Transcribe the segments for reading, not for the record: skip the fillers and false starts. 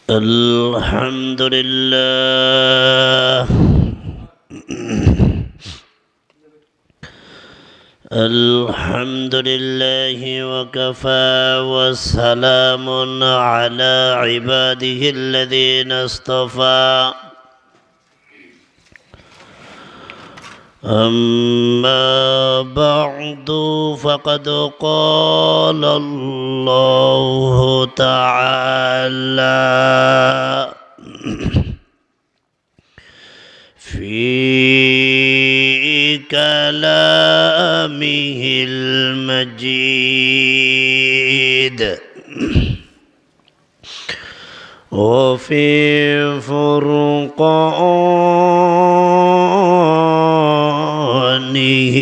الحمد لله الحمد لله وكفى وسلام على عباده الذين اصطفى أما بعد فقد قال الله تعالى في كلامه المجيد وفي فرقانه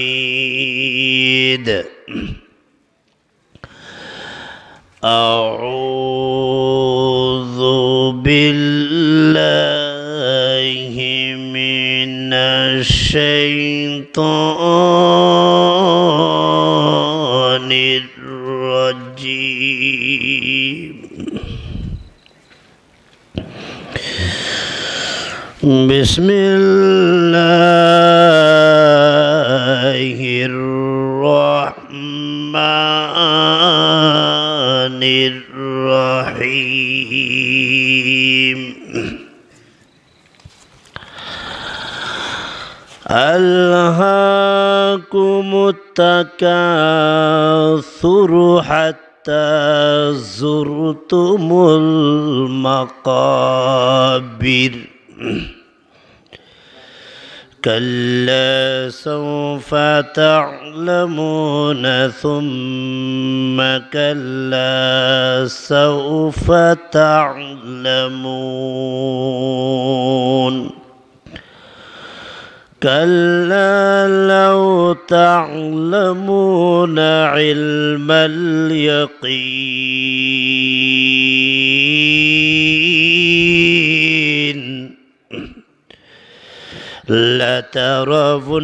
الحميد أعوذ بالله من الشيطان الرجيم بسم الله الرحمن الرحيم ألهاكم التكاثر حتى زرتم المقابر كلا سوف تعلمون ثم كلا سوف تعلمون كلا لو تعلمون علم اليقين لترون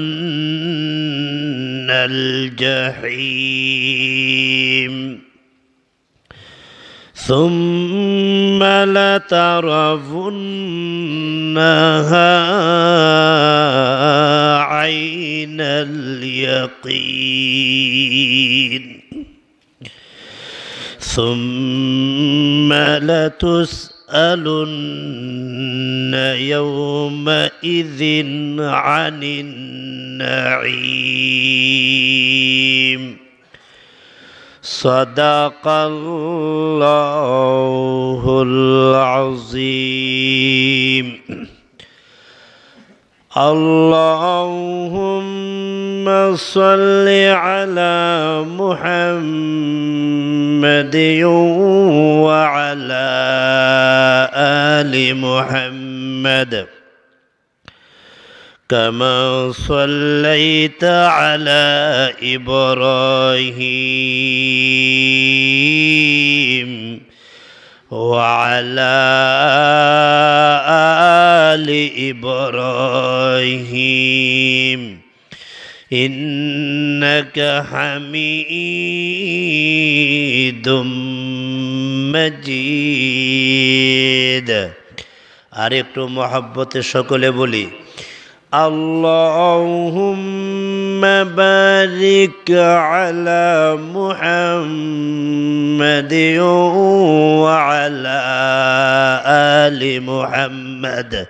الجحيم ثم لترونها عين اليقين ثم لتسألن يومئذ عن النعيم صدق الله العظيم اللهم صل على محمد وعلى آل محمد كما صليت على إبراهيم وعلى آل إبراهيم إنك حميد مجيد আরেকটু মহব্বতে সকলে বলি اللهم بارك على محمد وعلى آل محمد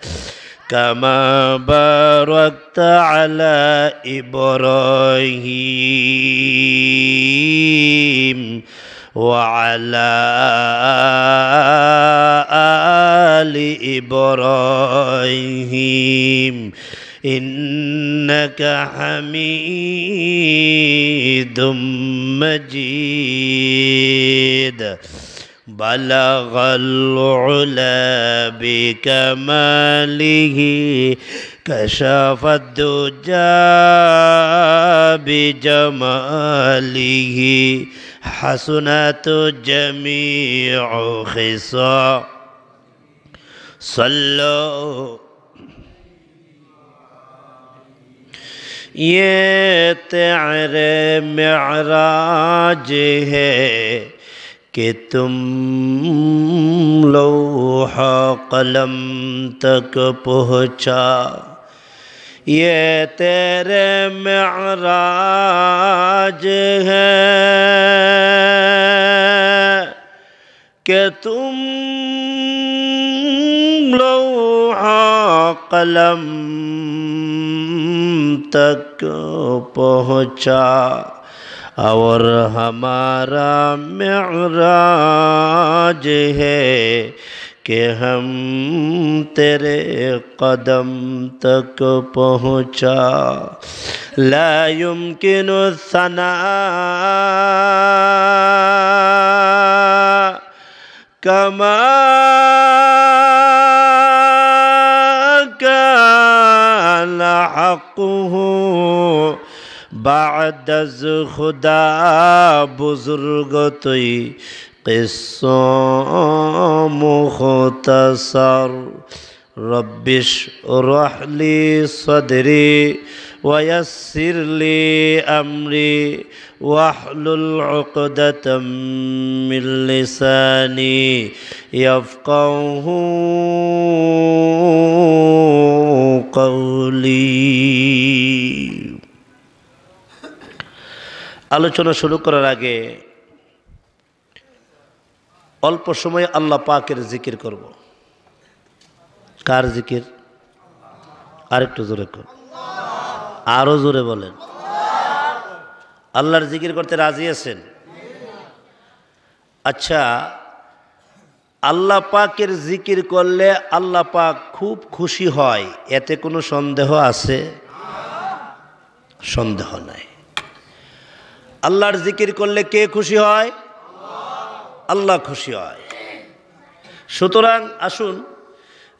كما باركت على إبراهيم وعلى آل إبراهيم إنك حميد مجيد بلغ العلا بكماله كشف الدجى بجماله حسنت جميع خصال صلوا ये तेरे मिअराज है कि तुम लौहा कलम तक पहुँचा। ये तेरे मेअराज है कि तुम लौहा कलम तक पहुँचा और हमारा मेअराज है कि हम तेरे कदम तक पहुँचा। ला युमकिनु सना कमा कान हक़्क़ुहु बाद अज़ खुदा बुज़ुर्ग तुई क़िस्सों मुख़्तसर। रब्बिश रहली सदरी वयस्सिर ली अमरी वहलुल उक़दतम मिन लिसानी यफ़क़हू क़ौली। আলোচনা শুরু করার আগে অল্প সময় আল্লাহ পাকের জিকির করব। কার জিকির? আরেকটু জোরে কর, আরো জোরে বলেন। আল্লাহর জিকির করতে রাজি আছেন? আচ্ছা, আল্লাহ পাকের জিকির করলে আল্লাহ পাক খুব খুশি হয়, এতে কোনো সন্দেহ আছে? সন্দেহ নাই। আল্লাহর জিকির করলে কে খুশি হয়? আল্লাহ খুশি হয়। সুতরাং আসুন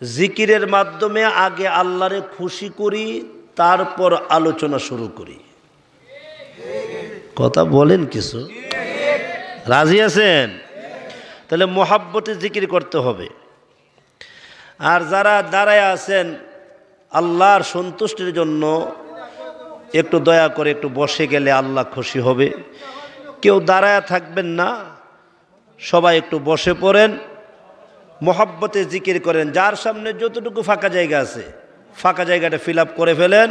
জিকিরের মাধ্যমে আগে আল্লাহরে খুশি করি, তারপর আলোচনা শুরু করি। কথা বলেন কিছু? রাজি আছেন? তাহলে মোহাব্বতে জিকির করতে হবে। আর যারা দাঁড়ায় আছেন আল্লাহর সন্তুষ্টির জন্য, একটু দয়া করে একটু বসে গেলে আল্লাহ খুশি হবে। কেউ দাঁড়ায় থাকবেন না, সবাই একটু বসে পড়েন, মোহাব্বতে জিকির করেন। যার সামনে যতটুকু ফাঁকা জায়গা আছে ফাঁকা জায়গাটা ফিল আপ করে ফেলেন।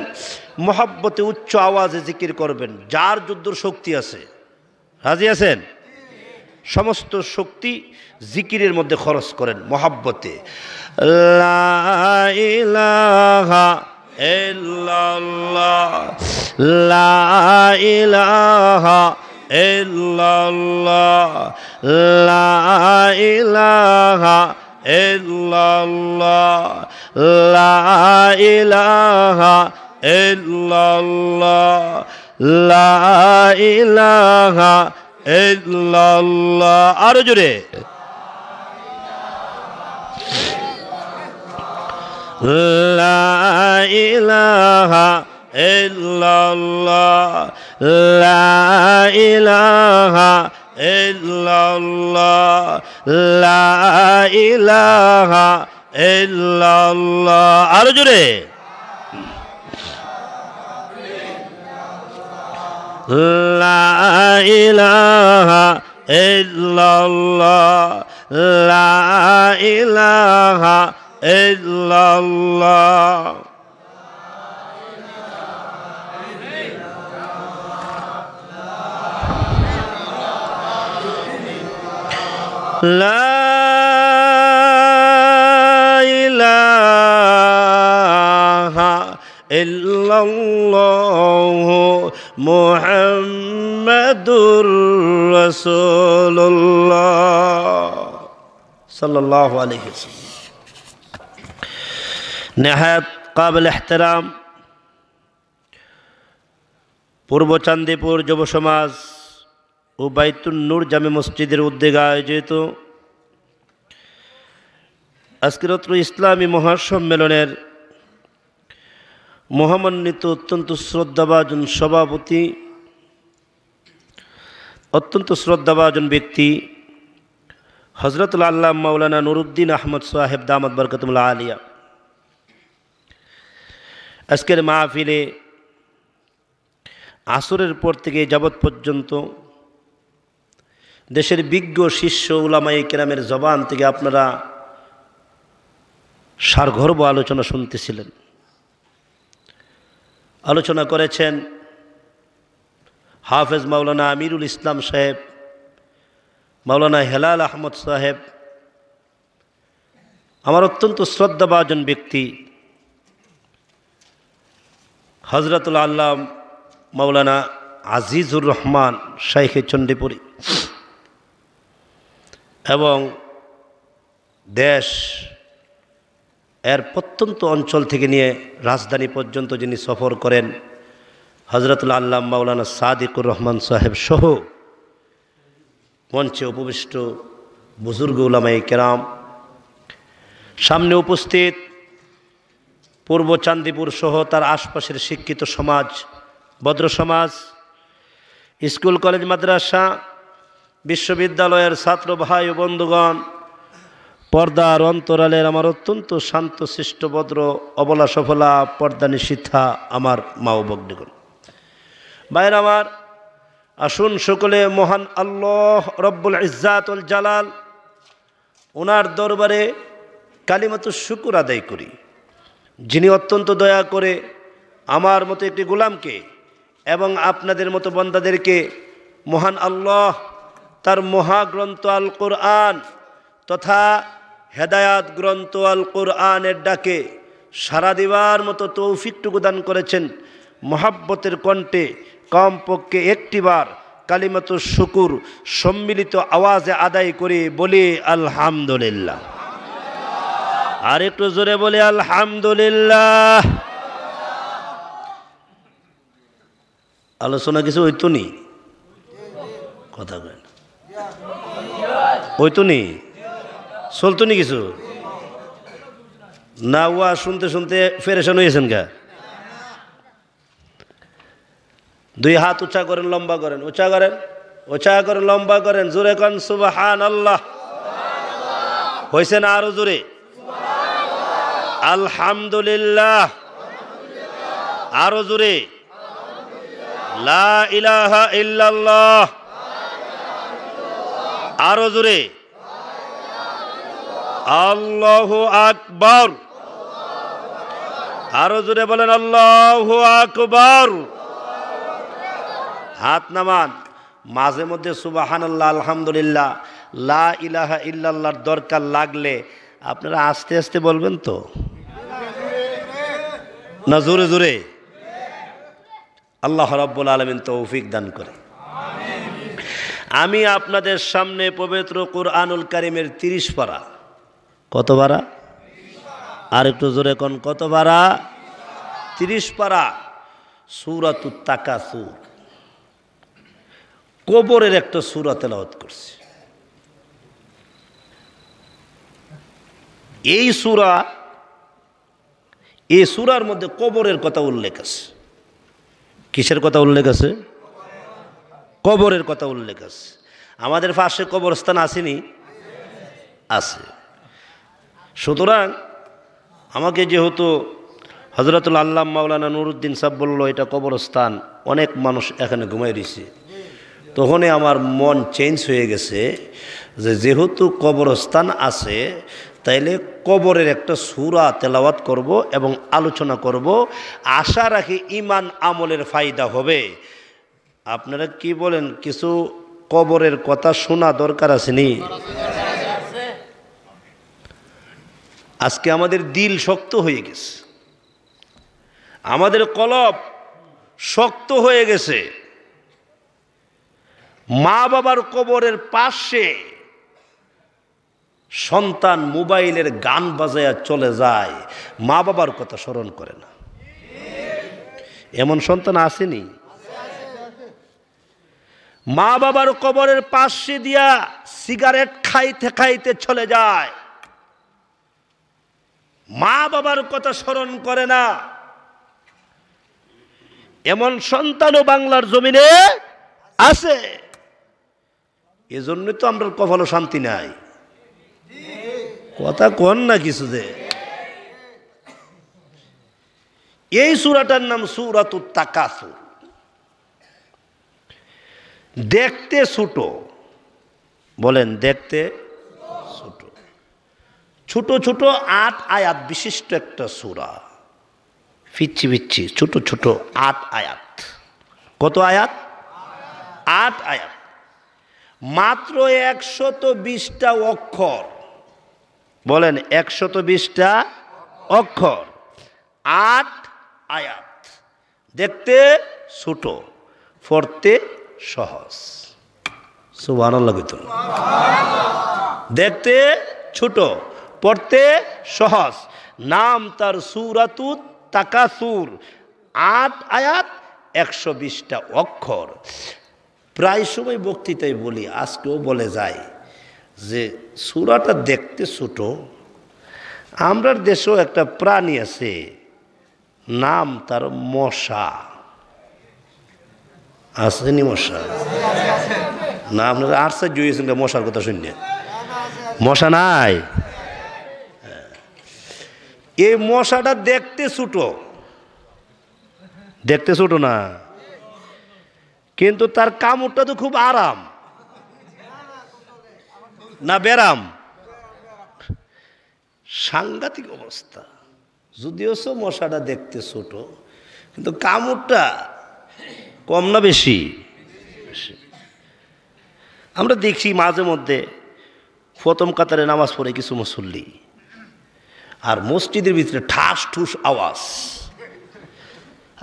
মোহাব্বতে উচ্চ আওয়াজে জিকির করবেন। যার যদ্দুর শক্তি আছে, রাজি আছেন? সমস্ত শক্তি জিকিরের মধ্যে খরচ করেন মোহাব্বতে। লা ইলাহা ইল্লাল্লাহ, লা ইলাহা ইল্লাল্লাহ, লা ইলাহা ইল্লাল্লাহ, লা ইলাহা ইল্লাল্লাহ, লা ইলাহা ইল্লাল্লাহ। আরো জোরে, লা ইলাহা ইল্লাল্লাহ, লা ইলাহা ইল্লাল্লাহ, লা ইলাহা ইল্লাল্লাহ। আরো জোরে, লা ইলাহা ইল্লাল্লাহ, লা ইলাহা ইল্লাল্লাহ। লা ইলাহা ইল্লাল্লাহু মুহাম্মাদুর রাসূলুল্লাহ সাল্লাল্লাহু আলাইহি ওয়াসাল্লাম। নেহায়েত কাবিল ইহতিরাম পূর্ব চান্দিপুর যুব সমাজ ও বাইতুন নূর জামে মসজিদের উদ্যোগে আয়োজিত আজকের ইসলামী মহাসম্মেলনের মহামান্বিত অত্যন্ত শ্রদ্ধাভাজন সভাপতি, অত্যন্ত শ্রদ্ধাভাজন ব্যক্তি হযরতুল আল্লাহ মাওলানা নুরুদ্দিন আহমদ সাহেব দামাত বরকতুল্লাহ আলিয়া আজকের মাহফিলে আসরের পর থেকে যাবৎ পর্যন্ত দেশের বিজ্ঞ শিষ্য উলামায়ে কেরামের জবান থেকে আপনারা সারগর্ভ আলোচনা শুনতেছিলেন। আলোচনা করেছেন হাফেজ মাওলানা আমিরুল ইসলাম সাহেব, মাওলানা হেলাল আহমদ সাহেব, আমার অত্যন্ত শ্রদ্ধাভাজন ব্যক্তি হজরতুল আল্লাহ মাওলানা আজিজুর রহমান শাইখে চণ্ডীপুরী এবং দেশ এর প্রত্যন্ত অঞ্চল থেকে নিয়ে রাজধানী পর্যন্ত যিনি সফর করেন হজরতুল আল্লাহ মাওলানা সাদিকুর রহমান সাহেব সহ মঞ্চে উপবিষ্ট বুজুর্গ উলামায়ে কেরাম, সামনে উপস্থিত পূর্ব চান্দিপুর সহ তার আশপাশের শিক্ষিত সমাজ, ভদ্র সমাজ, স্কুল কলেজ মাদ্রাসা বিশ্ববিদ্যালয়ের ছাত্র ভাই ও বন্ধুগণ, পর্দার অন্তরালের আমার অত্যন্ত শান্ত শিষ্ট ভদ্র অবলা সফলা পর্দা নিশিথা আমার মা ও ভগ্নীগণ, ভাইয়ের আমার, আসুন সকলে মহান আল্লাহ রব্বুল ইজ্জাত ওয়াল জালাল ওনার দরবারে কালিমাতুশ শুকর আদায় করি, যিনি অত্যন্ত দয়া করে আমার মতো একটি গোলামকে এবং আপনাদের মতো বান্দাদেরকে মহান আল্লাহ তার মহাগ্রন্থ আল কোরআন তথা হেদায়াত গ্রন্থ আল কোরআনের ডাকে সাড়া দেওয়ার মতো তৌফিকটুকু দান করেছেন। মহাব্বতের কণ্ঠে কমপক্ষে একটিবার কালিমাতুশ শুকুর সম্মিলিত আওয়াজে আদায় করে বলি আলহামদুলিল্লাহ। আর একটু জোরে বলি আলহামদুলিল্লাহ। আলোচনা কিছু হইতো নি, কথা কয় না, হইতো নি, চলতো নি কিছু না? ওয়া শুনতে শুনতে ফেরেশান হয়েছেন গা? দুই হাত উঁচা করেন, লম্বা করেন, উঁচা করেন, উঁচা করেন, লম্বা করেন, জোরে করেন সুবহানাল্লাহ। হয়েছে না? আরো জোরে আলহামদুলিল্লাহ। আরো জোরে লা ইলাহা ইল্লাল্লাহ। আরো জোরে আল্লাহু আকবার। আরো জোরে বলেন আল্লাহু আকবার। হাত নামান। মাঝে মধ্যে সুবহানাল্লাহ, আলহামদুলিল্লাহ, লা ইলাহা ইল্লাল্লাহর দরকার লাগলে আপনারা আস্তে আস্তে বলবেন তো, না জোরে জোরে? আল্লাহ রাব্বুল আলামিন তৌফিক দান করে। আমি আপনাদের সামনে পবিত্র কুরআনুল কারীমের 30 পারা, কত পারা? আর একটু জোরে কোন, কত পারা? 30 পারা সূরাতুত তাকাসুর, কবরের একটা সূরা তেলাওয়াত করছি। এই সূরার মধ্যে কবরের কথা উল্লেখ আছে। কিসের কথা উল্লেখ আছে? কবরের কথা উল্লেখ আছে। আমাদের পাশে কবরস্থান আসেনি? আছে। সুতরাং আমাকে যেহেতু হযরতুল আল্লাহ মাওলানা নুরুদ্দিন সাহেব বলল এটা কবরস্থান, অনেক মানুষ এখানে ঘুমাই রয়েছে, তখনই আমার মন চেঞ্জ হয়ে গেছে যে যেহেতু কবরস্থান আছে তাইলে কবরের একটা সূরা তেলাওয়াত করব এবং আলোচনা করব। আশা রাখি ঈমান আমলের ফায়দা হবে। আপনারা কি বলেন? কিছু কবরের কথা শোনা দরকার আসেনি? আজকে আমাদের দিল শক্ত হয়ে গেছে, আমাদের কলব শক্ত হয়ে গেছে। মা বাবার কবরের পাশে সন্তান মোবাইলের গান বাজায়া চলে যায়, মা বাবার কথা স্মরণ করে না। এমন সন্তান আসেনি? মা বাবার কবরের পাশে দিয়া সিগারেট খাইতে খাইতে চলে যায়, মা বাবার কথা স্মরণ করে না। এমন সন্তানও বাংলার জমিনে আছে। এজন্য তো আমরা কপালে শান্তি নাই। কথা কোন না কিছু যে। এই সূরাটার নাম সূরাতুত তাকাসুর। দেখতে ছোট বলেন দেখতে ছোট, ছোট ছোট 8 আয়াত বিশিষ্ট একটা সূরা, পিচ্ছি পিচ্ছি ছোট ছোট 8 আয়াত। কত আয়াত? 8 আয়াত, মাত্র 120টা অক্ষর। বলেন 120টা অক্ষর, 8 আয়াত, দেখতে ছোট, পড়তে সহজ। সুবহানাল্লাহ কইতুন। দেখতে ছোট, পড়তে সহজ, নাম তার সূরাতুত তাকাসুর। 8 আয়াত, 120টা অক্ষর। প্রায় সময় বক্তৃতায় বলি, আজকেও বলে যায় যে সূরাটা দেখতে ছোট। আমরার দেশেও একটা প্রাণী আছে, নাম তার মশা। আসেনি মশা? না, আপনারা আশ্চর্য হয়েছেন মশার কথা শুনে। মশা নাই? এই মশাটা দেখতে ছোট, দেখতে ছোট না, কিন্তু তার কামড়টা তো খুব আরাম না বেরাম? সাংঘাতিক অবস্থা। যদিও মশাটা দেখতে ছোট, কিন্তু কামড়টা কম না বেশি? আমরা দেখছি মাঝে মধ্যে প্রথম কাতারে নামাজ পড়ে কিছু মুসল্লি, আর মসজিদের ভিতরে ঠাস ঠুস আওয়াজ।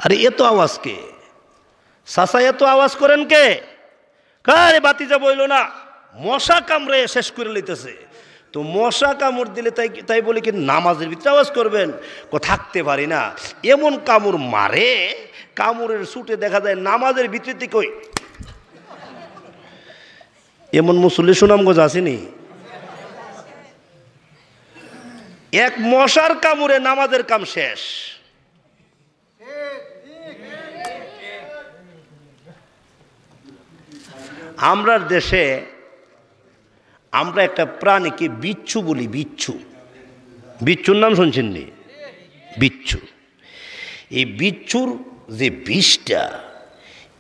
আরে এত আওয়াজ কে? চাচা এত আওয়াজ করেন কে? কারে বাতিজা বইল না, মশা কামড়ে শেষ করে লইতেছে। তো মশা কামড় দিলে তাই বলে কি নামাজের ভিতরে আওয়াজ করবেন? থাকতে পারি না, এমন কামড় মারে, কামড়ের ছুটে দেখা যায় নামাজের ভিতরে থেকে। এমন মুসল্লি সুনামগঞ্জ আসেনি? এক মশার কামড়ে নামাজের কাম শেষ। আমরার দেশে আমরা একটা প্রাণীকে বিচ্ছু বলি। বিচ্ছু, বিচ্ছুর নাম শুনছেন নি? বিচ্ছু। এই বিচ্ছুর যে বিষটা,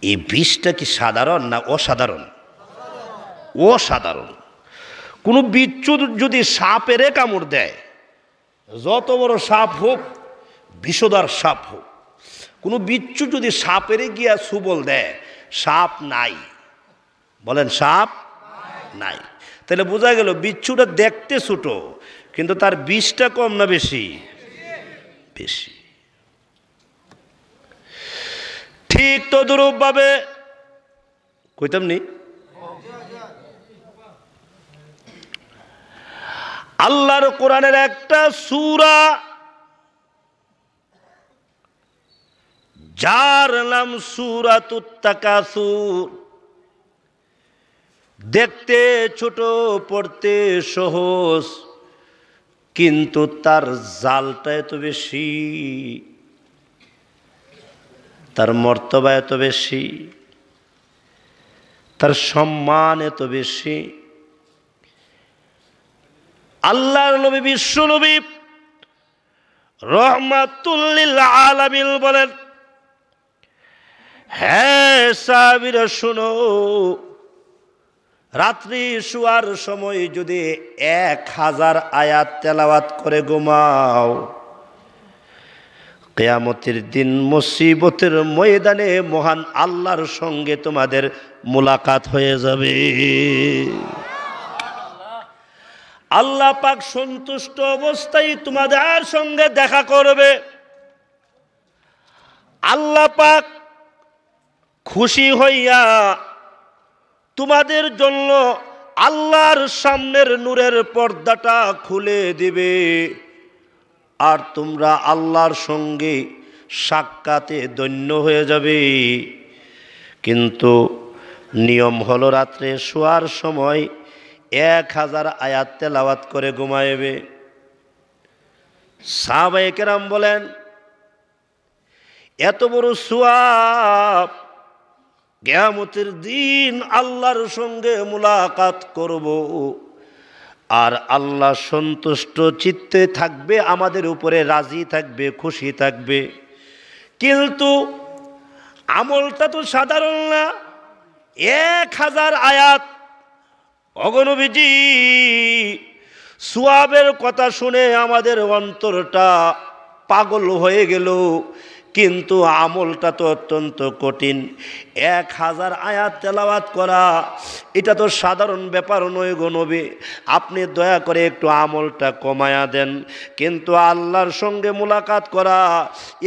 এই বিষটা কি সাধারণ না অসাধারণ? অসাধারণ। কোনো বিচ্ছু যদি সাপের কামড় দেয়, যত বড় সাপ হোক, বিষধর সাপ হোক, কোনো বিচ্ছু যদি সাপের গিয়া সুবল দেয়, সাপ নাই। বলেন সাপ নাই। তাহলে বোঝা গেল বিচ্ছুটা দেখতে ছোট, কিন্তু তার বিষটা কম না বেশি? বেশি। ঠিক তদরূপ ভাবে কইতাম নি, আল্লাহর কোরআনের একটা সূরা যার নাম সূরাতুত তাকাসুর, দেখতে ছোট, পড়তে সহজ, কিন্তু তার জালটা এত বেশি, তার মর্তবা এত বেশি, তার সম্মান এত বেশি। আল্লাহর নবী, বিশ্ব নবী রহমাতুল লিল আলামিন বলেন, হ্যাঁ সাহাবীরা শোনো, রাত্রি শোয়ার সময় যদি 1000 আয়াত তেলাওয়াত করে ঘুমাও, কিয়ামতের দিন মুসিবতের ময়দানে মহান আল্লাহর সঙ্গে তোমাদের মুলাকাত হয়ে যাবে। আল্লাহ পাক সন্তুষ্ট অবস্থায় তোমাদের সঙ্গে দেখা করবে। আল্লাহ পাক খুশি হইয়া তোমাদের জন্য আল্লাহর সামনের নূরের পর্দাটা খুলে দিবে, আর তোমরা আল্লাহর সঙ্গে সাক্ষাতে ধন্য হয়ে যাবে। কিন্তু নিয়ম হলো রাত্রে শোয়ার সময় 1000 আয়াত তেলাওয়াত করে ঘুমাইবে। সাহাবায়ে কেরাম বলেন, এত বড় সওয়াব, কিয়ামতের দিন আল্লাহর সঙ্গে মুলাকাত করব, আর আল্লাহ সন্তুষ্ট চিত্তে থাকবে, আমাদের উপরে রাজি থাকবে, খুশি থাকবে। কিন্তু আমলটা তো সাধারণ না। 1000 আয়াত অগনবীজি সওয়াবের কথা শুনে আমাদের অন্তরটা পাগল হয়ে গেল, কিন্তু আমলটা তো অত্যন্ত কঠিন। 1000 আয়াত তেলাওয়াত করা এটা তো সাধারণ ব্যাপার নয় গো নবী, আপনি দয়া করে একটু আমলটা কমায়া দেন। কিন্তু আল্লাহর সঙ্গে মুলাকাত করা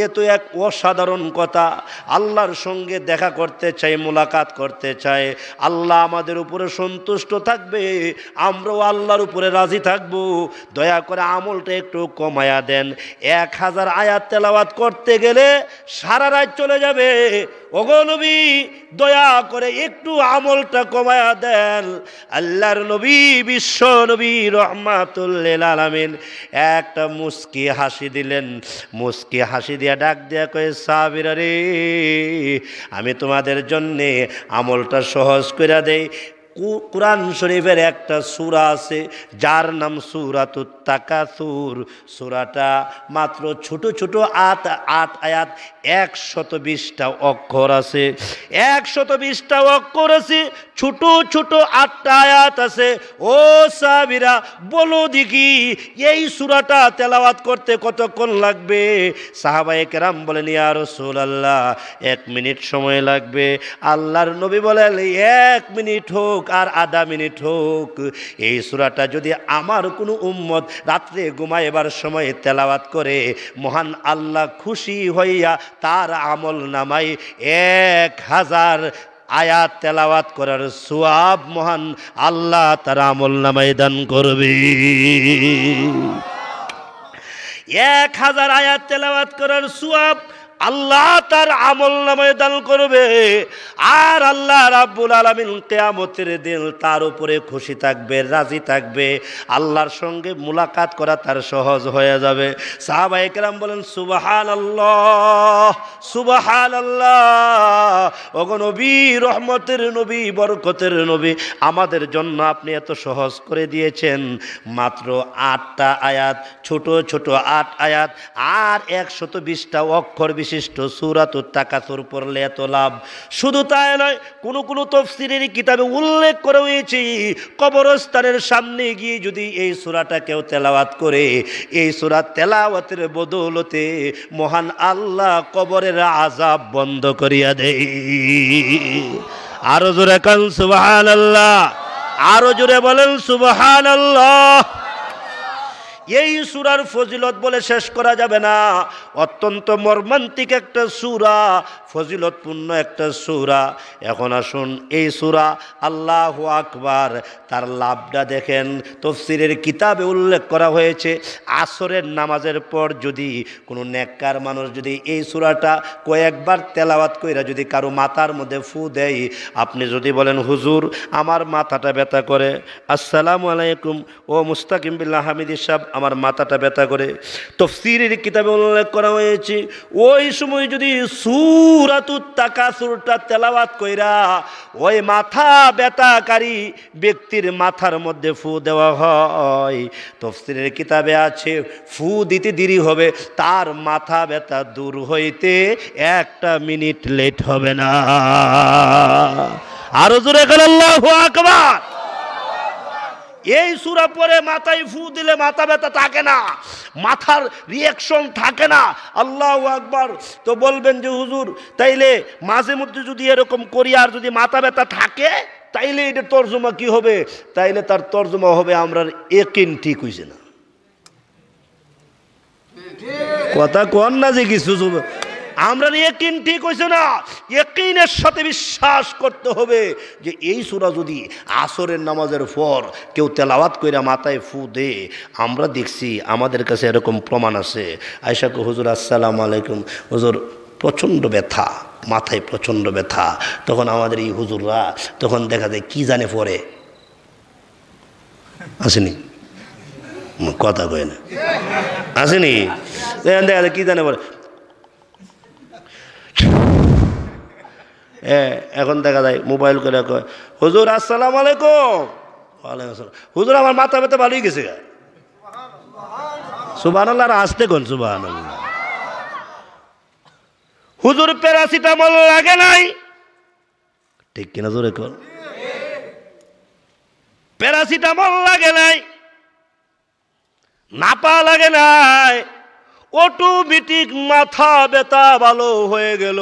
এ তো এক অসাধারণ কথা। আল্লাহর সঙ্গে দেখা করতে চাই, মুলাকাত করতে চাই, আল্লাহ আমাদের উপরে সন্তুষ্ট থাকবে, আমরাও আল্লাহর উপরে রাজি থাকব। দয়া করে আমলটা একটু কমায়া দেন। 1000 আয়াত তেলাওয়াত করতে গেলে সারা রাত চলে যাবে। ওগো নবী দয়া করে একটু আমলটা কমায়া দেন। আল্লাহর নবী বিশ্ব নবী রহমাতুল লিল আলামিন একটা মুস্কি হাসি দিলেন। মুস্কি হাসি দিয়া ডাক দিয়া কয়ে, সাহাবীরা রে, আমি তোমাদের জন্যে আমলটা সহজ করে দেই। কুরআন শরীফের একটা সূরা আছে যার নাম সূরাতুত তাকাসুর। সূরাটা মাত্র ছোট ছোট 8 আয়াত, 120টা অক্ষর আছে। 120টা অক্ষর আছে, ছোট ছোট 8টা আয়াত আছে। ও সাহাবীরা বলো দেখি এই সূরাটা তেলাওয়াত করতে কতক্ষণ লাগবে? সাহাবায়ে কেরাম বলেন, ইয়া রাসূলুল্লাহ 1 মিনিট সময় লাগবে। আল্লাহর নবী বলেন, 1 মিনিট হোক আর আধা মিনিট হোক, এই সূরাটা যদি আমার কোনো উম্মত রাত্রে ঘুমাইবার সময় তেলাওয়াত করে, মহান আল্লাহ খুশি হইয়া তার আমল নামায় 1000 আয়াত তেলাওয়াত করার সওয়াব মহান আল্লাহ তার আমল নামায় দান করবে। 1000 আয়াত তেলাওয়াত করার সওয়াব আল্লাহ তার আমল নামায় দান করবে। আর আল্লাহ রাব্বুল আলামিন কিয়ামতের দিন তার উপরে খুশি থাকবে, রাজি থাকবে। আল্লাহর সঙ্গে মুলাকাত করা তার সহজ হয়ে যাবে। সাহাবায়ে কেরাম বলেন, সুবহানাল্লাহ সুবহানাল্লাহ। ওগো নবী, রহমতের নবী, বরকতের নবী, আমাদের জন্য আপনি এত সহজ করে দিয়েছেন। মাত্র 8টা আয়াত, ছোট ছোট 8 আয়াত আর 120টা অক্ষর বিশিষ্ট সূরাতুত তাকাসুর পড়লে এত লাভ। শুধু তাই নয়, কোন তাফসীরের কিতাবে উল্লেখ করা হয়েছে কবরস্থানের সামনে গিয়ে যদি এই সূরাটা কেউ তেলাওয়াত করে, এই সূরা তেলাওয়াতের বদৌলতে মহান আল্লাহ কবরের আযাব বন্ধ করিয়া দেয়। আরো জোরে কান সুবহানাল্লাহ, আরো জোরে বলেন সুবহানাল্লাহ। এই সূরার ফজিলত বলে শেষ করা যাবে না। অত্যন্ত মর্মান্তিক একটা সূরা, ফজিলতপূর্ণ একটা সূরা। এখন আসুন এই সূরা আল্লাহু আকবার, তার লাভটা দেখেন। তাফসীরের কিতাবে উল্লেখ করা হয়েছে, আসরের নামাজের পর যদি কোনো নেককার মানুষ যদি এই সূরাটা কয়েকবার তেলাওয়াত কইরা যদি কারো মাথার মধ্যে ফু দেয়, আপনি যদি বলেন, হুজুর আমার মাথাটা ব্যথা করে, আসসালামু আলাইকুম ও মুস্তাকিম বিল্লাহ হামিদি সাহেব আমার মাথাটা ব্যথা করে, তাফসীরের কিতাবে উল্লেখ করা হয়েছে ওই সময় যদি সূরাতুত তাকাসুরটা তেলাওয়াত কইরা ওই মাথা ব্যথাকারী ব্যক্তির মাথার মধ্যে ফু দেওয়া হয়, তাফসীরের কিতাবে আছে ফু দিতে দেরি হবে, তার মাথা ব্যথা দূর হইতে 1 মিনিট লেট হবে না। আরো জোরে বলেন আল্লাহু আকবার। এই সূরা পরে মাথায় ফু দিলে মাথা ব্যথা থাকে না, মাথার রিয়াকশন থাকে না। আল্লাহু আকবার। তো বলবেন যে হুজুর তাইলে মাঝে মধ্যে যদি এরকম করি আর যদি মাথা ব্যথা থাকে তাইলে এটা তরজমা কি হবে? তাইলে তার তরজমা হবে আমরা ইয়াকিন ঠিক হইছে না। কথা কোন না যে কিছু আমরা ইয়াকিন ঠিক হইছে না, ইয়াকিনের সাথে বিশ্বাস করতে হবে যে এই সূরা যদি আসরের নামাজের পর কেউ তেলাওয়াত কইরা মাথায় ফু দে, আমরা দেখছি আমাদের কাছে এরকম প্রমাণ আছে। আয়েশা কো, হুজুর আসসালামু আলাইকুম, হুজুর প্রচণ্ড ব্যথা, মাথায় প্রচণ্ড ব্যথা। তখন আমাদের এই হুজুররা তখন দেখা যায় কি জানে পরে আসেনি, কথা কয় না, আসেনি, দেখা যায় কি জানে পরে। এখন দেখা যায় মোবাইল করে কয়, হুজুর আসসালামু আলাইকুম। ওয়ালাইকুম আসসালাম। হুজুর আমার মাথা ব্যথা ভালোই গেছে। সুবহানাল্লাহ, আর আসতে কোন সুবহানাল্লাহ। হুজুর প্যারাসিটামল লাগে নাই, ঠিক কিনা জোরে কোন। প্যারাসিটামল লাগে নাই, নাপা লাগে নাই, অটোমেটিক মাথা ব্যথা ভালো হয়ে গেল।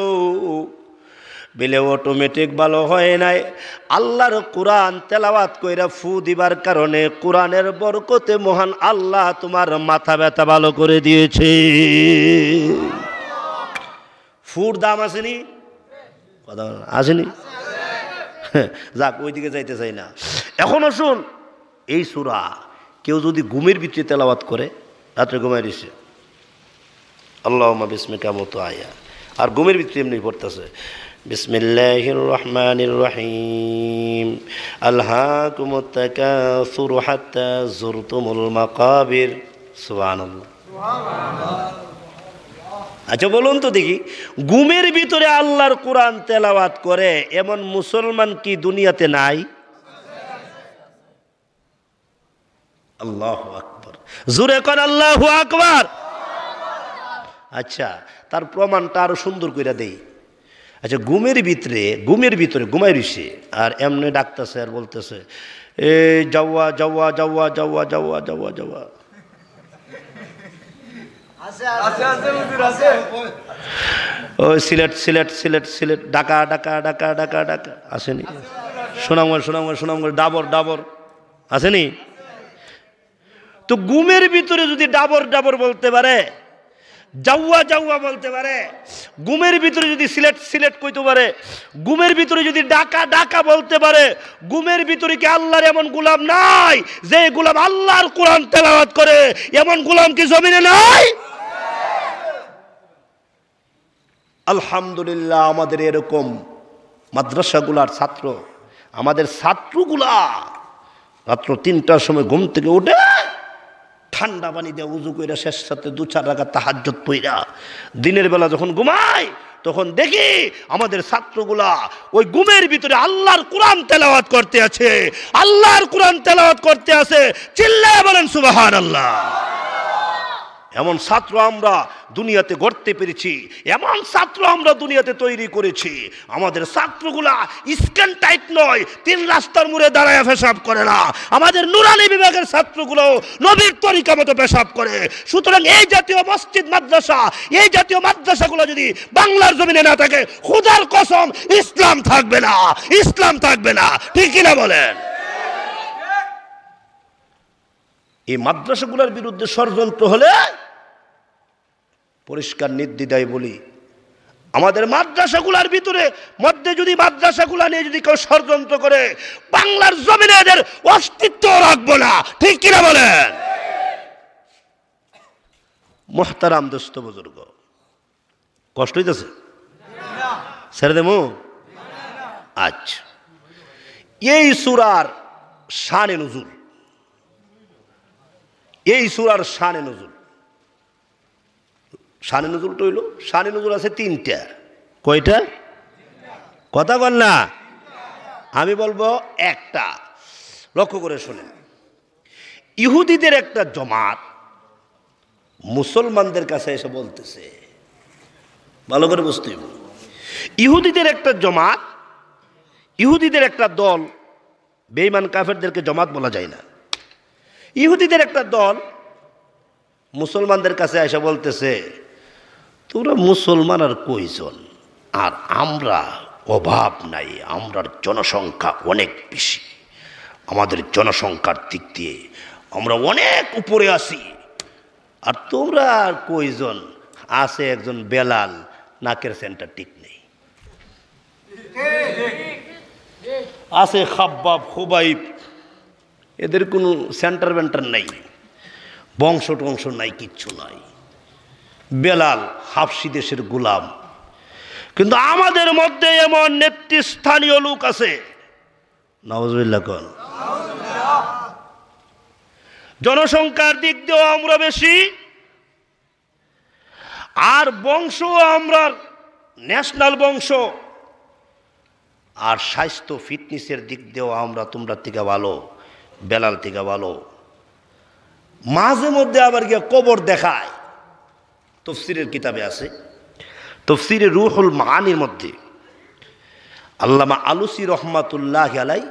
বিলে অটোমেটিক ভালো হয় নাই, আল্লাহর কোরআন তেলাওয়াত কইরা ফু দিবার কারণে কোরআনের বরকতে মহান আল্লাহ তোমার মাথা ব্যথা ভালো করে দিয়েছে। ফুর দাম আসেনি? কথা আসেনি? যাক, ওইদিকে যাইতে চাই না। এখনো শুন, এই সূরা কেউ যদি ঘুমের ভিতরে তেলাওয়াত করে, রাত্রে ঘুমাই দিছে আল্লাহুম্মা বিসমিকা মতো আয়া, আর ঘুমের ভিতরে এমনি পড়তেছে বিসমিল্লাহির রহমানির রহিম আলহাকুমুত তাকাসুর হাত্তা যুরতুমুল মাকাবির। সুবহানাল্লাহ। আচ্ছা বলুন তো দেখি, ঘুমের ভিতরে আল্লাহর কোরআন তেলাওয়াত করে এমন মুসলমান কি দুনিয়াতে নাই? আল্লাহু আকবার, জোরে কর আল্লাহু আকবার। আচ্ছা, তার প্রমাণটা আরো সুন্দর করে দেই। আচ্ছা, ঘুমের ভিতরে ঘুমাই রইছে, আর এমনি ডাকতেছে আর বলতেছে এ যাওয়া যাওয়া যাওয়া যাওয়া যাওয়া যাওয়া যাওয়া, ওই সিলেট সিলেট সিলেট সিলেট, ঢাকা ঢাকা ঢাকা ঢাকা ঢাকা, আসেনি? সুনামগঞ্জ সুনামগঞ্জ সুনামগঞ্জ, ডাবর ডাবর, আসেনি? তো ঘুমের ভিতরে যদি ডাবর ডাবর বলতে পারে, যাওয়া যাওয়া বলতে পারে, ঘুমের ভিতরে যদি সিলেট সিলেট কইতে পারে, ঘুমের ভিতরে যদি ঢাকা ঢাকা বলতে পারে, ঘুমের ভিতরে কি আল্লাহর এমন গোলাম নাই যে গোলাম আল্লাহর কোরআন তেলাওয়াত করে? এমন গোলাম কি জমিনে নাই? আলহামদুলিল্লাহ, আমাদের এরকম মাদ্রাসাগুলার ছাত্র, আমাদের ছাত্রগুলা রাত্র ৩টার সময় ঘুম থেকে উঠে ঠান্ডা পানি দিয়ে উজু কইরা শেষ সাথে ২-৪ রাকাত তাহাজ্জুদ পইরা দিনের বেলা যখন ঘুমায়, তখন দেখি আমাদের ছাত্রগুলা ওই ঘুমের ভিতরে আল্লাহর কোরআন তেলাওয়াত করতে আছে, আল্লাহর কোরআন তেলাওয়াত করতে আছে। চিল্লায় বলেন সুবহানাল্লাহ। এমন ছাত্র আমরা দুনিয়াতে গড়তে পেরেছি, এমন ছাত্র আমরা দুনিয়াতে তৈরি করেছি। আমাদের ছাত্রগুলা স্ক্যান টাইট নয়, ৩ রাস্তার মোড়ে দাঁড়ায় পেশাব করে না। আমাদের নুরানি বিভাগের ছাত্রগুলো নবীর তরিকা মতো পেশাব করে। সুতরাং এই জাতীয় মসজিদ মাদ্রাসা, এই জাতীয় মাদ্রাসাগুলো যদি বাংলার জমিনে না থাকে, খোদার কসম ইসলাম থাকবে না, ইসলাম থাকবে না। ঠিক কিনা বলেন? এই মাদ্রাসাগুলোর বিরুদ্ধে ষড়যন্ত্র হলে পরিষ্কার নির্দ্বিধায় বলি, আমাদের মাদ্রাসাগুলোর ভিতরে মধ্যে যদি মাদ্রাসাগুলো নিয়ে যদি কেউ ষড়যন্ত্র করে, বাংলার জমিনে এদের অস্তিত্ব রাখবো না। ঠিক কিনা বলেন? মুহতারাম দোস্ত বুজুর্গ, কষ্ট হইতেছে? ছেড়ে দেবো? আচ্ছা, এই সূরার শানে নুজুল, এই সূরার শানে নুজুল, শানে নুজুলটা হইল, শানে নুজুল আছে 3টা। কয়টা? কথা বল না, আমি বলবো একটা। লক্ষ্য করে শোনেন, ইহুদিদের একটা জমাত মুসলমানদের কাছে এসে বলতেছে, ভালো করে বুঝতে হবে, ইহুদিদের একটা জমাত, ইহুদিদের একটা দল, বেঈমান কাফেরদেরকে জমাত বলা যায় না, ইহুদিদের একটা দল মুসলমানদের কাছে এসে বলতেছে, তোমরা মুসলমান আর কয়জন, আর আমরা অভাব নাই, আমরার জনসংখ্যা অনেক বেশি, আমাদের জনসংখ্যার দিক দিয়ে আমরা অনেক উপরে আছি, আর তোমরা আর কয়জন? আছে একজন বেলাল, নাকের সেন্টার ঠিক নেই, আছে খাব্বাব খুবাইব, এদের কোনো সেন্টার বেন্টার নাই, বংশ টংশ নাই, কিচ্ছু নাই। বেলাল হাবশি দেশের গোলাম। কিন্তু আমাদের মধ্যে এমন নেতৃস্থানীয় লোক আছে, নাউজুবিল্লাহ কোন, জনসংখ্যার দিক দিয়েও আমরা বেশি, আর বংশ আমরা ন্যাশনাল বংশ, আর স্বাস্থ্য ফিটনেসের দিক দিয়েও আমরা তোমরা থেকে ভালো, বেলাল থেকে ভালো। মাঝে মধ্যে আবার গিয়ে কবর দেখায়, তফসিরের কিতাবে আছে, তফসিরে রুহুল মানির মধ্যে আল্লামা আলুসি রহমাতুল্লাহ আলাই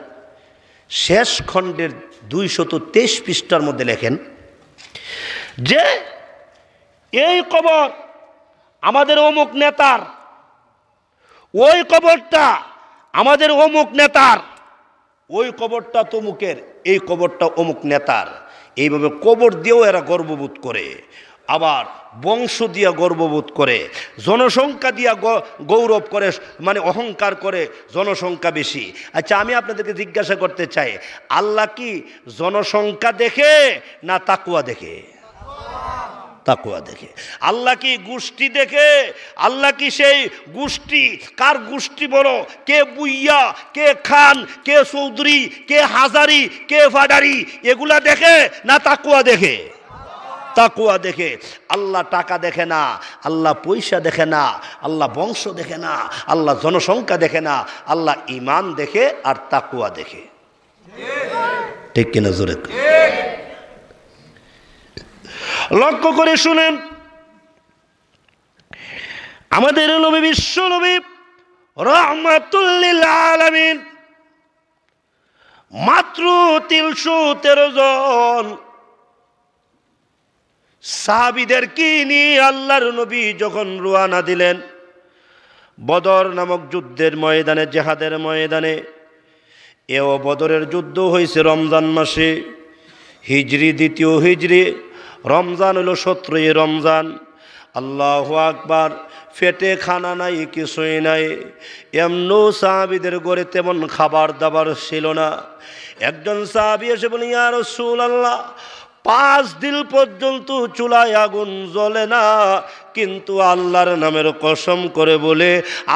শেষ খণ্ডের 223 পৃষ্ঠার মধ্যে লেখেন যে এই কবর আমাদের অমুক নেতার, ওই কবরটা আমাদের অমুক নেতার, ওই কবরটা তমুকের, এই কবরটা অমুক নেতার। এইভাবে কবর দিয়েও এরা গর্ববোধ করে, আবার বংশ দিয়া গর্ববোধ করে, জনসংখ্যা দিয়া গৌরব করে, মানে অহংকার করে জনসংখ্যা বেশি। আচ্ছা, আমি আপনাদেরকে জিজ্ঞাসা করতে চাই, আল্লাহ কি জনসংখ্যা দেখে না তাকওয়া দেখে? তাকওয়া দেখে। আল্লাহ কি গোষ্ঠী দেখে? আল্লাহ কি সেই গোষ্ঠী, কার গোষ্ঠী বড়, কে বুইয়া, কে খান, কে চৌধুরী, কে হাজারি, কে ভাডারি, এগুলা দেখে না তাকওয়া দেখে? তাকওয়া দেখে। আল্লাহ টাকা দেখে না, আল্লাহ পয়সা দেখে না, আল্লাহ বংশ দেখে না, আল্লাহ জনসংখ্যা দেখে না, আল্লাহ ঈমান দেখে আর তাকওয়া দেখে। ঠিক কিনা জোরে? লক্ষ্য করে শুনেন, আমাদের নবী, বিশ্ব নবী রাহমাতুল লিল আলামিন মাত্র 313 জন সাহাবীদেরকে নিয়ে আল্লাহর নবী যখন রওনা দিলেন বদর নামক যুদ্ধের ময়দানে, জিহাদের ময়দানে। এও বদরের যুদ্ধ হয়েছে রমজান মাসে, হিজরি, দ্বিতীয় হিজরি। রমজান হলো 17 রমজান। আল্লাহু আকবার। পেটে খানা নাই, কিছুই নাই। এমনও সাহাবীদের ঘরে তেমন খাবার দাবার ছিল না। একজন সাহাবী এসে বলে, ইয়া রাসূলুল্লাহ, 5 দিন পর্যন্ত চুলায় আগুন জ্বলে না, কিন্তু আল্লাহর নামের কসম করে বলে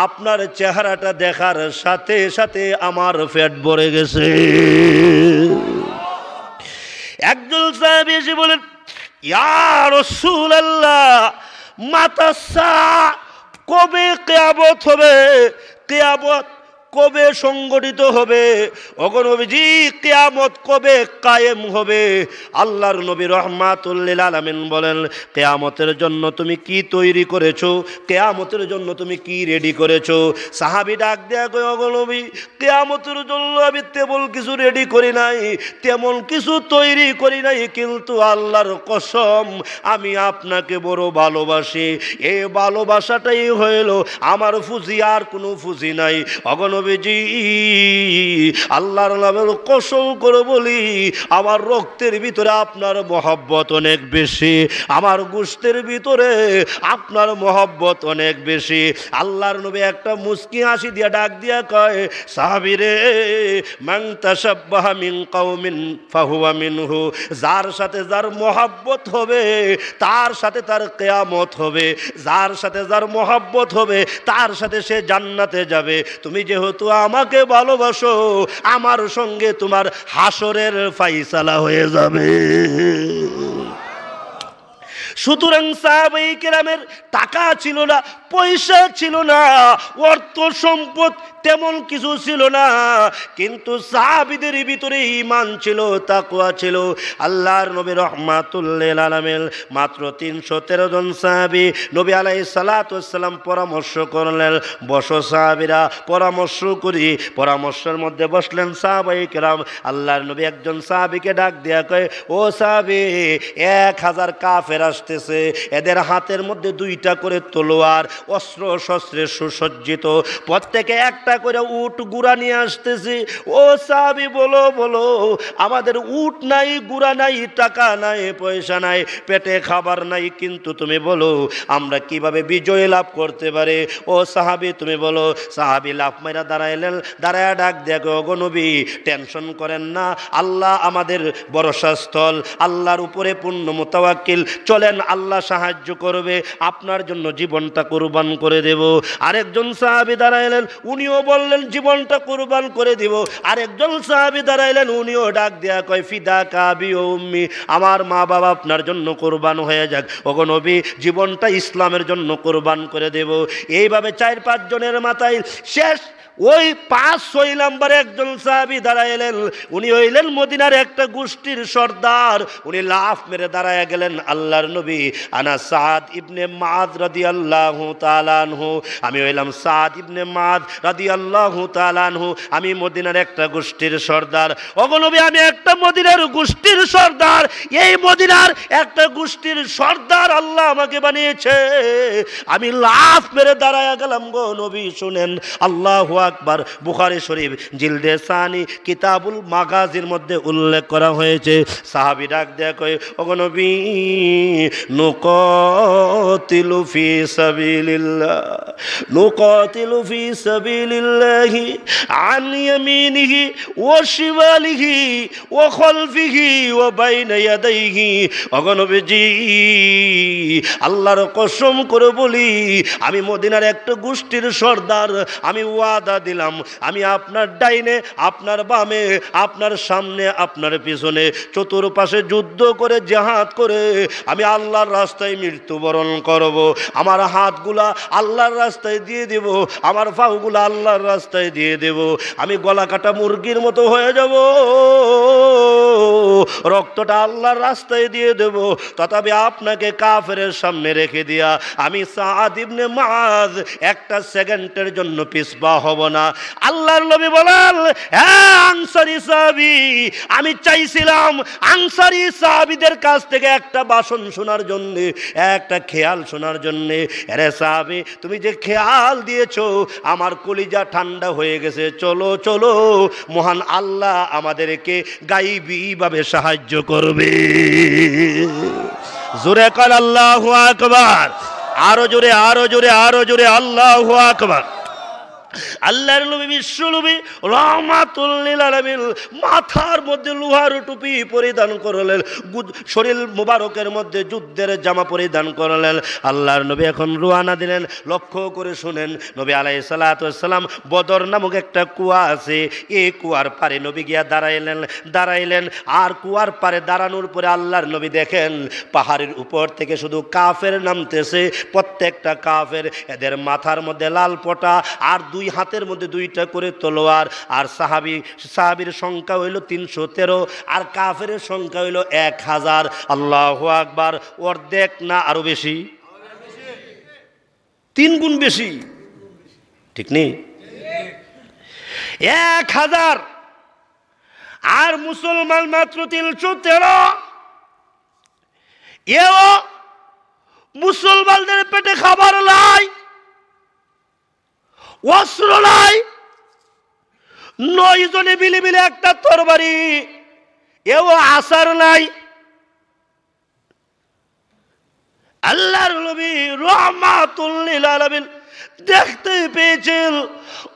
আপনার চেহারাটা দেখার সাথে সাথে আমার পেট ভরে গেছে। একজন সাহাবী এসে বলেন, ইয়া রাসূলুল্লাহ, মাতা সা, কবে কিয়ামত হবে? কিয়ামত কবে সংগঠিত হবে? ওগো নবীজি, কিয়ামত কবে কায়েম হবে? আল্লাহর নবী রাহমাতুল লিল আলামিন বলেন, কিয়ামতের জন্য তুমি কি তৈরি করেছো? কিয়ামতের জন্য তুমি কি রেডি করেছো? সাহাবী ডাক দেয়া কয়, ওগো নবী, কিয়ামতের জন্য আমি তেমন কিছু রেডি করি নাই, তেমন কিছু তৈরি করি নাই, কিন্তু আল্লাহর কসম আমি আপনাকে বড় ভালোবাসি। এই ভালোবাসাটাই হইল আমার ফুজি, আর কোনো ফুজি নাই। ওগো নবীজি, আল্লাহর নামের কসম করে বলি, আমার রক্তের ভিতরে আপনার মহব্বত অনেক বেশি, আমার গোশতের ভিতরে আপনার মহব্বত অনেক বেশি। আল্লাহর নবী একটা মুস্কি হাসি দিয়া ডাক দিয়া কয়, সাহাবীরে, মান তাশাব্বাহা মিন কওমিন ফাহুয়া মিনহু। যার সাথে যার মহব্বত হবে তার সাথে তার কিয়ামত হবে, যার সাথে যার মহব্বত হবে তার সাথে সে জান্নাতে যাবে। তুমি যেহেতু আমাকে ভালোবাসো, আমার সঙ্গে তোমার হাসরের ফাইসালা হয়ে যাবে। সুতরাং সাহাবায়ে কেরামের টাকা ছিল না, পয়সা ছিল না, অর্থ সম্পদ তেমন কিছু ছিল না, কিন্তু সাহাবীদের ভিতরে ঈমান ছিল, তাকওয়া ছিল। আল্লাহর নবী রাহমাতুল লিল আলামিন মাত্র 313 জন সাহাবী, নবী আলাইহিস সালাতু ওয়াস সালাম পরামর্শ করলেন, বসো সাহাবীরা, পরামর্শ করি। পরামর্শের মধ্যে বসলেন সাহাবায়ে কেরাম। আল্লাহর নবী একজন সাহাবীকে ডাক দেয়া কয়, ও সাহাবী, 1000 কাফের আসতেছে, এদের হাতের মধ্যে 2টা করে তলোয়ার, অস্ত্র শস্ত্রে সুসজ্জিত, প্রত্যেকে একটা করে উট গুড়া নিয়ে আসতেছে। ও সাহাবী, বলো বলো, আমাদের উট নাই, গুড়া নাই, টাকা নাই, পয়সা নাই, পেটে খাবার নাই, কিন্তু তুমি বলো আমরা কিভাবে বিজয় লাভ করতে পারে? ও সাহাবী, তুমি বলো। সাহাবী লাফ মাইরা দাঁড়াইলেন, দাঁড়ায় ডাক দেখো, ওগো নবী, টেনশন করেন না, আল্লাহ আমাদের ভরসা স্থল, আল্লাহর উপরে পূর্ণ মুতাওয়াক্কিল, চলেন আল্লাহ সাহায্য করবে, আপনার জন্য জীবনটা কুরবান করে দেব। আরেকজন সাহাবী দাঁড়াইলেন, উনিও বললেন জীবনটা কুরবান করে দিব। আরেকজন সাহাবী দাঁড়াইলেন, উনিও ডাক দেয়া কয়, ফিদাকা আবি ও উম্মি, আমার মা বাবা আপনার জন্য কুরবান হয়ে যাক, ওগো নবী, জীবনটা ইসলামের জন্য কুরবান করে দেব। এইভাবে 4-5 জনের মাথায় শেষ ওই 5-6 নম্বরে একজন সাহাবী দাঁড়াইলেন, উনি হইলেন মদিনার একটা গোষ্ঠীর সর্দার। উনি লাফ মেরে দাঁড়ায় গেলেন, আল্লাহর নবী, আনা সাদ ইবনে মুআয রাদিয়াল্লাহু তাআলা আনহু, আমি হইলাম সাদ ইবনে মুআয রাদিয়াল্লাহু তাআলা আনহু, আমি মদিনার একটা গোষ্ঠীর সর্দার। ওগো নবী, আমি একটা মদিনার গোষ্ঠীর সর্দার, এই মদিনার একটা গোষ্ঠীর সর্দার আল্লাহ আমাকে বানিয়েছে। আমি লাফ মেরে দাঁড়ায় গেলাম গো নবী। শুনেন, আল্লাহু আকবার। বুখারী শরীফ জিলদে সানি কিতাবুল মাগাজির মধ্যে উল্লেখ করা হয়েছে। সাহাবী ডাক দেয়া কয়, ওগো নবী, নুকাতিলু ফি সাবিলিল্লাহ, নুকাতিলু ফি সাবিলিল্লাহি আন ইয়ামিনিহি ওয়া শিমালিহি ওয়া খালফিহি ওয়া বাইনা ইয়াদাইহি। ওগো নবীজি, আল্লাহর কসম করে বলি, আমি মদিনার একটা গোষ্ঠীর সর্দার। আমি ওয়াদা দিলাম, আমি আপনার ডাইনে, আপনার বামে, আপনার সামনে, আপনার পিছনে, চতুর্পাশে যুদ্ধ করে, জিহাদ করে আমি আল্লাহর রাস্তায় মৃত্যুবরণ করব। আমার হাতগুলা আল্লাহর রাস্তায় দিয়ে দেব, আমার পাগুলা আল্লাহর রাস্তায় দিয়ে দেব। আমি গলা কাটা মুরগির মতো হয়ে যাব, রক্তটা আল্লাহর রাস্তায় দিয়ে দেব। তথাপি আপনাকে কাফেরের সামনে রেখে দিয়া আমি সাদ ইবনে মুআয একটা সেকেন্ডের জন্য পিছপা হব না। আল্লাহর নবী বলেন, হ্যাঁ আনসারী সাহাবী, আমি চাইছিলাম আনসারী সাহাবীদের কাছ থেকে একটা ভাষণ শোনার জন্য, একটা খেয়াল শোনার জন্য। আরে সাহাবী, তুমি যে খেয়াল দিয়েছো, আমার কলিজা ঠান্ডা হয়ে গেছে। চলো চলো, মহান আল্লাহ আমাদেরকে গায়বী ভাবে সাহায্য করবে। জোরে কাল আল্লাহু আকবার, আরো জোরে, আরো জোরে, আরো জোরে আল্লাহু আকবার। আল্লাহর নবী, বিশ্ব নবী রাহমাতুল লিল আলামিন মাথার মধ্যে লোহার টুপি পরিধান করলেন, শরীর মুবারকের মধ্যে যুদ্ধের জামা পরিধান করলেন। আল্লাহর নবী এখন রওনা দিলেন। লক্ষ্য করে শুনেন, নবী আলাইহিস সালাতু ওয়াস সালাম বদর নামক একটা কুয়া আছে, এই কুয়ার পারে নবী গিয়া দাঁড়াইলেন। আর কুয়ার পারে দাঁড়ানোর পরে আল্লাহর নবী দেখেন পাহাড়ের উপর থেকে শুধু কাফের নামতেছে। প্রত্যেকটা কাফের, এদের মাথার মধ্যে লাল পটা, আর দুই হাতের মধ্যে দুইটা করে তলোয়ার। আর সাহাবীর সংখ্যা হইল 313, আর কাফের সংখ্যা হইল 1000। আল্লাহু আকবার। অর্ধেক না আরো বেশি? 3 গুণ বেশি, ঠিক নেই? 1000 আর মুসলমান মাত্র 313। এও মুসলমানদের পেটে খাবার নাই, অস্ত্র নাই, 9 জনে বিলে একটা তরবারি, এও আসার নাই। আল্লাহর নবী রাহমাতুল লিল আলামিন দেখতে পেয়েছেন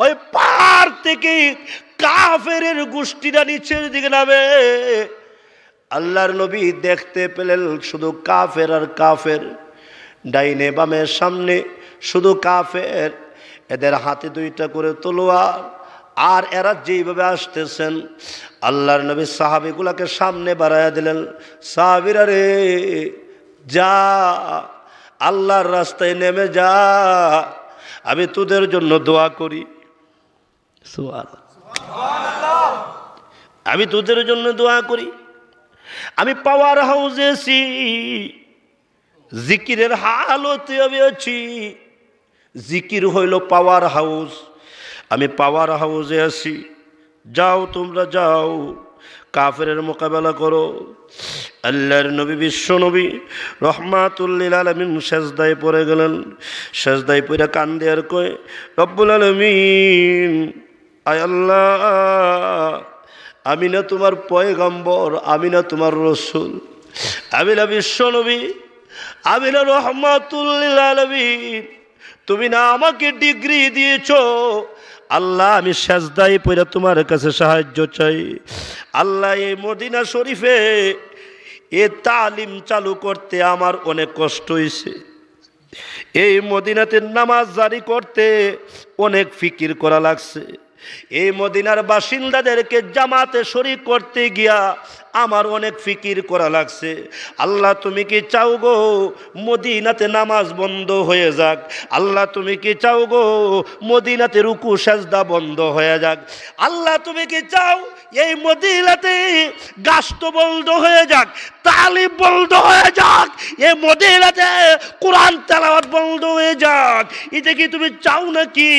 ওই পাহাড় থেকে কাফেরের গোষ্ঠীরা নিচের দিকে নামে। আল্লাহর নবী দেখতে পেলেন শুধু কাফের আর কাফের, ডাইনে বামে সামনে শুধু কাফের, এদের হাতে 2টা করে তলোয়ার। আর এরা যেইভাবে আসতেছেন, আল্লাহর নবী সাহাবীগুলাকে সামনে বাড়াইয়া দিলেন। সাহাবীরা রে, যা, আল্লাহর রাস্তায় নেমে যা, আমি তোদের জন্য দোয়া করি। সুবহানাল্লাহ, আমি তোদের জন্য দোয়া করি। আমি পাওয়ার হাউসে আছি, জিকিরের হালতে আমি আছি। জিকির হইল পাওয়ার হাউস, আমি পাওয়ার হাউসে আছি। যাও, তোমরা যাও, কাফেরের মোকাবেলা করো। আল্লাহর নবী, বিশ্ব নবী রাহমাতুল লিল আলামিন সেজদায় পড়ে গেলেন। সেজদায় পড়ে কান্দে আর কয়, রব্বুল আলামিন, আয় আল্লাহ, আমি না তোমার পয়গম্বর, আমি না তোমার রসুল, আমি না বিশ্ব নবী, আমি না রাহমাতুল লিল আলামিন, তুমি না আমাকে ডিগ্রি দিয়েছো। আল্লাহ, আমি সেজদায় পড়ে তোমার কাছে সাহায্য চাই। আল্লাহ, এই মদিনা শরীফে এ তালিম চালু করতে আমার অনেক কষ্ট হয়েছে। এই মদিনাতে নামাজ জারি করতে অনেক ফিকির করা লাগছে। এই মদিনার বাসিন্দাদেরকে জামাতে শরীক করতে গিয়া আমার অনেক ফিকির করা লাগছে। আল্লাহ তুমি কি চাও গো মদিনাতে নামাজ বন্ধ হয়ে যাক? আল্লাহ তুমি কি চাও গো মদিনাতে রুকু সাজদা বন্ধ হয়ে যাক? আল্লাহ তুমি কি চাও এই মদিনাতে গাস্ত বন্ধ হয়ে যাক, তালিব বন্ধ হয়ে যাক, এই মদিনাতে কোরআন তেলাওয়াত বন্ধ হয়ে যাক? এটা কি তুমি চাও নাকি?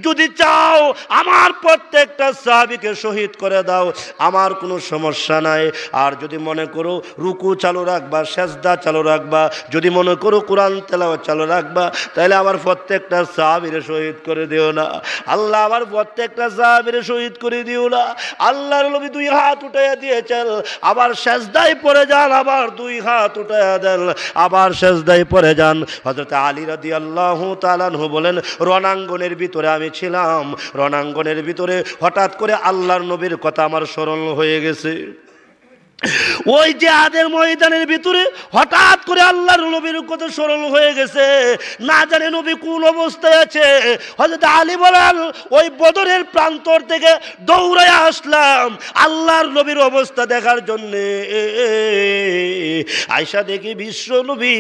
যদি চাও আমার প্রত্যেকটা সাহাবীকে শহীদ করে দাও, আমার কোনো সমস্যা নাই। আর যদি মনে করো রুকু চালু রাখবা, সেজদা চালু রাখবা, যদি মনে করো কোরআন তেলাওয়াত চালু রাখবা, তাহলে আমার প্রত্যেকটা সাহাবীরে শহীদ করে দিও না। আল্লাহ আমার প্রত্যেকটা সাহাবীরে শহীদ করে দিও না। আল্লাহর নবী দুই হাত উঠাইয়া দিয়েছেন, আবার সেজদায় পড়ে যান, আবার দুই হাত উঠাইয়া দেন, আবার সেজদায় পড়ে যান। হযরত আলী রাদিয়াল্লাহু তাআলা আনহু বলেন, রণাঙ্গনের ভিতরে আমি ছিলাম, রণাঙ্গনের ভিতরে হঠাৎ করে আল্লাহর নবীর কথা আমার স্মরণ হয়ে গেছে। ওই জিহাদের ময়দানের ভিতরে হঠাৎ করে আল্লাহর নবীর কথা স্মরণ হয়ে গেছে। না জানে নবী কোন অবস্থায় আছে। হযরত আলী বলেন, ওই বদরের প্রান্তর থেকে দৌড়ায় আসলাম আল্লাহর নবীর অবস্থা দেখার জন্যে। আয়েশা দেখি বিশ্ব নবী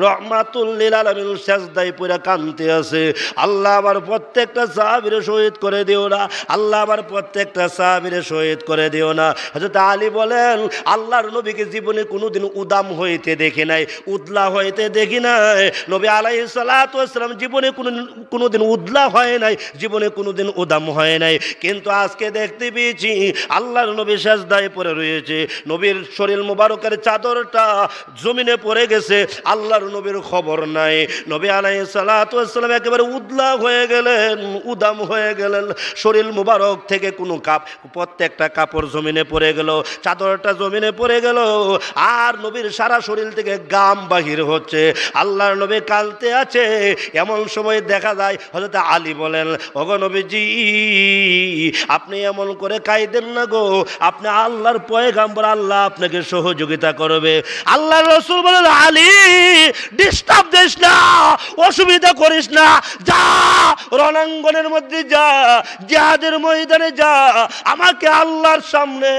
রহমাতুল লিল আলামিন সেজদায় পড়ে কাঁদতে আছে। আল্লাহ আমার প্রত্যেকটা সাহাবীরে শহীদ করে দিও না, আল্লাহ আমার প্রত্যেকটা সাহাবীরে শহীদ করে দিও না। হযরত আলী বলেন, আল্লাহর নবীকে জীবনে কোনোদিন উদাম হইতে দেখি নাই, উদলা হইতে দেখি নাই। নবী আলাইহিস সালাতু ওয়াস সালাম জীবনে কোনোদিন উদলা হয় নাই, জীবনে কোনোদিন উদাম হয় নাই। কিন্তু আজকে দেখতে পেয়েছি আল্লাহর নবী সেজদায় পড়ে রয়েছে, নবীর শরীর মুবারকের চাদরটা জমিনে পড়ে গেছে, আল্লাহর নবীর খবর নাই। নবী আলাইহিস সালাতু ওয়াস সালাম একেবারে উদলা হয়ে গেলেন, উদাম হয়ে গেলেন। শরীর মুবারক থেকে কোনো প্রত্যেকটা কাপড় জমিনে পড়ে গেল, চাদরটা জমিনে পড়ে গেল, আর নবীর সারা শরীর থেকে গাম বাহির হচ্ছে। আল্লাহর নবী কাঁদতে আছে। এমন সময় দেখা যায় হযরত আলী বলেন, ওগো নবীজি আপনি এমন করে কাঁদেন না গো, আপনি আল্লাহর পয়গাম্বর, আল্লাহ আপনাকে সহযোগিতা করবে। আল্লাহর রাসূল বলেন, আলী ডিস্টার্ব দিস না, অসুবিধা করিস না, যা রণাঙ্গনের মধ্যে যা, জিহাদের ময়দানে যা, আমাকে আল্লাহর সামনে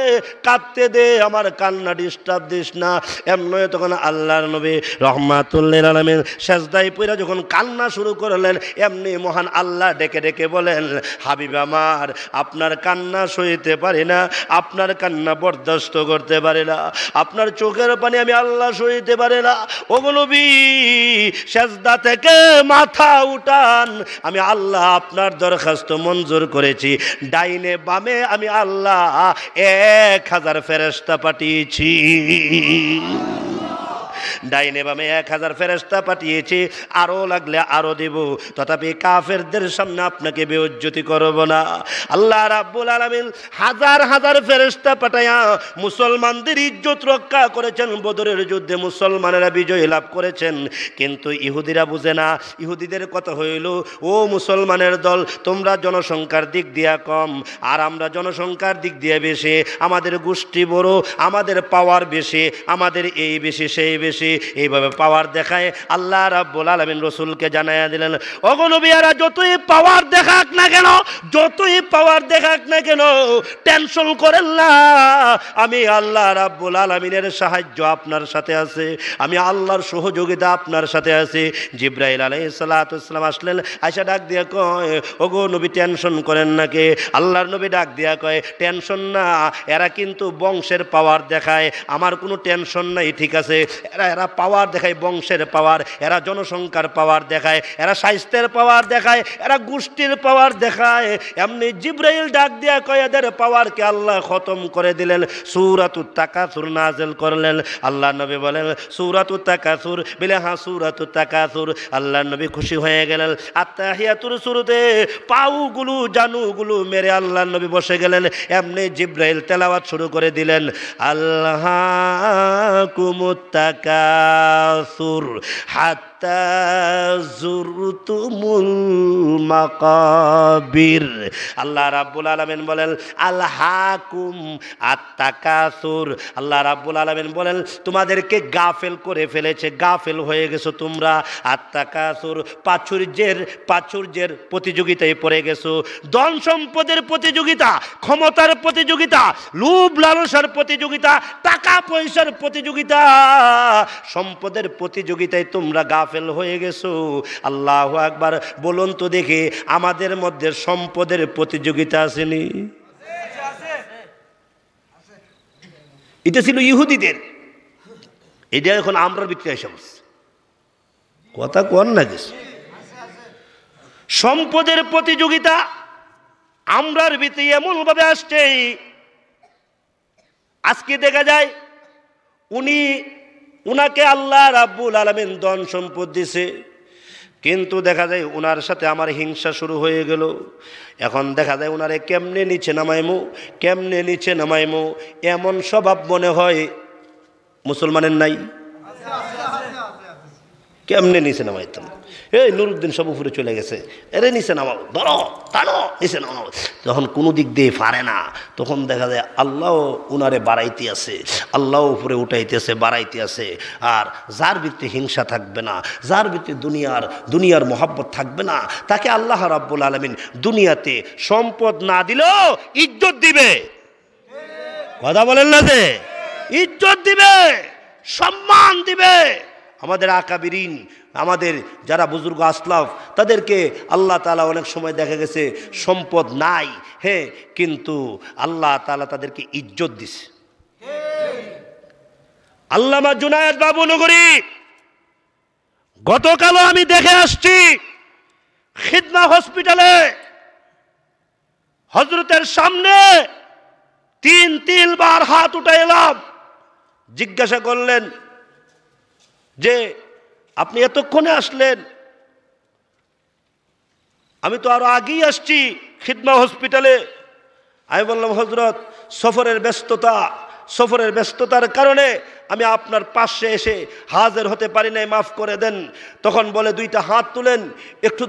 কাঁদতে দে, আমার কান্না ডিস্টার্ব দিস না। এমনি তখন আল্লাহর নবী রহমাতুল লিল আলামিন সেজদায় পড়ে যখন কান্না শুরু করলেন, এমনি মহান আল্লাহ ডেকে ডেকে বলেন, হাবিব আমার, আপনার কান্না সইতে পারি না, আপনার কান্না বরদাস্ত করতে পারি না, আপনার চোখের পানি আমি আল্লাহ সইতে পারি না। ওগো নবী সেজদা থেকে মাথা উঠান, আমি আল্লাহ আপনার দরখাস্ত মঞ্জুর করেছি। ডাইনে বামে আমি আল্লাহ 1000 ফেরেশতা পাঠিয়েছি, ডাইনে বামে 1000 ফেরেশতা পাঠিয়েছি, আরো লাগলে আরো দেব, তথাপি কাফেরদের সামনে আপনাকে বেইজ্জতি করব না। আল্লাহ রাব্বুল আলামিন হাজার হাজার ফেরেশতা পাঠায়া মুসলমানদের ইজ্জত রক্ষা করেছেন। বদরের যুদ্ধে মুসলমানেরা বিজয় লাভ করেছেন, কিন্তু ইহুদিরা বুঝে না। ইহুদিদের কথা হইল, ও মুসলমানের দল, তোমরা জনসংখ্যার দিক দিয়া কম, আর আমরা জনসংখ্যার দিক দিয়ে বেশি, আমাদের গোষ্ঠী বড়, আমাদের পাওয়ার বেশি, আমাদের এই বেশি সেই বেশি, এইভাবে পাওয়ার দেখায়। আল্লাহ রাব্বুল আলামিন রাসূলকে জানায়া দিলেন, ওগো নবীরা যতই পাওয়ার দেখাক না কেন, যতই পাওয়ার দেখাক না কেন, টেনশন করেন না, আমি আল্লাহ রাব্বুল আলামিনের সাহায্য আপনার সাথে আছে, আমি আল্লাহর সহযোগিতা আপনার সাথে আছে। জিবরাইল আলাইহিস সালাতু ওয়াস সালাম আসলেন, আয়েশা ডাক দিয়া কয়, ওগো নবী টেনশন করেন না কে? আল্লাহর নবী ডাক দিয়া কয়, টেনশন না, এরা কিন্তু বংশের পাওয়ার দেখায়, আমার কোনো টেনশন নাই, ঠিক আছে। এরা পাওয়ার দেখায়, বংশের পাওয়ার, এরা জনসংখ্যার পাওয়ার দেখায়, এরা স্বাস্থ্যের পাওয়ার দেখায়, এরা গোষ্ঠীর পাওয়ার দেখায়। এমনি জিবরাইল ডাক দিয়া কয়, এদের পাওয়ারকে আল্লাহ খতম করে দিলেন, সূরাতুত তাকাসুর নাযিল করলেন। আল্লাহ নবী বলেন, সূরাতুত তাকাসুর বলে, হ্যাঁ সূরাতুত তাকাসুর। আল্লাহ নবী খুশি হয়ে গেলেন। আত্তাহিয়াতুর শুরুতে পাউগুলো জানুগুলো মেরে আল্লাহ নবী বসে গেলেন। এমনি জিবরাইল তেলাওয়াত শুরু করে দিলেন, আল্লাহ কুমুত তাকাসুর হাত্তা হাত্তা যুরতুমুল মাকাবির। আল্লাহ রাব্বুল আলামিন বলেন আলহাকুম আত-তাকাসুর। আল্লাহ রাব্বুল আলামিন বলেন তোমাদেরকে গাফেল করে ফেলেছে, গাফেল হয়ে গেছো তোমরা। আত-তাকাসুর প্রাচুর্যের প্রতিযোগিতায় পড়ে গেছো, ধন সম্পদের প্রতিযোগিতা, ক্ষমতার প্রতিযোগিতা, লোভ লালসার প্রতিযোগিতা, টাকা পয়সার প্রতিযোগিতা, সম্পদের প্রতিযোগিতায় তোমরা গাফেল হয়ে গেছো। আল্লাহু আকবার। বলুন তো দেখে আমাদের মধ্যে সম্পদের প্রতিযোগিতা আসেনি? এটা ছিল ইহুদিদের, এটা এখন আমরা বিক্রি এসে বলছি। কথা কন না কিছু। সম্পদের প্রতিযোগিতা আমরার ভিতরে এমন ভাবে আসছে, আজকে দেখা যায় উনাকে আল্লাহ রাব্বুল আলামিন ধন সম্পদ দিছে, কিন্তু দেখা যায় উনার সাথে আমার হিংসা শুরু হয়ে গেল। এখন দেখা যায় উনারে কেমনে নিচে নামাইমো, এমন স্বভাব মনে হয় মুসলমানের নাই। কেমনে নিচে নামাইতাম, এই নুরুদ্দিন সব উপরে চলে গেছে, এরে নিচে নামাও, ধরো টানো, নিচে নামাও। যখন কোনো দিক দিয়ে পারে না, তখন দেখা যায় আল্লাহ উনারে বাড়াইতে আছে, আল্লাহ উপরে উঠাইতেছে, বাড়াইতে আছে। আর যার ভিত্তি হিংসা থাকবে না, যার ভিত্তি দুনিয়ার মোহাব্বত থাকবে না, তাকে আল্লাহ রাব্বুল আলামিন দুনিয়াতে সম্পদ না দিলেও ইজ্জত দিবে। কথা বলেন না যে ইজ্জত দিবে, সম্মান দিবে। আমাদের আকাবিরিন, আমাদের যারা বুজুর্গ আসলাফ, তাদেরকে আল্লাহ তাআলা অনেক সময় দেখা গেছে সম্পদ নাই, হ্যাঁ, কিন্তু আল্লাহ তাআলা তাদেরকে ইজ্জত দিছে। আল্লামা জুনায়েদ বাবুনগরী গতকালও আমি দেখে আসছি, খিদমা হসপিটালে হযরতের সামনে তিনবার হাত উঠাইলাম। জিজ্ঞাসা করলেন যে আপনি এতক্ষণে আসলেন? আমি তো আরো আগেই আসছি খিদমা হসপিটালে। আমি বললাম হযরত সফরের ব্যস্ততার কারণে আমি আপনার পাশে এসে হাজির হতে পারি নাই, মাফ করে দেন। তখন বলে দুইটা হাত তুলেন, একটু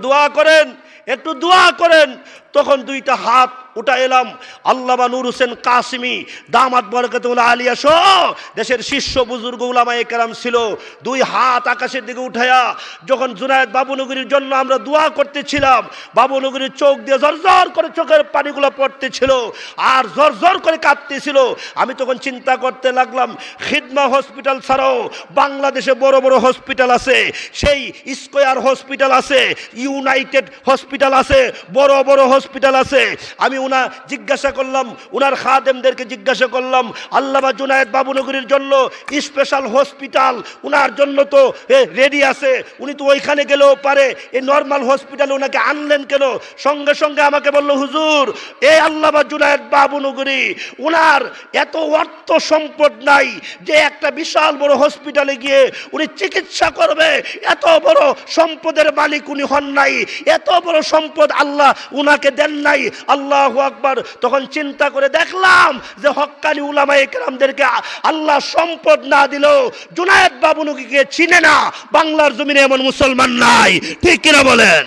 দোয়া করেন। তখন দুইটা হাত উঠা এলাম। আল্লামা নূর হোসেন কাসিমি দামাত বরকাতুল আলিয়া সহ দেশের শীর্ষ বুজুর্গ উলামায়ে কেরাম ছিল, দুই হাত আকাশের দিকে উঠায়া যখন জুনায়েদ বাবুনগরীর জন্য আমরা দোয়া করতেছিলাম, বাবুনগরীর চোখ দিয়ে ঝরঝর করে চোখের পানিগুলো পড়তেছিল আর ঝরঝর করে কাঁদতেছিল। আমি তখন চিন্তা করতে লাগলাম, খিদমা হসপিটাল ছাড়াও বাংলাদেশে বড় বড় হসপিটাল আছে, সেই স্কয়ার হসপিটাল আছে, ইউনাইটেড হসপিটাল আছে, বড় বড় হসপিটাল আছে। আমি জিজ্ঞাসা করলাম, উনার খাদেমদেরকে জিজ্ঞাসা করলাম, আল্লামা জুনায়েদ বাবুনগরীর জন্য স্পেশাল হসপিটাল উনার জন্য তো রেডি আছে, উনি তো ওইখানে গেলেও পারে, এই নর্মাল হসপিটালে ওনাকে আনলেন কেন? সঙ্গে সঙ্গে আমাকে বলল, হুজুর, এই আল্লামা জুনায়েদ বাবুনগরী উনার এত অর্থ সম্পদ নাই যে একটা বিশাল বড় হসপিটালে গিয়ে উনি চিকিৎসা করবে, এত বড় সম্পদের মালিক উনি হন নাই, এত বড় সম্পদ আল্লাহ উনাকে দেন নাই। আল্লাহু আকবার। তখন চিন্তা করে দেখলাম যে হক্কানি উলামায়ে কেরামদেরকে আল্লাহ সম্পদ না দিলেও জুনায়েদ বাবুনগরীকে চিনে না বাংলার জমিনে এমন মুসলমান নাই। ঠিক কিনা বলেন?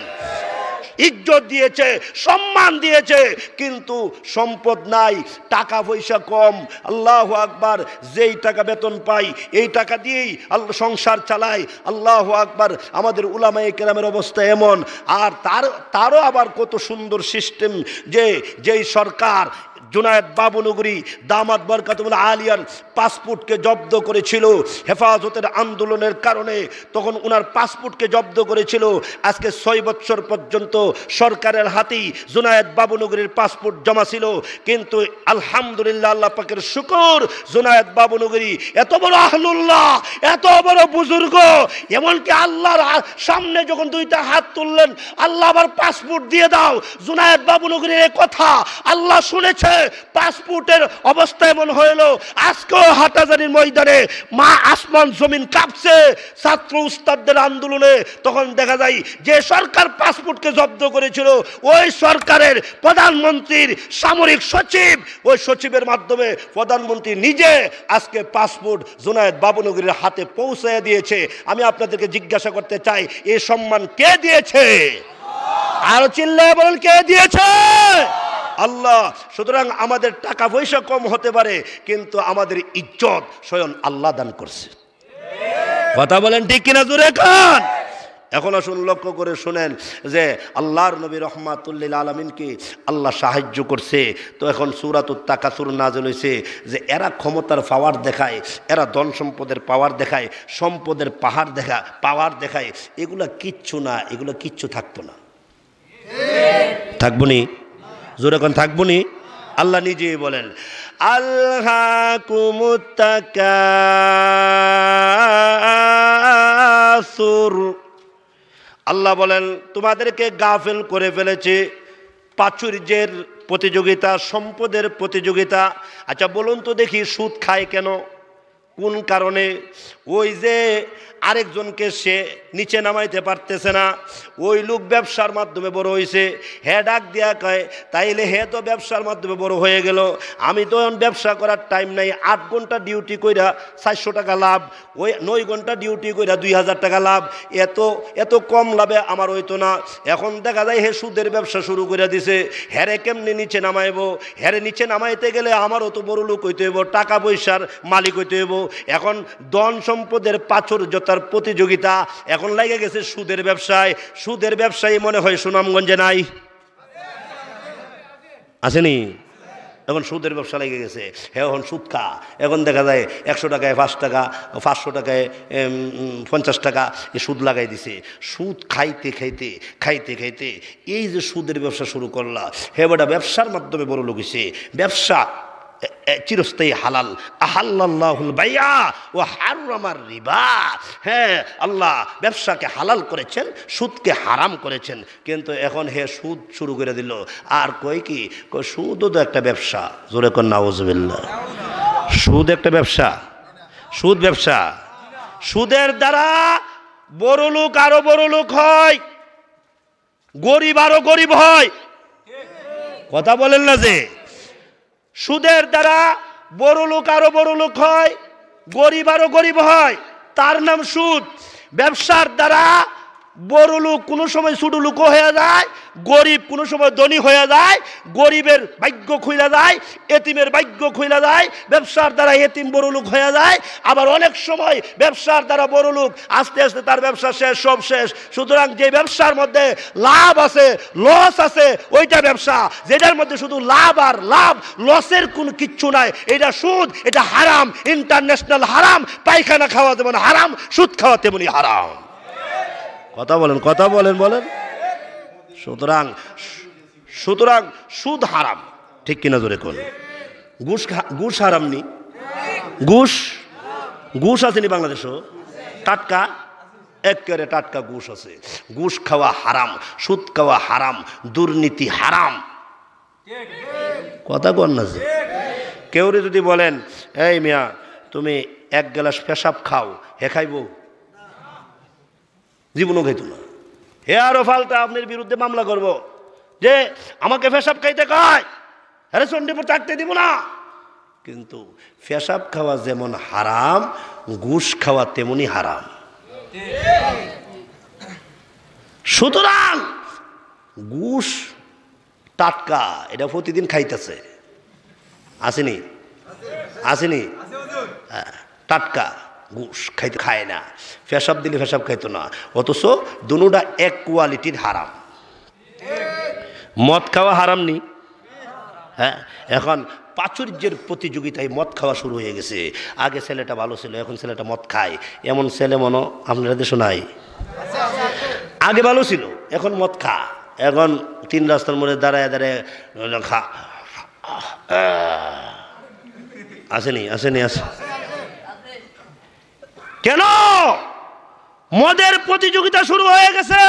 ইজ্জত দিয়েছে, সম্মান দিয়েছে, কিন্তু সম্পদ নাই, টাকা পয়সা কম। আল্লাহু আকবার। যেই টাকা বেতন পাই এই টাকা দিয়েই আল্লাহ সংসার চালায়। আল্লাহু আকবার। আমাদের উলামায়ে কেরামের অবস্থা এমন। আর তারও আবার কত সুন্দর সিস্টেম, যেই সরকার জুনায়েদ বাবুনগরী দামাত বরকাতুল আলিয়ার পাসপোর্টকে জব্দ করেছিল হেফাজতের আন্দোলনের কারণে, তখন উনার পাসপোর্টকে জব্দ করেছিল। আজকে 6 বছর পর্যন্ত সরকারের হাতেই জুনায়েদ বাবুনগরীর পাসপোর্ট জমা ছিল, কিন্তু আলহামদুলিল্লাহ, আল্লাহ পাকের শুকর, জুনায়েদ বাবুনগরী এত বড় আহলুল্লাহ, এত বড় বুজুর্গ, এমনকি আল্লাহর সামনে যখন দুইটা হাত তুললেন, আল্লাহ আবার পাসপোর্ট দিয়ে দাও, জুনায়েদ বাবুনগরীর কথা আল্লাহ শুনেছেন, পাসপোর্টের অবস্থা এমন হলো আজকেও হাটহাজারীর ময়দানে মা আসমান জমিন কাঁপছে ছাত্র উস্তাদদের আন্দোলনে। তখন দেখা যায় যে সরকার পাসপোর্টকে জব্দ করেছিল ওই সরকারের প্রধানমন্ত্রীর সামরিক সচিব, ওই সচিবের মাধ্যমে প্রধানমন্ত্রী নিজে আজকে পাসপোর্ট জুনায়েদ বাবুনগরীর হাতে পৌঁছায় দিয়েছে। আমি আপনাদেরকে জিজ্ঞাসা করতে চাই, এই সম্মান কে দিয়েছে? আরো চিল্লায় বলেন, কে দিয়েছে? আল্লাহ। সুতরাং আমাদের টাকা পয়সা কম হতে পারে, কিন্তু আমাদের ইজ্জত স্বয়ং আল্লাহ দান করছে। কথা বলেন ঠিক কিনা? জোরে কান। এখন আসুন লক্ষ্য করে শুনেন যে আল্লাহর নবী রহমাতুল্লিল আলামিনকে আল্লাহ সাহায্য করছে। তো এখন সূরাতুত তাকাসুর নাযিল হয়েছে যে এরা ক্ষমতার পাওয়ার দেখায়, এরা ধন সম্পদের পাওয়ার দেখায়, সম্পদের পাওয়ার দেখায়। এগুলা কিচ্ছু না, এগুলো কিচ্ছু থাকতো না। থাকবো নি? জোরে কোন থাকবো নি? আল্লাহ নিজেই বলেন আলহাকুমুত তাকাসুর। আল্লাহ বলেন তোমাদেরকে গাফেল করে ফেলেছে প্রাচুর্যের প্রতিযোগিতা, সম্পদের প্রতিযোগিতা। আচ্ছা বলুন তো দেখি, সুদ খায় কেন? কোন কারণে? ওই যে আরেকজনকে সে নিচে নামাইতে পারতেছে না, ওই লোক ব্যবসার মাধ্যমে বড় হয়েছে, হে ডাক দিয়া কয় তাইলে হে তো ব্যবসার মাধ্যমে বড় হয়ে গেল, আমি তো এখন ব্যবসা করার টাইম নাই, 8 ঘন্টা ডিউটি কইরা 400 টাকা লাভ, ওই 9 ঘন্টা ডিউটি কইরা 2000 টাকা লাভ, এত কম লাভে আমার হইতো না। এখন দেখা যায় হে সুদের ব্যবসা শুরু করে দিছে, হেরে কেমনি নিচে নামাইব? হেরে নিচে নামাইতে গেলে আমারও তো বড় লোক হইতে হইব, টাকা পয়সার মালিক হইতে হইব। এখন ধন সম্পদের প্রাচুর্যতার প্রতিযোগিতা এখন লাগে গেছে সুদের ব্যবসায়। সুদের ব্যবসায়ী মনে হয় সুনামগঞ্জে নাই, আসেনি? এখন সুদের ব্যবসা লেগে গেছে, হ্যাঁ এখন সুদ খা। এখন দেখা যায় 100 টাকায় 5 টাকা, 500 টাকায় 50 টাকা এ সুদ লাগাই দিছে। সুদ খাইতে খাইতে খাইতে খাইতে এই যে সুদের ব্যবসা শুরু করলা, হ্যাঁ বেটা ব্যবসার মাধ্যমে বড় লোক হইছে। ব্যবসা চিরস্থায়ী হালাল, আহাল্লাল্লাহুল বাইআ ওয়া হাররামার রিবা। হ্যাঁ আল্লাহ ব্যবসাকে হালাল করেছেন, সুদকে হারাম করেছেন। কিন্তু এখন হে সুদ শুরু করে দিল। আর কয় কি, সুদও তো একটা ব্যবসা। জোরে কর নাউজুবিল্লাহ। সুদ একটা ব্যবসা, সুদ ব্যবসা। সুদের দ্বারা বড় লোক আরো বড় লোক হয়, গরিব আরো গরিব হয়। কথা বলেন না যে সুদের দ্বারা বড় লোক আরো বড় লোক হয়, গরিব আরো গরিব হয়, তার নাম সুদ। ব্যবসার দ্বারা বড় লোক কোনো সময় ছোট লোক হয়ে যায়, গরিব কোনো সময় ধনী হয়ে যায়, গরিবের ভাগ্য খুইলা যায়, এতিমের ভাগ্য খুইলা যায়। ব্যবসার দ্বারা এতিম বড় লোক হয়ে যায়, আবার অনেক সময় ব্যবসার দ্বারা বড় লোক আস্তে আস্তে তার ব্যবসা শেষ, সব শেষ। সুতরাং যে ব্যবসার মধ্যে লাভ আছে লস আছে ওইটা ব্যবসা, যেটার মধ্যে শুধু লাভ আর লাভ, লসের কোনো কিচ্ছু নাই, এটা সুদ, এটা হারাম, ইন্টারন্যাশনাল হারাম। পায়খানা খাওয়া যেমন হারাম, সুদ খাওয়া তেমনি হারাম। কথা বলেন, কথা বলেন, বলেন। সুতরাং সুদ হারাম, ঠিক কিনা জোরে কোন? ঘুষ হারাম নি? ঘুষ আসেনি বাংলাদেশও? টাটকা, একেবারে টাটকা ঘুষ আছে। ঘুষ খাওয়া হারাম, সুদ খাওয়া হারাম, দুর্নীতি হারাম। কথা কন না যে কেউ যদি বলেন এই মিয়া তুমি 1 গ্লাস পেশাব খাও, হে খাইব? জীবনও খাইতো না। হে আরো ফালতা আপনার বিরুদ্ধে মামলা করব যে আমাকে পেশাব খাইতে কয়, আরে চণ্ডীপুর থাকতে দিব না। কিন্তু পেশাব খাওয়া যেমন হারাম, ঘুষ খাওয়া তেমনি হারাম। সুতরাং ঘুষ টাটকা, এটা প্রতিদিন খাইতেছে, আসেনি? আসেনি? টাটকা ঘুষ খাইতে খায় না, পেশাব দিলে পেশাব খাইতো না। অথচ দুটোটা এক কোয়ালিটির হারাম। মদ খাওয়া হারাম নি? হ্যাঁ, এখন প্রাচুর্যের প্রতিযোগিতায় মদ খাওয়া শুরু হয়ে গেছে। আগে ছেলেটা ভালো ছিল, এখন ছেলেটা মদ খায়, এমন ছেলে মনে আপনারা দেশে নাই? আগে ভালো ছিল, এখন মদ খা। এখন 3 রাস্তার মোড়ে দাঁড়ায় দাঁড়ায় খা। আসেনি? আসেনি? আসে কেন? মদের প্রতিযোগিতা শুরু হয়ে গেছে,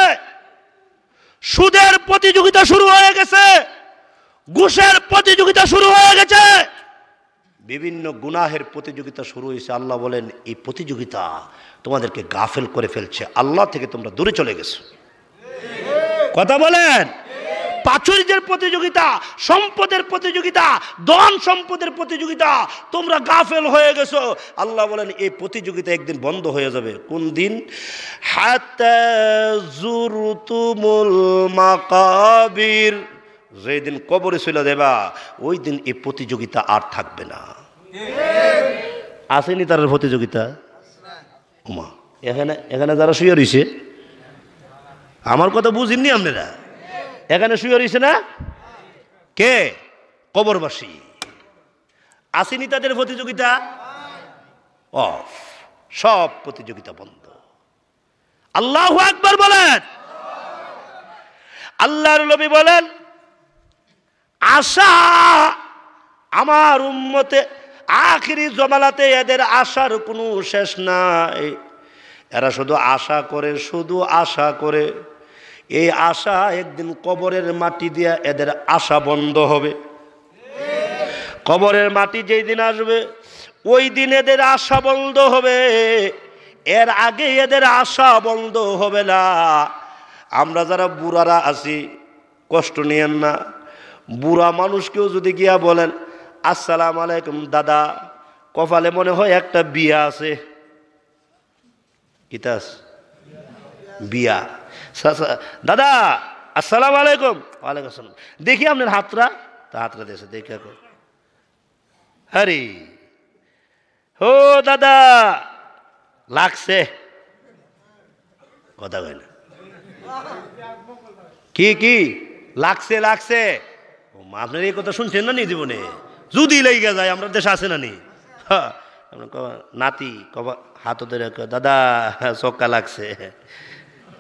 সুদের প্রতিযোগিতা শুরু হয়ে গেছে, ঘুষের প্রতিযোগিতা শুরু হয়ে গেছে, বিভিন্ন গুনাহের প্রতিযোগিতা শুরু হয়েছে। আল্লাহ বলেন এই প্রতিযোগিতা তোমাদেরকে গাফেল করে ফেলছে, আল্লাহ থেকে তোমরা দূরে চলে গেছো। কথা বলেন। প্রাচুর্যের প্রতিযোগিতা, সম্পদের প্রতিযোগিতা, ধন সম্পদের প্রতিযোগিতা, তোমরা গাফেল হয়ে গেছো। আল্লাহ বলেন এই প্রতিযোগিতা একদিন বন্ধ হয়ে যাবে। কোন দিন? হাত্তা যুরতুমুল মাকাবির, যেদিন কবরে চলে দেবা ওই দিন এই প্রতিযোগিতা আর থাকবে না। আসেনি তার প্রতিযোগিতা? ওমা, এখানে এখানে যারা শুয়ে রয়েছে, আমার কথা বুঝিনি আপনারা? এখানে শুয়ে রয়েছে না? কে? কবরবাসী। আসেনি তাদের প্রতিযোগিতা? অফ, সব প্রতিযোগিতা বন্ধ। আল্লাহু আকবার বলেন। আল্লাহর নবী বলেন আশা আমার উম্মতে আখিরি জমানাতে এদের আশার কোনো শেষ নাই। এরা শুধু আশা করে, শুধু আশা করে। এই আশা একদিন কবরের মাটি দিয়া এদের আশা বন্ধ হবে। কবরের মাটি যেই দিন আসবে ওই দিন এদের আশা বন্ধ হবে, এর আগে এদের আশা বন্ধ হবে না। আমরা যারা বুড়ারা আছি কষ্ট নিয়েন না। বুড়া মানুষকেও যদি গিয়া বলেন আসসালামু আলাইকুম দাদা, কপালে মনে হয় একটা বিয়া আছে। কিতাস বিয়া। দাদা আসসালামু আলাইকুম। ওয়ালাইকুম আসসালাম। দেখি আপনার হাতরা, তা হাতরা দিয়েছে দেখে। আরে ও দাদা লাগছে, কথা কয় না। কি কি লাগছে? লাগছে। আপনার এই কথা শুনছেন না নি জীবনে? যদি লেগে যায়, আমরা দেশে আছে না নি? নাতি কবা হাত ধরে দাদা চক্কা লাগছে।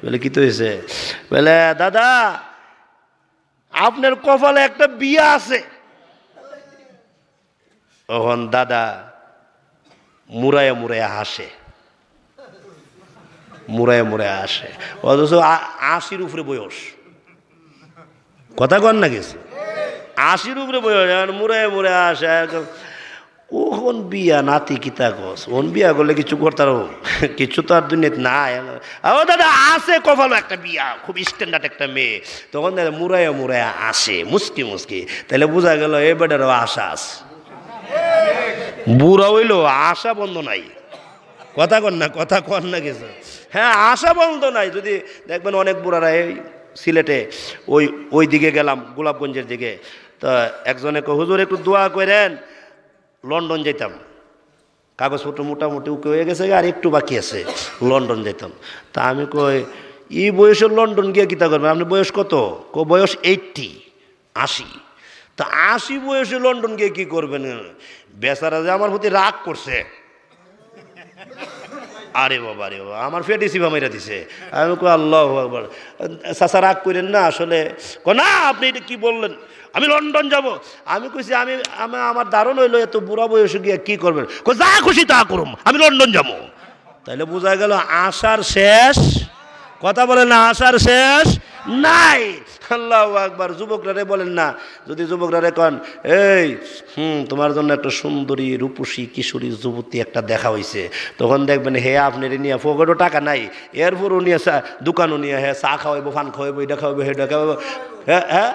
বলে কি তো হয়েছে? বলে দাদা আপনার কপালে একটা বিয়া আছে। তখন দাদা মুড়াইয়া মুড়াইয়া হাসে, মুড়াইয়া মুড়াইয়া হাসে। অথচ ৮০-র উপরে বয়স। কথা কন না গেছে? ৮০-র উপরে বয়স, মুড়াইয়া মুড়াইয়া হাসে। ওখন বিয়া নাতি কিতা গছ, ওন বিয়া করলে কিছু করতার, কিছু তো আর দুনিয়াতে নাই। ও দাদা আছে কপালে একটা বিয়া, খুব স্ট্যান্ডার্ড একটা মেয়ে। তখন দাদা মুড়াইয়া মুড়াইয়া আসে মুসকি মুসকি। তাহলে বোঝা গেল এ বেটারও আশা আছে। বুড়া হইলো আশা বন্ধ নাই। কথা কন না, কথা কন না কিছু? হ্যাঁ, আশা বন্ধ নাই। যদি দেখবেন অনেক বুড়ারা, এই সিলেটে ওই দিকে গেলাম গোলাপগঞ্জের দিকে, তা একজনে হুজুর একটু দোয়া করেন, লন্ডন যেতাম, কাগজপত্র মোটামুটি উকে হয়ে গেছে, আর একটু বাকি আছে, লন্ডন যেতাম। তা আমি কই এই বয়সে লন্ডন গিয়ে কিতা করবেন? আপনি বয়স কত? বয়স 80। তা 80 বয়সে লন্ডন গিয়ে কি করবেন? বেচারা যে আমার প্রতি রাগ করছে। আরে বাবা রে বাবা, আমার ফেটে সিভা মেরা দিছে। আমি কই আল্লাহু আকবার। চাচা রাগ করেন না, আসলে না আপনি এটা কি বললেন? আমি লন্ডন যাব। আমি কইছি আমি আমার দারুণ হইলো, এত বুড়া বয়সে গিয়ে কি করবেন? যা খুশি তা করুম, আমি লন্ডন যাবো। তাইলে বোঝা গেল আশার শেষ। কথা বলেন না, আশার শেষ নাই। আল্লাহু আকবার। যুবকরা বলেন না, যদি যুবকরা কন এই তোমার জন্য একটা সুন্দরী রূপসী কিশোরী যুবতী একটা দেখা হয়েছে, তখন দেখবেন হে আপনার নিয়ে পকেটও টাকা নাই, এরপরও নিয়ে দোকানও নিয়ে হ্যাঁ চা খাওয়াইবো, ফান খাওয়াইবো, এটা খাওয়াইবো, সেটা খাওয়াইবো, হ্যাঁ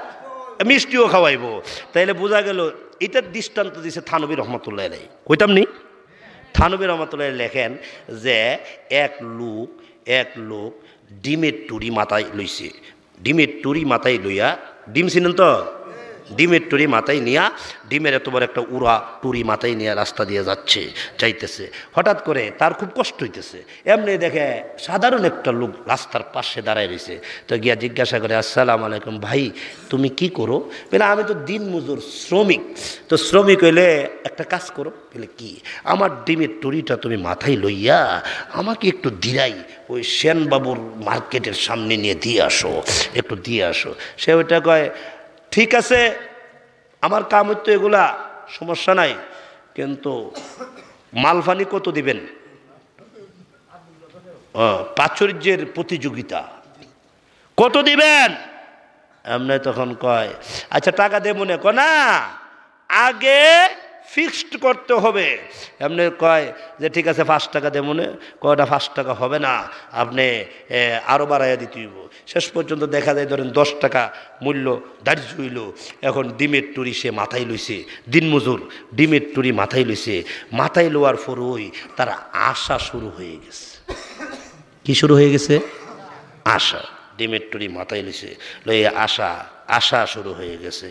মিষ্টিও খাওয়াইবো। তাইলে বোঝা গেল এটার দৃষ্টান্ত দিছে থানবী রহমতুল্লাহ আলাইহি। কইতাম নি? থানবী রহমতুল্লাহ লেখেন যে এক লোক ডিমের টুরি মাথায় লইছে। ডিমের টুরি মাথায় লইয়া, ডিম চিনেন তো? ডিমের টুরি মাথায় নিয়া, ডিমের এত বড় একটা উড়া টুরি মাথায় নিয়ে রাস্তা দিয়ে যাইতেছে। হঠাৎ করে তার খুব কষ্ট হইতেছে। এমনি দেখে সাধারণ একটা লোক রাস্তার পাশে দাঁড়ায় রয়েছে। তো গিয়া জিজ্ঞাসা করে আসসালামু আলাইকুম, ভাই তুমি কি করো? বলে আমি তো দিন মজুর, শ্রমিক। তো শ্রমিক হইলে একটা কাজ করো। বলে কি? আমার ডিমের টুরিটা তুমি মাথায় লইয়া আমাকে একটু দিরাই ওই সেনবাবুর মার্কেটের সামনে নিয়ে দিয়ে আসো, একটু দিয়ে আসো। সে ওইটা কয় ঠিক আছে, আমার কাম হইতো এগুলা, সমস্যা নাই, কিন্তু মালফানি কত দিবেন? প্রাচুর্যের প্রতিযোগিতা কত দিবেন? এমনি তখন কয় আচ্ছা টাকা দে মনে কয় না, আগে ফিক্সড করতে হবে। এমনি কয় যে ঠিক আছে 5 টাকা দে মনে, কয়টা 5 টাকা হবে না, আপনি আরও বাড়াইয়া দিতে হইব। শেষ পর্যন্ত দেখা যায় ধরেন 10 টাকা মূল্য ধার্য হইল। এখন ডিমের টুরি সে মাথায় লইছে, দিনমজুর ডিমের টুরি মাথায় লইছে। মাথায় লোয়ার পরই তার আশা শুরু হয়ে গেছে। কি শুরু হয়ে গেছে? আশা। ডিমের টুরি মাথায় লইছে, লই আশা, আশা শুরু হয়ে গেছে।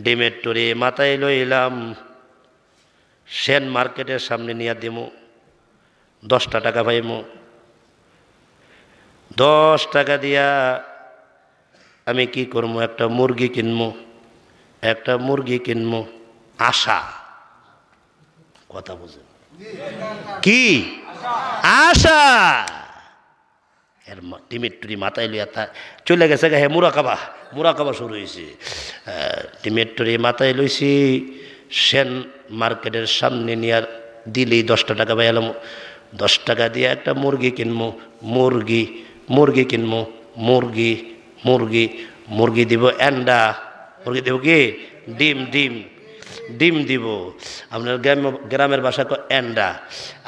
ডিমের টুরি মাথায় লইলাম, সেন মার্কেটের সামনে নিয়ে দিমু, 10টা টাকা পাইমু। 10 টাকা দিয়া আমি কি করবো? একটা মুরগি কিনবো, একটা মুরগি কিনবো। আশা, কথা বুঝেন কি? আশা। এর ডিমের টুরি মাথায় লইয়া তা চলে গেছে হে মুরাকাবা, মুরাকাবা শুরু হয়েছে। ডিমের টুরি মাথায় লইছি, সেন মার্কেটের সামনে নিয়ে দিলেই 10টা টাকা পাইলাম। 10 টাকা দিয়ে একটা মুরগি কিনবো, মুরগি, মুরগি কিনবো, মুরগি, মুরগি, মুরগি দিব এন্ডা, মুরগি দেব কি? ডিম, ডিম, ডিম দিব। আপনার গ্রামের ভাষা কো এন্ডা।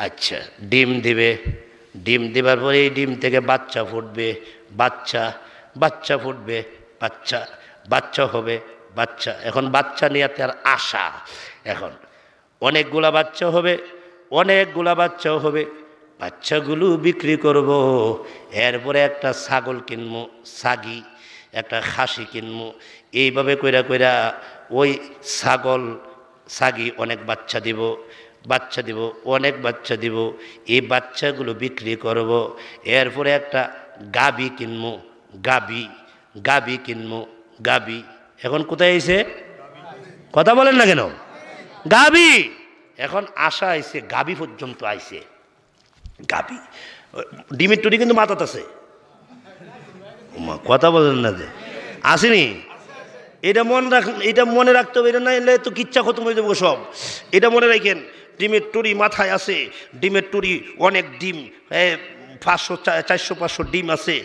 আচ্ছা, ডিম দিবে। ডিম দেবার পরে এই ডিম থেকে বাচ্চা ফুটবে, বাচ্চা, বাচ্চা ফুটবে, বাচ্চা, বাচ্চা হবে, বাচ্চা। এখন বাচ্চা নিয়ে তার আশা। এখন অনেকগুলা বাচ্চা হবে, অনেকগুলা বাচ্চাও হবে, বাচ্চাগুলো বিক্রি করব। এরপরে একটা ছাগল কিনবো, ছাগি, একটা খাসি কিনবো। এইভাবে কইরা কইরা ওই ছাগল ছাগি অনেক বাচ্চা দিব, বাচ্চা দিব, অনেক বাচ্চা দিব। এই বাচ্চাগুলো বিক্রি করব। এরপরে একটা গাবি কিনবো, গাবি, গাবি কিনবো, গাবি। এখন কোথায় আইছে? কথা বলেন না কেন? গাবি। এখন আশা আইছে, গাবি পর্যন্ত আইছে। গাবি, ডিমের টুরি কিন্তু মাথাত আছে। কথা বলেন না যে আসেনি? এটা এটা মনে রাখতে হবে। এটা না এলে তো কিচ্ছা খতম হয়ে যাবো সব। এটা মনে রাখেন, ডিমের টুরি মাথায় আছে। ডিমের টুরি অনেক ডিম, 500 400 500 ডিম আছে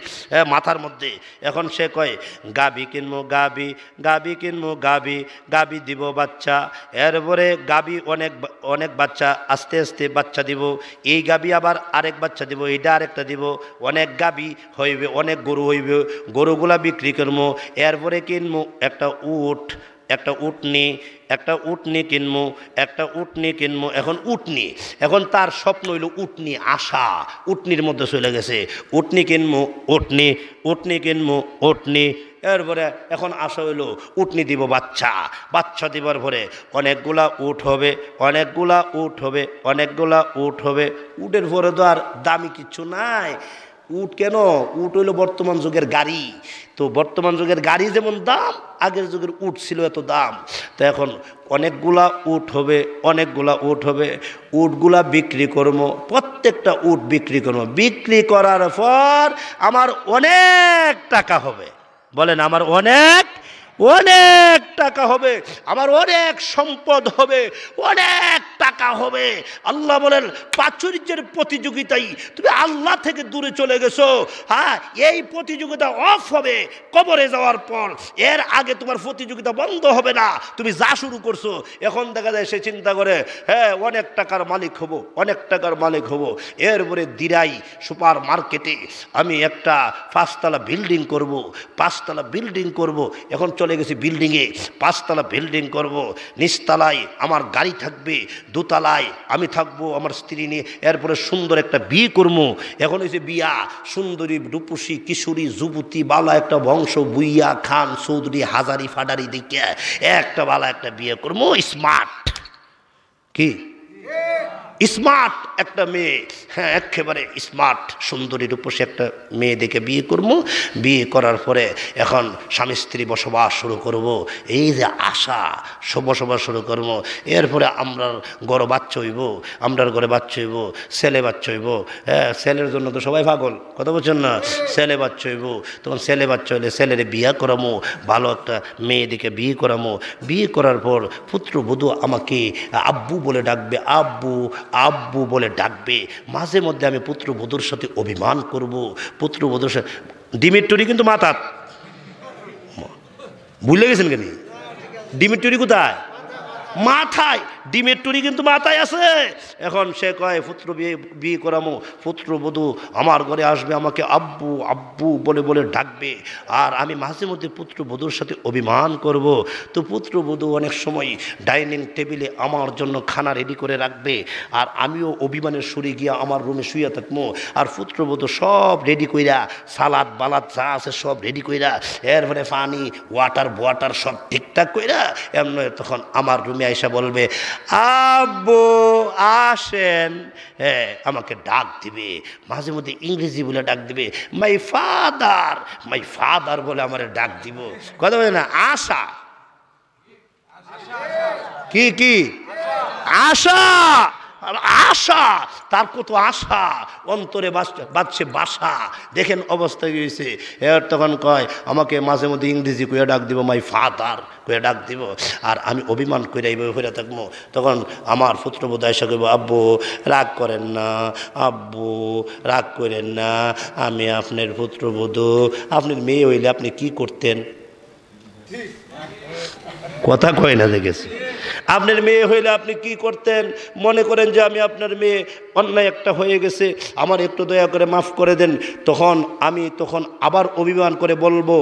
মাথার মধ্যে। এখন সে কয় গাবি কিনবো, গাবি, গাবি কিনবো, গাবি, গাবি দিব বাচ্চা। এরপরে গাবি অনেক অনেক বাচ্চা, আস্তে আস্তে বাচ্চা দিব। এই গাবি আবার আরেক বাচ্চা দিব, এইটা আরেকটা দিব। অনেক গাবি হইবে, অনেক গরু হইবে, গরুগুলা বিক্রি করবো। এরপরে কিনবো একটা উট, একটা উটনি, একটা উটনি কিনবো, একটা উটনি কিনবো। এখন উটনি, এখন তার স্বপ্ন হইল উটনি, আশা উটনির মধ্যে চলে গেছে। উটনি কিনবো, উটনি, উটনি কিনবো, উটনি। এরপরে এখন আশা হইল উটনি দিব বাচ্চা, বাচ্চা দিবার পরে অনেকগুলা উট হবে, অনেকগুলা উট হবে, অনেকগুলা উট হবে। উটের পরে তো আর দামি কিচ্ছু নাই। উট কেন? উট হইল বর্তমান যুগের গাড়ি। তো বর্তমান যুগের গাড়ি যেমন দাম, আগের যুগের উট ছিল এত দাম। তো এখন অনেকগুলা উট হবে, অনেকগুলা উট হবে। উটগুলা বিক্রি করবো, প্রত্যেকটা উট বিক্রি করবো। বিক্রি করার পর আমার অনেক টাকা হবে। বলেন, আমার অনেক অনেক টাকা হবে, আমার অনেক সম্পদ হবে, অনেক টাকা হবে। আল্লাহ বলেন প্রাচুর্যের প্রতিযোগিতায় তুমি আল্লাহ থেকে দূরে চলে গেছো। হ্যাঁ, এই প্রতিযোগিতা অফ হবে কবরে যাওয়ার পর। এর আগে তোমার প্রতিযোগিতা বন্ধ হবে না। তুমি যা শুরু করছো, এখন দেখা যায় সে চিন্তা করে হ্যাঁ অনেক টাকার মালিক হব, অনেক টাকার মালিক হব। এরপরে দিরাই সুপার মার্কেটে আমি একটা 5তলা বিল্ডিং করব, 5তলা বিল্ডিং করব। এখন চলে গেছি বিল্ডিংয়ে, 5তলা বিল্ডিং করব। নিচতলায় আমার গাড়ি থাকবে, 2তলায় আমি থাকবো আমার স্ত্রী নিয়ে। এরপরে সুন্দর একটা বিয়ে করবো। এখন হয়েছে বিয়া, সুন্দরী রূপসী কিশোরী যুবতী, বালা একটা বংশ, বুইয়া খান চৌধুরী হাজারি ফাডারি দিকে একটা বালা একটা বিয়ে করবো। স্মার্ট, কি স্মার্ট একটা মেয়ে, হ্যাঁ একেবারে স্মার্ট সুন্দরী রূপসী একটা মেয়ে দেখে বিয়ে করবো। বিয়ে করার পরে এখন স্বামী স্ত্রী বসবাস শুরু করব। এই যে আশা, বসবাস শুরু করবো। এরপরে আমরার ঘরে বাচ্চা হইব, আমরার ঘরে বাচ্চা হইব, ছেলে বাচ্চা হইব। হ্যাঁ, ছেলের জন্য তো সবাই পাগল, কথা বলছেন না? ছেলে বাচ্চা হইব। তখন ছেলে বাচ্চা হইলে ছেলের বিয়ে করামো, ভালো একটা মেয়ে দেখে বিয়ে করামো। বিয়ে করার পর পুত্রবধূ আমাকে আব্বু বলে ডাকবে, আব্বু আব্বু বলে ডাকবে। মাঝে মধ্যে আমি পুত্রবধূর সাথে অভিমান করব, পুত্রবধূর সাথে। ডিমের টুরি কিন্তু মাথাত, ভুলে গেছেন কেন? ডিমের টুরি কোথায়? মাথায়। ডিমের টুরি কিন্তু মাথায় আছে। এখন সে কয় পুত্র বিয়ে করামো, পুত্রবধূ আমার ঘরে আসবে, আমাকে আব্বু আব্বু বলে বলে ডাকবে, আর আমি মাঝে মধ্যে পুত্রবধূর সাথে অভিমান করব। তো পুত্রবধূ অনেক সময় ডাইনিং টেবিলে আমার জন্য খানা রেডি করে রাখবে, আর আমিও অভিমানের সুরে গিয়া আমার রুমে শুয়ে থাকবো, আর পুত্রবধূ সব রেডি কইরা, সালাদ বালাদ যা আছে সব রেডি কইরা, এরপরে পানি ওয়াটার সব ঠিকঠাক কইরা এমন তখন আমার রুমে আইসা বলবে, আব্বু আসেন। হ্যাঁ, আমাকে ডাক দিবে, মাঝে মধ্যে ইংরেজি বলে ডাক দিবে, মাই ফাদার বলে আমার ডাক দিব। কথা বলে না? আশা কি আশা, আশা, তার কত আশা অন্তরে বাজছে বাসা। দেখেন অবস্থা গিয়েছে। এর তখন কয় আমাকে মাঝে মধ্যে ইংরেজি কইয়া ডাক দিব, মাই ফাদার কইয়া ডাক দিব, আর আমি অভিমান কইরা এইভাবে হইয়া থাকবো। তখন আমার পুত্রবধূ এসে কইব, আব্বু রাগ করেন না, আব্বু রাগ করেন না, আমি আপনার পুত্রবধূ, আপনার মেয়ে হইলে আপনি কি করতেন? কথা কয় না দেখেছি। আপনার মেয়ে হইলে আপনি কি করতেন? মনে করেন যে আমি আপনার মেয়ে, অন্যায় একটা হয়ে গেছে, আমার একটু দয়া করে মাফ করে দেন। আমি আবার অভিমান করে বলবো,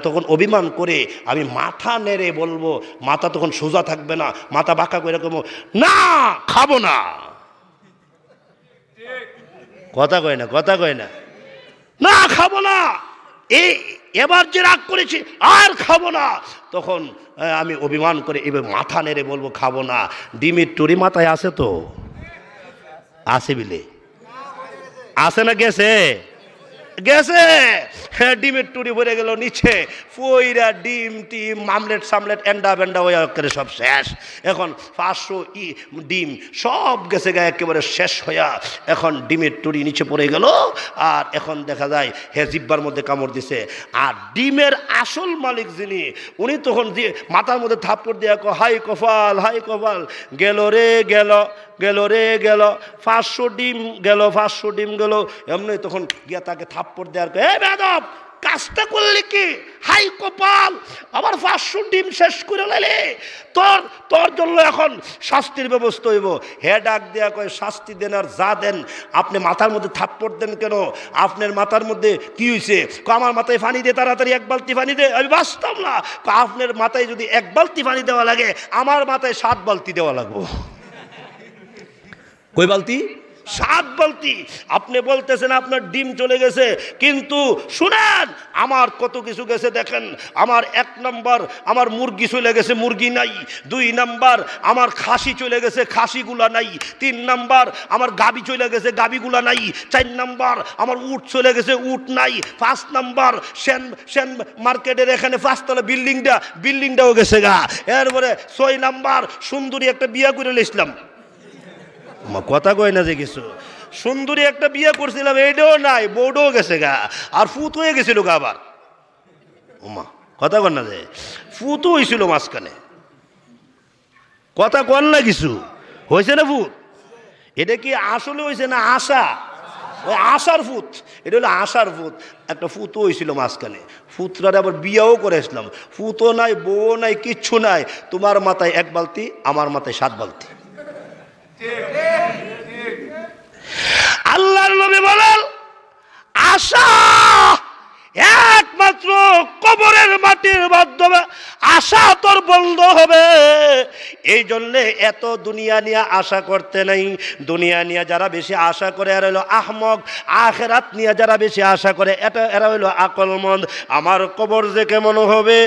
তখন অভিমান করে আমি মাথা নেড়ে বলবো, মাথা তখন সোজা থাকবে না, মাথা বাঁকা করে কমো, না খাবো না। কথা কয় না, না খাবো না, এবার যে রাগ করেছি আর খাবো না। তখন আমি অভিমান করে এবার মাথা নেড়ে বলবো খাবো না। ডিমের টুরি মাথায় আছে তো? আছে বিলে? আছে না গেছে? হ্যাঁ, ডিমের টুরি ভরে গেল নিচে, পইরা ডিম টিম মামলেট সামলেট এন্ডা বেন্ডা হয়ে করে সব শেষ। এখন 500 ডিম সব গেছে গায়ে একেবারে শেষ হইয়া, এখন ডিমের টুরি নিচে পড়ে গেল। আর এখন দেখা যায় হে জিব্বার মধ্যে কামড় দিছে। আর ডিমের আসল মালিক যিনি, উনি তখন দিয়ে মাথার মধ্যে থাপ্পড় দিয়া হাই কপাল গেল রে গেল 500 ডিম গেল এমনি। তখন গিয়া তাকে থাপ্পড় দেওয়ার বেয়াদব কাজটা করলে কি, হাই কপাল আবার 500 ডিম শেষ করে লাইলে, তোর জন্য এখন শাস্তির ব্যবস্থা হইব। হে ডাক দেয়া কয়, শাস্তি দেন আর যা দেন, আপনি মাথার মধ্যে থাপ্পড় দেন কেন? আপনার মাথার মধ্যে কি হয়েছে? আমার মাথায় পানি দে, তাড়াতাড়ি 1 বালতি পানি দে। আমি বাঁচতাম না। আপনার মাথায় যদি 1 বালতি পানি দেওয়া লাগে, আমার মাথায় 7 বালতি দেওয়া লাগবো। কই বালতি? 7 বালতি। আপনি বলতেছেন আপনার ডিম চলে গেছে, কিন্তু শুনেন আমার কত কিছু গেছে দেখেন। আমার 1 নাম্বার আমার মুরগি চলে গেছে, মুরগি নাই। 2 নাম্বার আমার খাসি চলে গেছে, খাসিগুলা নাই। 3 নাম্বার আমার গাবি চলে গেছে, গাবিগুলা নাই। 4 নাম্বার আমার উট চলে গেছে, উট নাই। 5 নাম্বার সেন মার্কেটের এখানে 5 তলা বিল্ডিংটাও গেছে গা। এরপরে 6 নাম্বার সুন্দরী একটা বিয়া করে নিয়েছিলাম। কথা কয় না যে কিছু, সুন্দরী একটা বিয়ে করছিলাম, এইটাও নাই, বউটাও গেছে গা। আর ফুত হয়ে গেছিল গা আবার। ওমা কথা কন না যে ফুতও হয়েছিল মাঝখানে। কথা কন না কিছু হয়েছে না ফুত? এটা কি আসলে হয়েছে না আশা? ওই আশার ফুত, এটা হলো আশার ফুত। একটা ফুতও হয়েছিল মাঝখানে, ফুতরারে আবার বিয়াও করেছিলাম। ফুতও নাই, বউও নাই, কিচ্ছু নাই। তোমার মাথায় 1 বালতি, আমার মাথায় 7 বালতি। আল্লাহর নবী বলেন, আশা একমাত্র কবরের মাটির মাধ্যমে আশা তোর বন্ধ হবে। এই জন্যে এত দুনিয়া নিয়ে আশা করতে নাই। দুনিয়া নিয়ে যারা বেশি আশা করে এরা হলো আহমক, আখেরাত নিয়ে যারা বেশি আশা করে এরা হলো আকলমন্দ। আমার কবর যে কেমন হবে,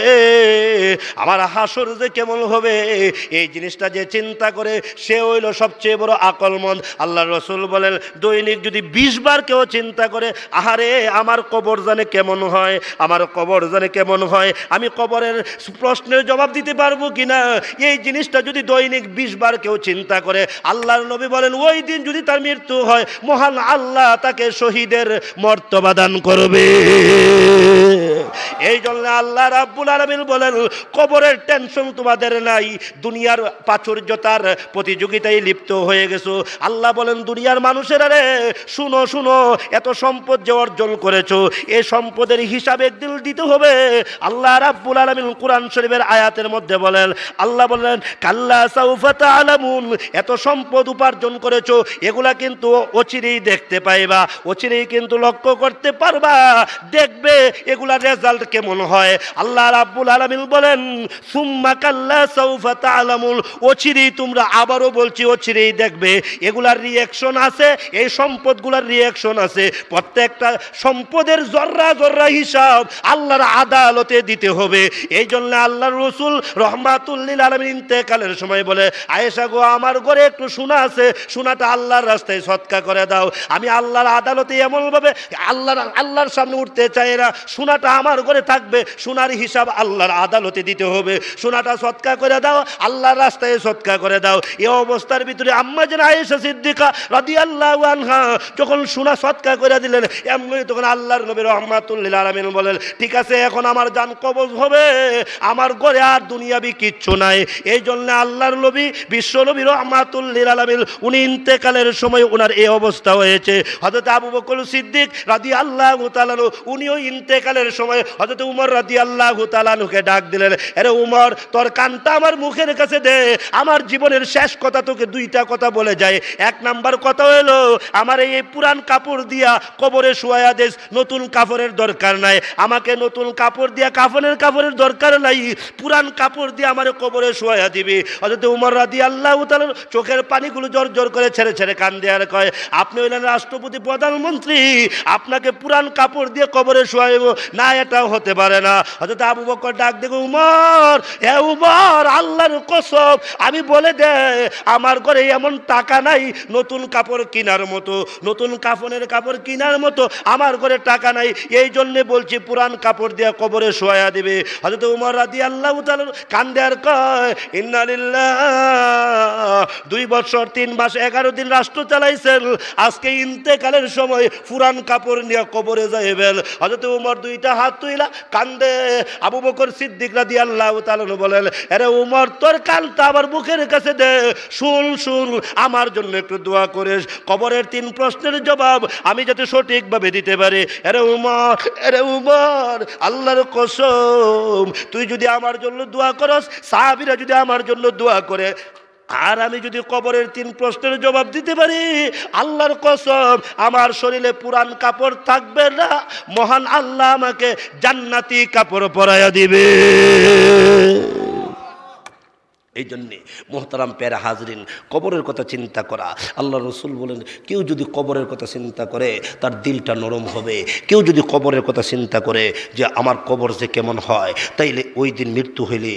আমার হাসর যে কেমন হবে, এই জিনিসটা যে চিন্তা করে সে হইল সবচেয়ে বড় আকলমন্দ। আল্লাহ রসুল বলেন, দৈনিক যদি 20 বার কেউ চিন্তা করে, আহারে আমার কবর জানে কেমন হয়, আমার কবর জানে কেমন হয়, আমি কবরের প্রশ্নের জবাব দিতে পারবো কিনা, এই জিনিসটা যদি দৈনিক 20 বার কেউ চিন্তা করে, আল্লাহর নবী বলেন ওই দিন যদি তার মৃত্যু হয়, মহান আল্লাহ তাকে শহীদের মর্তবা দান করবে। এই জন্য আল্লাহ রাব্বুল আলামিন বলেন কবরের টেনশন তোমাদের নাই, দুনিয়ার প্রাচুর্যতার প্রতিযোগিতায় লিপ্ত হয়ে গেছো। আল্লাহ বলেন দুনিয়ার মানুষেরা রে শুনো শুনো, এত সম্পদ যে অর্জন করেছো, এই সম্পদের হিসাব একদিন দিতে হবে। আল্লাহ রাব্বুল আলামিন কোরআন শরীফের আয়াতের মধ্যে বলেন, আল্লাহ বলেন কাল্লা সাউফা তা'লামুন, এত সম্পদ উপার্জন করেছো, এগুলা কিন্তু অচিরেই দেখতে পাইবা, অচিরেই কিন্তু লক্ষ্য করতে পারবা, দেখবে এগুলার রেজাল্ট কেমন হয়। আল্লাহ রাব্বুল আলামিন বলেন সুম্মা কাল্লা সাউফা তা'লামুন, অচিরেই তোমরা, আবারও বলছি অচিরেই দেখবে এগুলার রিঅ্যাকশন আছে, এই সম্পদগুলার রিঅ্যাকশন আছে। প্রত্যেকটা সম্পদের জর্রা জর্রা হিসাব আল্লাহর আদালতে দিতে হবে। এই জন্য আল্লাহর রাসূল রাহমাতুল লিল আলামিন ইন্তেকালের সময় বলে, আয়েশা গো আমার ঘরে একটু সোনা আছে, সোনাটা আল্লাহর রাস্তায় সদকা করে দাও। আমি আল্লাহর আদালতে এমনভাবে আল্লাহর সামনে উঠতে চাই না, সোনাটা আমার ঘরে থাকবে, সোনার হিসাব আল্লাহর আদালতে দিতে হবে। সোনাটা সদকা করে দাও, আল্লাহর রাস্তায় সদকা করে দাও। এই অবস্থার ভিতরে আম্মা জান আয়েশা সিদ্দিকা রাদিয়াল্লাহু আনহা যখন সোনা সদকা করে দিলেন, এমনি তখন আল্লাহর নবী রাহমাতুল লিল আলামিন বলেন ঠিক আছে এখন আমার জান কবজ হবে, আমার ঘরে আর দুনিয়াবি কিচ্ছু নাই। এই জন্য আল্লাহর নবী বিশ্ব নবী রাহমাতুল লিল আলামিন উনি ইন্তেকালের সময় ওনার এই অবস্থা হয়েছে। হযরত আবু বকর সিদ্দিক রাদিয়াল্লাহু তাআলা উনিও ইন্তেকালের সময় হযরত উমর রাদিয়াল্লাহু তাআলা নুকে ডাক দিলেন, আরে উমর তোর কানটা আমার মুখের কাছে দে, আমার জীবনের শেষ কথা তোকে দুইটা কথা বলে যায়। এক নাম্বার কথা হলো আমার এই পুরান কাপড় দিয়া কবরে শোয়া দেশ, নতুন কাপড়ের দরকার নাই, আমাকে নতুন কাপড় দিয়া কাফনের দরকার নাই, পুরান কাপড় দিয়ে আমার কবরে শোয়া দিবি। হযরত উমর রাদিয়াল্লাহু তাআলা চোখের পানিগুলো জোর জোর করে ছেড়ে ছেড়ে কান্দে আর কয় আপনি হইলেন রাষ্ট্রপতি প্রধানমন্ত্রী, আপনাকে পুরান কাপড় দিয়ে কবরে শোয়াইব না, এটাও হতে পারে না। হযরত আবু বকর ডাক দেখো উমর, হে উমর আল্লাহর কসম আমি বলে দে আমার ঘরে এমন টাকা নাই নতুন কাপড় কেনার মতো, নতুন কাফনের কাপড় কেনার মতো আমার ঘরে টাকা নাই, এই জন্য বলছি পুরান কাপড় দিয়ে কবরে শোয়া দিবে। হযরত উমর রাদিয়াল্লাহু তাআলা কান্দে আর কয় ইন্না লিল্লাহ, 2 বছর 3 মাস 11 দিন রাষ্ট্র চালাইছেন, আজকে ইন্তেকালের সময় পুরান কাপড় নিয়ে কবরে যাইবেন। হযরত উমর দুইটা হাত তুইলা কান্দে। আবু বকর সিদ্দিক রাদিয়াল্লাহু তাআলা বলেন, আরে উমর তোর কানটা আবার মুখের কাছে দে, শুন শুন আমার জন্য একটু দোয়া করিস, কবরের 3 প্রশ্নের জবাব আমি যাতে সঠিকভাবে দিতে পারি। আরে উমর আল্লাহর কসম তুই যদি আমার জন্য দোয়া করস, সাহাবীরা যদি আমার জন্য দোয়া করে, আর আমি যদি কবরের 3 প্রশ্নের জবাব দিতে পারি, আল্লাহর কসম আমার শরীরে পুরান কাপড় থাকবে না, মহান আল্লাহ আমাকে জান্নাতি কাপড় পরাইয়া দিবে। এই জন্যে মোহতারাম প্যারা হাজরিন, কবরের কথা চিন্তা করা, আল্লাহ রসুল বলেন কেউ যদি কবরের কথা চিন্তা করে তার দিলটা নরম হবে। কেউ যদি কবরের কথা চিন্তা করে যে আমার কবর যে কেমন হয়, তাইলে ওই দিন মৃত্যু হইলে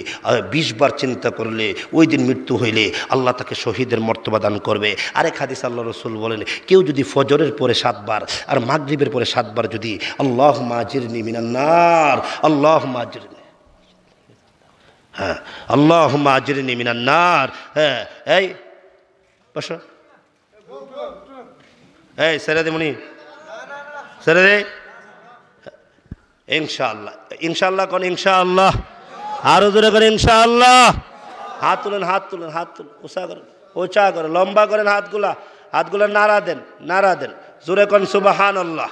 20 বার চিন্তা করলে ওই দিন মৃত্যু হইলে আল্লাহ তাকে শহীদের মর্তবা দান করবে। আরেক হাদিস আল্লাহ রসুল বলেন কেউ যদি ফজরের পরে 7 বার আর মাগরিবের পরে 7 বার যদি আল্লাহুম্মা আজিরনি মিনান নার, আল্লাহুম্মা আজিরনি, হ্যাঁ আল্লাহুম্মা আজিরনি মিনান নার, হ্যাঁ এই বসো, এই ছেড়ে দে মনি, ছেড়ে দে, ইনশাআল্লাহ ইনশাআল্লাহ কোন ইনশাআল্লাহ, আরো জোরে করে ইনশাআল্লাহ। হাত তুলেন হাত তুলেন হাত তুলেন, উঁচা করেন লম্বা করেন, হাতগুলা নাড়া দেন, জোরে কোন সুবহানাল্লাহ।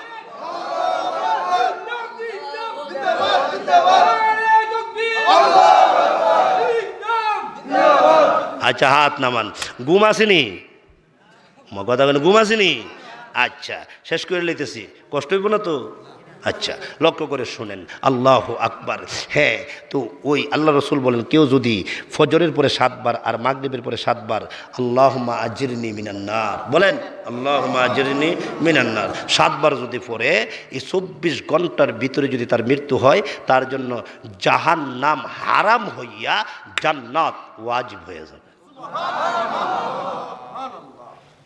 আচ্ছা হাত নামান। ঘুম আসেনি? কথা বলেন ঘুম আসেনি? আচ্ছা শেষ করে লইতেছি, কষ্ট হইব না তো? আচ্ছা লক্ষ্য করে শুনেন, আল্লাহু আকবার। হ্যাঁ, তো ওই আল্লাহ রসুল বলেন কেউ যদি ফজরের পরে 7 বার আর মাগরিবের পরে 7 বার আল্লাহুম্মা আজিরনি মিনান নার বলেন, আল্লাহুম্মা আজিরনি মিনান নার 7 বার যদি পড়ে, এই 24 ঘন্টার ভিতরে যদি তার মৃত্যু হয়, তার জন্য জাহান্নাম হারাম হইয়া জান্নাত ওয়াজিব হয়ে যাবে।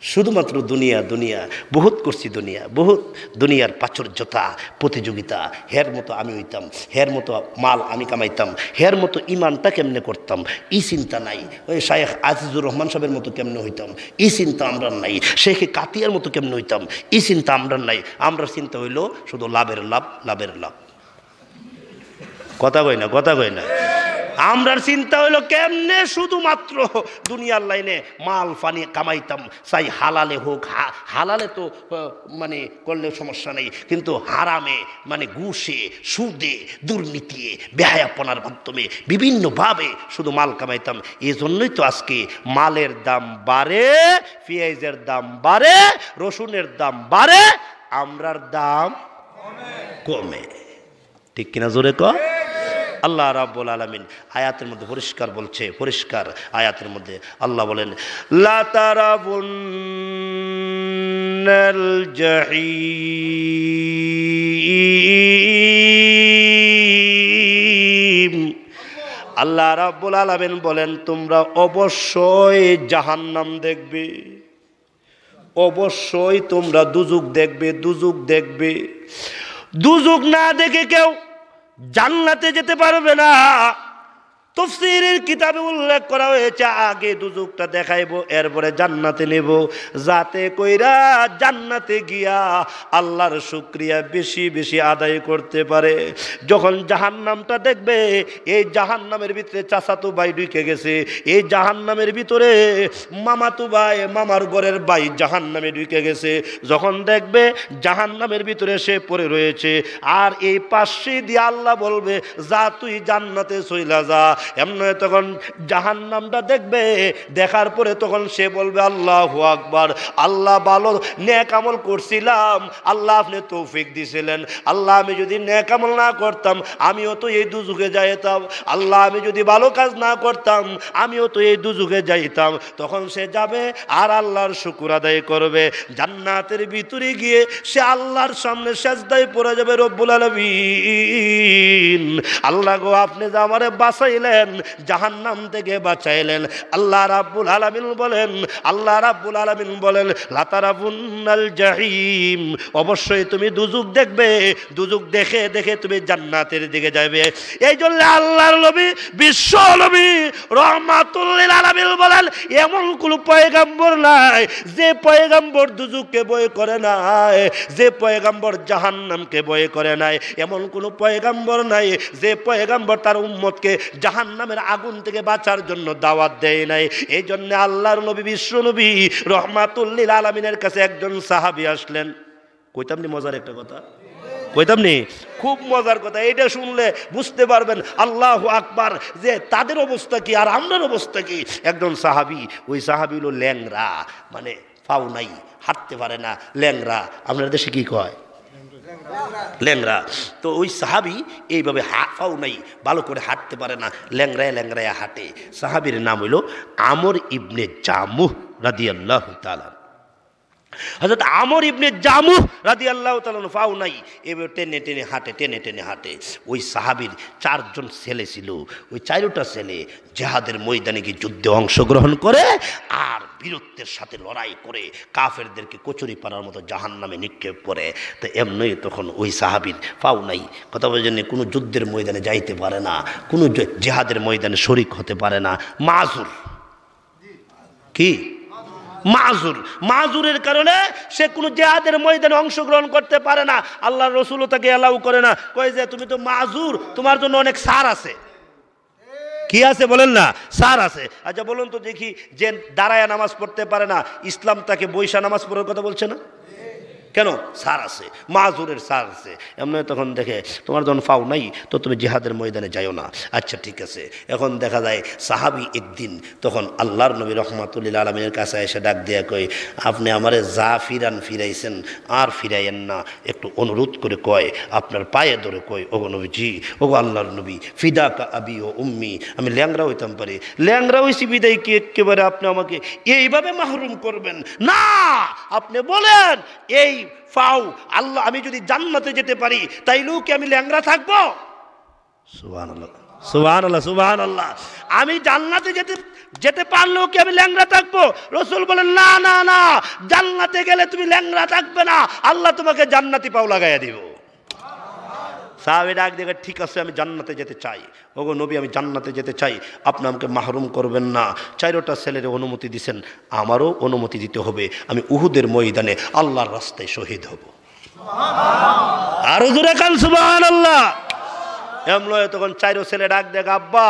শুধুমাত্র দুনিয়া দুনিয়া, বহুত করছি দুনিয়া, বহুত দুনিয়ার প্রাচুর্যতা, প্রতিযোগিতা, হের মতো আমি হইতাম, হের মতো মাল আমি কামাইতাম, হের মতো ইমানটা কেমনে করতাম, এই চিন্তা নাই। ওই শায়েখ আজিজুর রহমান সাহেবের মতো কেমনে হইতাম, এই চিন্তা আমরা নাই। শেখে কাতিয়ার মতো কেমনে হইতাম, এই চিন্তা আমরা নাই। আমরা চিন্তা হইল শুধু লাভের লাভ, লাভের লাভ। কথা কই না, কথা কই না। আমরার চিন্তা হইলো কেমনে শুধুমাত্র দুনিয়ার লাইনে মাল পানি কামাইতাম, চাই হালালে হোক। হালালে তো মানে করলে সমস্যা নেই, কিন্তু হারামে মানে ঘুষে, সুদে, দুর্নীতি, বেহায়াপনার মাধ্যমে বিভিন্নভাবে শুধু মাল কামাইতাম। এই জন্যই তো আজকে মালের দাম বাড়ে, পেঁয়াজের দাম বাড়ে, রসুনের দাম বাড়ে, আমরার দাম কমে। ঠিক কিনা জোরে কর। আল্লাহ রাব্বুল আলামিন আয়াতের মধ্যে পরিষ্কার বলছে, পরিষ্কার আয়াতের মধ্যে আল্লাহ বলেন, লা তারাবুন্নাল জাহিম। আল্লাহ রাব্বুল আলামিন বলেন, তোমরা অবশ্যই জাহান্নাম দেখবে, অবশ্যই তোমরা দুজুক দেখবে, দুজুক দেখবে। দুজুক না দেখে কেউ জান্নাতে যেতে পারবে না। তাফসীরের কিতাবে উল্লেখ করা হয়েছে, আগে দুজুকটা দেখাইবো, এরপরে জান্নাতে নেব, যাতে কইরা জান্নাতে গিয়া আল্লাহর শুকরিয়া বেশি বেশি আদায় করতে পারে। যখন জাহান্নামটা দেখবে, এই জাহান্নামের ভিতরে চাচাতো ভাই ঢুকে গেছে, এই জাহান্নামের ভিতরে মামাতো ভাই, মামার ঘরের ভাই জাহান্নামে ঢুকে গেছে, যখন দেখবে জাহান্নামের ভিতরে সে পড়ে রয়েছে, আর এই পাশে দিয়ে আল্লাহ বলবে, যা তুই জান্নাতে চইলা যা। এমনি তখন জাহান্নামটা দেখবে, দেখার পরে তখন সে বলবে, আল্লাহু আকবার, আল্লাহ ভালো নেক আমল করছিলাম, আল্লাহ আপনি তৌফিক দিছিলেন, আল্লাহ আমি যদি নেক আমল না করতাম আমিও তো এই দুজুগে যাইতাম, আল্লাহ আমি যদি ভালো কাজ না করতাম আমিও তো এই দুজুগে যাইতাম। তখন সে যাবে আর আল্লাহর শুকর আদায় করবে। জান্নাতের ভিতরে গিয়ে সে আল্লাহর সামনে সেজদায় পড়ে যাবে, রব্বুল আলামিন, আল্লাহ গো আপনি যে আমারে বাঁচাইলেন, জাহান্নাম থেকে বাঁচাইলেন। আল্লাহ রাব্বুল আলামিন বলেন, আল্লাহ রাব্বুল আলামিন বলেন, লা তারাবুন্নাল জাহিম, অবশ্যই তুমি দুজুক দেখবে, দুজুক দেখে দেখে তুমি জান্নাতের দিকে যাবে। এই জন্য আল্লাহর নবী, বিশ্ব নবী রাহমাতুল লিল আলামিন বলেন, এমন কোন পয়গম্বর নাই যে পয়গম্বর দুজুককে ভয় করে নাই, যে পয়গম্বর জাহান্নামকে ভয় করে নাই। এমন কোন পয়গম্বর নাই যে পয়গম্বর তার উম্মতকে জাহান্নামের আগুন থেকে বাঁচার জন্য দাওয়াত দেয় নাই। এই জন্য আল্লাহর নবী, বিশ্ব নবী রাহমাতুল লিল আলামিনের কাছে একজন সাহাবী আসলেন। কইতাম নি মজার একটা কথা, কইতাম নি খুব মজার কথা, এটা শুনলে বুঝতে পারবেন আল্লাহু আকবার, যে তাদের অবস্থা কি আর আমরার অবস্থা কি। একজন সাহাবী, ওই সাহাবী হলো ল্যাংরা, মানে পাও নাই, হাঁটতে পারে না, ল্যাংরা। আপনার দেশে কি কয়? ল্যাংরা। তো ওই সাহাবী এইভাবে পাও নাই, ভালো করে হাঁটতে পারে না, ল্যাংরায় ল্যাংরায় হাঁটে। সাহাবীর নাম হইল আমর ইবনে জামুহ রাদিয়াল্লাহু তাআলা। হযরত আমর ইবনে জামুহ রাদিয়াল্লাহু তাআলা পাও নাই, এবার টেনে টেনে হাঁটে, টেনে টেনে হাঁটে। ওই সাহাবীর 4 জন ছেলে ছিল, ওই 4টা ছেলে জিহাদের ময়দানে গিয়ে যুদ্ধে অংশগ্রহণ করে আর বীরত্বের সাথে লড়াই করে কাফেরদেরকে কচুরি পাড়ার মতো জাহান্নামে নিক্ষেপ করে। তো এমনই তখন ওই সাহাবীর পাও নাই, কথা বলার জন্য কোনো যুদ্ধের ময়দানে যাইতে পারে না, কোনো জিহাদের ময়দানে শরিক হতে পারে না, মাজুর। কি মাজুর? মাজুরের কারণে সে কোনো জিহাদের ময়দানে অংশগ্রহণ করতে পারে না। আল্লাহর রাসূলও তাকে এলাউ করে না, কয় যে তুমি তো মাজুর, তোমার জন্য অনেক ছাড় আছে। কি আছে বলেন না? ছাড় আছে। আচ্ছা বলুন তো দেখি, যে দাঁড়ায় নামাজ পড়তে পারে না, ইসলাম তাকে বৈশা নামাজ পড়ার কথা বলছে না কেন? ছাড় আছে, মাজুরের ছাড় আছে। এমনি তখন দেখে তোমার যখন ফাও নাই তো তুমি জিহাদের ময়দানে যাইও না। আচ্ছা ঠিক আছে। এখন দেখা যায় সাহাবী একদিন তখন আল্লাহর নবী রাহমাতুল লিল আলামিনের কাছে এসে ডাক দিয়া কয়, আপনি আমারে যা ফিরাইছেন আর ফিরাইয়েন না, একটু অনুরোধ করে কয়, আপনার পায়ে ধরে কয়, ওগো নবীজি, ওগো আল্লাহর নবী, ফিদাকা আবি ও উম্মি, আমি ল্যাংরা হইতাম পারি, ল্যাংরা হইছি বিদায় কি একেবারে আপনি আমাকে এইভাবে মাহরুম করবেন না? আপনি বলেন এই ফাও আল্লাহ, আমি যদি জান্নাতে যেতে পারি তাইলেও কি আমি ল্যাংরা থাকবো? সুবহানাল্লাহ। সুবহানাল্লাহ, সুবহানাল্লাহ। আমি জান্নাতে যেতে যেতে পারলেও কি আমি ল্যাংড়া থাকবো? রসুল বলেন না না না, জান্নাতে গেলে তুমি ল্যাংড়া থাকবে না, আল্লাহ তোমাকে জান্নাতি পাও লাগাইয়া দিব। সাহাবী ডাক দেখে, ঠিক আছে আমি জান্নাতে যেতে চাই। ওগো নবী, আমি জান্নাতে যেতে চাই, আপনি আমাকে মাহরুম করবেন না। চারটা ছেলের অনুমতি দিছেন, আমারও অনুমতি দিতে হবে। আমি উহুদের ময়দানে আল্লাহর রাস্তায় শহীদ হব। আরো জোরে কান সুবহানাল্লাহ। এমনই তখন চারো ছেলে ডাক দেখ, আব্বা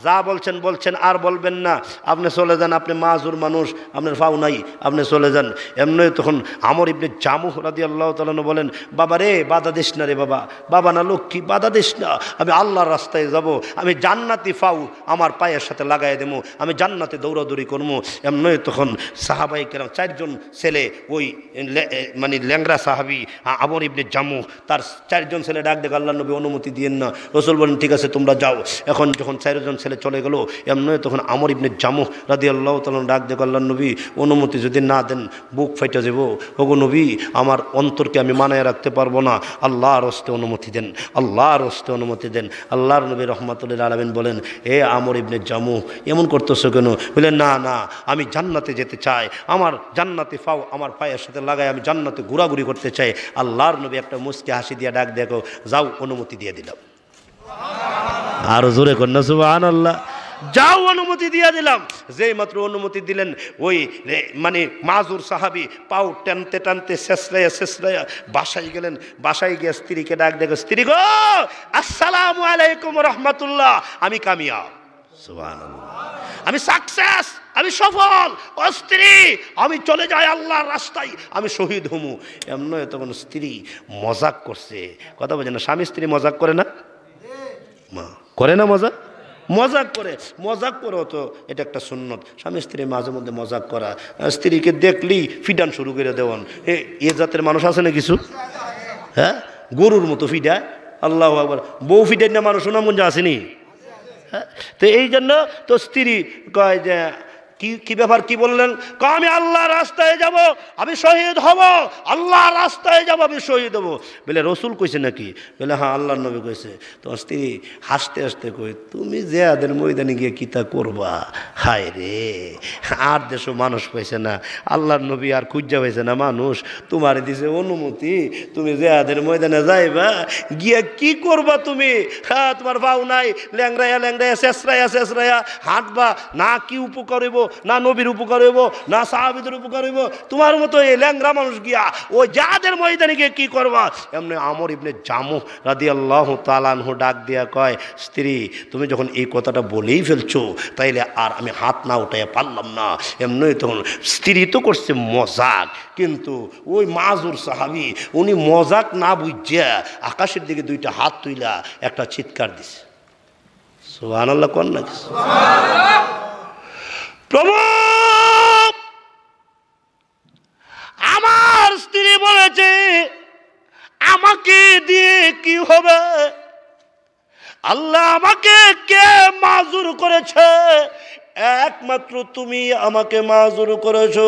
যা বলছেন বলছেন, আর বলবেন না, আপনি চলে যান, আপনি মাজুর মানুষ, আপনার ফাও নাই, আপনি চলে যান। এমনি তখন আমর ইবনে জামুহ রাদিয়াল্লাহু তাআলা বলেন, বাবা রে বাধা দিস না রে বাবা, বাবা না লক্ষ্মী, বাধা দিস না, আমি আল্লাহর রাস্তায় যাব, আমি জান্নাতি ফাও আমার পায়ের সাথে লাগাই দেবো, আমি জান্নাতে দৌড়াদৌড়ি করবো। এমনি তখন সাহাবাই কেরাম চারজন ছেলে, ওই মানে ল্যাংরা সাহাবি আমর ইবনে জামুহ, তার চারজন ছেলে ডাক দেখ, আল্লাহ নবী অনুমতি দিয়েন না। রসুল বলেন, ঠিক আছে তোমরা যাও। এখন যখন চারজন ছেলে চলে গেল, এমনি তখন আমর ইবনে জামুহ রাদিয়াল্লাহু তাআলা ডাক দেখ, আল্লাহ নবী অনুমতি যদি না দেন বুক ফাইটা যাব। ওগো নবী, আমার অন্তরকে আমি মানায় রাখতে পারবো না, আল্লাহর হস্তে অনুমতি দেন, আল্লাহর হস্তে অনুমতি দেন। আল্লাহর নবী রহমাতুল্লিল আলামিন বলেন, এ আমর ইবনে জামুহ, এমন করতেছো কেন? বলেন, না না, আমি জান্নাতে যেতে চাই, আমার জান্নাতে ফাও আমার পায়ের সাথে লাগাই আমি জান্নাতে ঘোরাঘুরি করতে চাই। আল্লাহর নবী একটা মুচকি হাসি দিয়ে ডাক দেখো, যাও অনুমতি দিয়ে দিলাম। আরো জোরে কন্যা সুবহানাল্লাহ। যাও অনুমতি দিয়ে দিলাম। যেই মাত্র অনুমতি দিলেন, ওই মানে মাজুর সাহাবি পাও টানতে টানতে শেষরাইয়া বাসায় গেলেন। বাসায় গিয়ে স্ত্রীকে ডাক দেখো, স্ত্রী গো আসসালামু আলাইকুম রাহমাতুল্লাহ, আমি কামিয়াব, সুবহানাল্লাহ, আমি সাকসেস, আমি সফল, ও স্ত্রী আমি চলে যাই আল্লাহর রাস্তায়, আমি শহীদ হমু। এমন তখন স্ত্রী মজাক করছে, কথা বলছে না, স্বামী স্ত্রী মজাক করে না? মা করে না মজাক? মজাক করে, মজাক করো তো এটা একটা সুন্নত। স্বামী স্ত্রী মাঝে মধ্যে মজাক করা, স্ত্রীকে দেখলেই ফিডান শুরু করে দেওয়ান, এ জাতের মানুষ আছে না কিছু? হ্যাঁ, গরুর মতো ফিডায়। আল্লাহু আকবার। বউ ফিডাই না মানুষ সুনামগঞ্জে আসেনি? হ্যাঁ, তো এই জন্য তো স্ত্রী কয় যে কি ব্যাপার, কি বললেন? আমি আল্লাহর রাস্তায় যাব, আমি শহীদ হব, আল্লাহর রাস্তায় যাব, আমি শহীদ হব। বলে রসুল কইছে নাকি? বলে হ্যাঁ, আল্লাহর নবী কইছে। তো স্ত্রী হাসতে হাসতে কই, তুমি জিহাদের ময়দানে গিয়ে কিতা করবা? হায় রে, আর দেশও মানুষ পাইছে না, আল্লাহর নবী আর খুঁজা পাইছে না মানুষ, তোমার দিছে অনুমতি, তুমি জিহাদের ময়দানে যাইবা, গিয়া কি করবা তুমি? হ্যাঁ, তোমার ভাও নাই, ল্যাংরাইয়া ল্যাংরাইয়া শেষরাইয়া হাঁটবা, না কি উপকার হইব, না নবীর উপকার হইব, না সাহাবীদের উপকার হইব, তোমার মতো এই ল্যাংরা মানুষ গিয়া ও যাদের ময়দানে গিয়ে কি করবা? এমনি আমর ইবনে জামুহ রাদিয়াল্লাহু তাআলা আনহু ডাক দিয়া কয়, স্ত্রী তুমি যখন এই কথাটা বলেই ফেলছো, তাইলে আর আমি হাত না উঠাইয়া পারলাম না। এমনি তখন স্ত্রী তো করছে মজাক, কিন্তু ওই মাজুর সাহাবী উনি মজাক না বুঝিয়া আকাশের দিকে দুইটা হাত তুইলা একটা চিৎকার দিছে। সুবহানাল্লাহ কোন না? প্রভু, আমার স্ত্রী বলেছে আমাকে দিয়ে কি হবে? আল্লাহ আমাকে কে মাজুর করেছে? একমাত্র তুমি আমাকে মাজুর করেছো।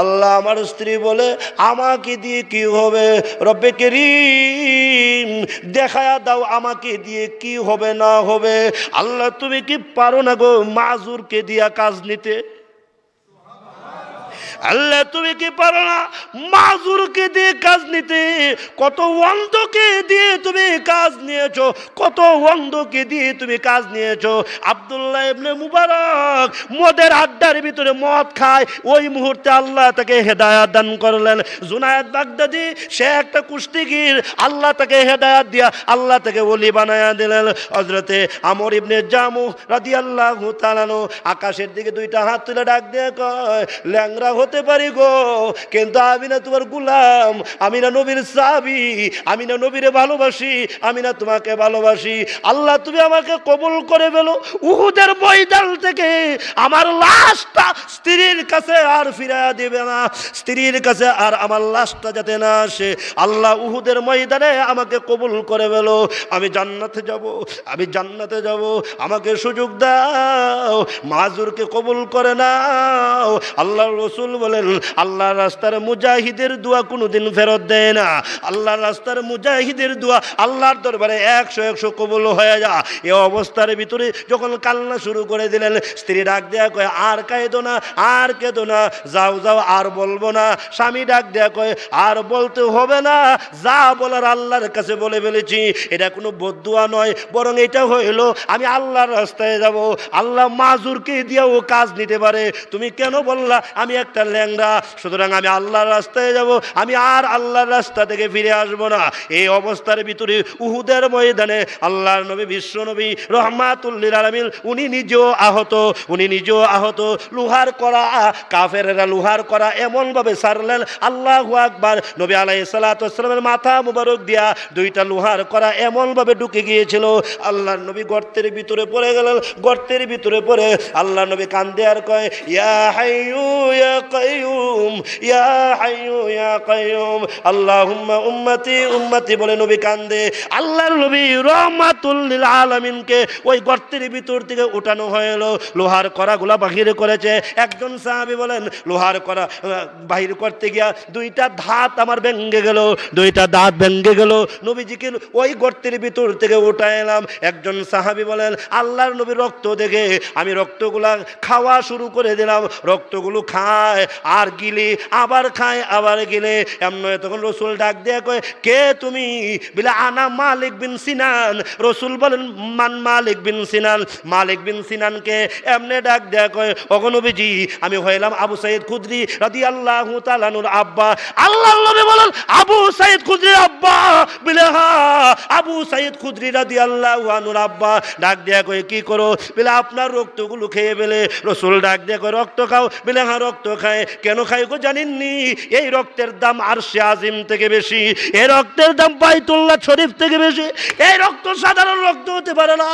আল্লাহ আমার স্ত্রী বলে আমাকে দিয়ে কি হবে? রব্বে কারীম দেখায়া দাও আমাকে দিয়ে কি হবে না হবে। আল্লাহ তুমি কি পারো না গো মাজুরকে দিয়া কাজ নিতে? আল্লাহ তুমি কি পারো না মাজুরকে দিয়ে কাজ নিতে? কত অন্ধকে দিয়ে তুমি কাজ নিয়েছো, কত অন্ধকে দিয়ে তুমি কাজ নিয়েছো। আব্দুল্লাহ ইবনে মুবারক মদের আড্ডার ভিতরে মদ খায়, ওই মুহূর্তে আল্লাহ তাকে হেদায়াত দান করলেন। জুনায়েদ বাগদাদি সে একটা কুস্তিগীর, আল্লাহ তাকে হেদায়াত দিয়া আল্লাহ তাকে ওলি বানায়া দিলেন। হযরতে আমর ইবনে জামুহ রাদিয়াল্লাহু তাআলা আকাশের দিকে দুইটা হাত তুলে ডাক দিয়ে কয়, ল্যাংরা হতে পারি গো, কিন্তু আমি না তোমার গোলাম, আমি না নবীর সাহাবী, আমি না নবীরে ভালোবাসি, আমি না তোমাকে ভালোবাসি। আল্লাহ তুমি আমাকে কবুল করে ফেলো। উহুদের ময়দান থেকে আমার লাশটা স্ত্রীর কাছে আর ফিরাইয়া দিবে না, স্ত্রীর কাছে আর আমার লাশটা যাতে না আসে। আল্লাহ উহুদের ময়দানে আমাকে কবুল করে ফেলো, আমি জান্নাতে যাব, আমি জান্নাতে যাব, আমাকে সুযোগ দাও, মাজুরকে কবুল করে নাও। আল্লাহর রাসূল বলেন আল্লাহর রাস্তার মুজাহিদের দোয়া কোনোদিন ফেরত দেয় না। আল্লাহর রাস্তার মুজাহিদের দোয়া আল্লাহর দরবারে 100 কবুল হয়ে যায়। এ অবস্থার ভিতরে যখন কান্না শুরু করে দিলেন, স্ত্রী ডাক দেয়া কয় আর কাঁদো না, আর কেঁদো না, যাও যাও আর বলবো না। স্বামী ডাক দেয়া কয় আর বলতে হবে না, যা বলার আল্লাহর কাছে বলে ফেলেছি। এটা কোনো বদদুয়া নয়, বরং এটা হইলো আমি আল্লাহর রাস্তায় যাব। আল্লাহ মাজুরকে দিয়েও কাজ নিতে পারে। তুমি কেন বললা আমি একটা ল্যাংড়া, সুতরাং আমি আল্লাহর রাস্তায় যাব, আমি আর আল্লাহর রাস্তা থেকে ফিরে আসবো না। এই অবস্থার ভিতরে উহুদের ময়দানে আল্লাহর নবী বিশ্ব নবী রহমাতুল লিল আলামিন উনি নিজেও আহত। লোহার করা কাফেররা লোহার করা এমনভাবে ছাড়লেন, আল্লাহু আকবার। নবী আলাইহিস সালাতু ওয়াস সালামের মাথা মুবারক দিয়া দুইটা লোহার করা এমনভাবে ঢুকে গিয়েছিল। আল্লাহর নবী গর্তের ভিতরে পড়ে গেলেন। গর্তের ভিতরে পড়ে আল্লাহর নবী কান্দে আর কয় ইয়া হাইয়ু ইয়া কাইয়ুম, ইয়া হাইয়ু ইয়া কাইয়ুম আল্লাহুম্মা উম্মতি উম্মতি বলে নবী কান্দে। আল্লাহর নবী রহমাতুল লিল আলামিনকে ওই গর্তের ভিতর থেকে উঠানো হলো। লোহার কড়াগুলা বাহির করেছে। একজন সাহাবী বলেন লোহার কড়া বাহির করতে গিয়া দুইটা দাঁত আমার ভেঙে গেল, দুইটা দাঁত ভেঙে গেল। নবীজিকে ওই গর্তের ভিতর থেকে উঠায় এলাম। একজন সাহাবী বলেন আল্লাহর নবী রক্ত দেখে আমি রক্তগুলা খাওয়া শুরু করে দিলাম। রক্তগুলো খায় আর গিলে, আবার খায় আবার গিলে। এমন তখন রসুল ডাক দেয়া কয় কে তুমি? বলে আনা মালিক বিন সিনান। রসুল বলেন মান মালিক বিন সিনান? মালিক বিন সিনানকে এমনি ডাক দেয়া কয় ওগো নবীজি আমি হইলাম আবু সাইদ খুদরি রাদিয়াল্লাহু তাআলা আনহুর আব্বা। আল্লাহর নবী বলেন আবু সাইদ খুদরির আব্বা? বলে হ্যাঁ আবু সাইদ খুদরি রাদিয়াল্লাহু আনহুর আব্বা। ডাক দেয়া কয় কি করো? বলে আপনার রক্তগুলো খেয়ে ফেলে। রসুল ডাক দেয়া কয় রক্ত খাও? বলে হ্যাঁ রক্ত খায়। কেন খাই গো জানেননি? এই রক্তের দাম আরশে আজিম থেকে বেশি, এই রক্তের দাম বাইতুল্লাহ শরীফ থেকে বেশি। এই রক্ত সাধারণ রক্ত হতে পারে না,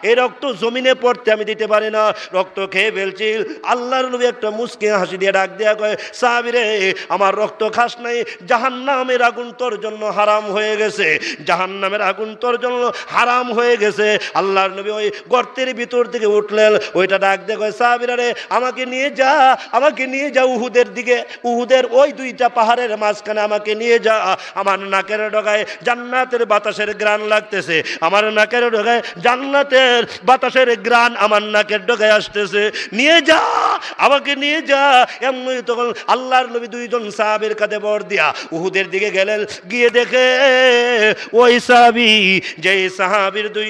এই রক্ত জমিনে পড়তে আমি দিতে পারি না। রক্ত খেয়ে ফেলছি। আল্লাহর নবী একটা মুস্কি হাসি দিয়ে ডাক দেয়া কয় সাহাবী রে আমার রক্ত খাস নাই, জাহান্নামের আগুন তোর জন্য হারাম হয়ে গেছে, জাহান্নামের আগুন তোর জন্য হারাম হয়ে গেছে। আল্লাহর নবী ওই গর্তের ভিতর থেকে উঠলেন। ওইটা ডাক দেয়া কয় সাহাবীরা রে আমাকে নিয়ে যা, আমাকে নিয়ে যা উহুদের দিকে, উহুদের ওই দুইটা পাহাড়ের মাঝখানে আমাকে নিয়ে যা। আমার নাকের ডগায় জান্নাতের বাতাসের গ্রান লাগতেছে, আমার নাকের ডগায় জান্নাতের বাতাসের গ্রান আমার নাকের ডগায় আসতেছে, নিয়ে যা, আমাকে নিয়ে যা। এমনি তখন আল্লাহর নবী দুইজন সাহাবীর কাঁধে বর দিয়া উহুদের দিকে গেলেন। গিয়ে দেখে ওই সাহাবী, যেই সাহাবীর দুই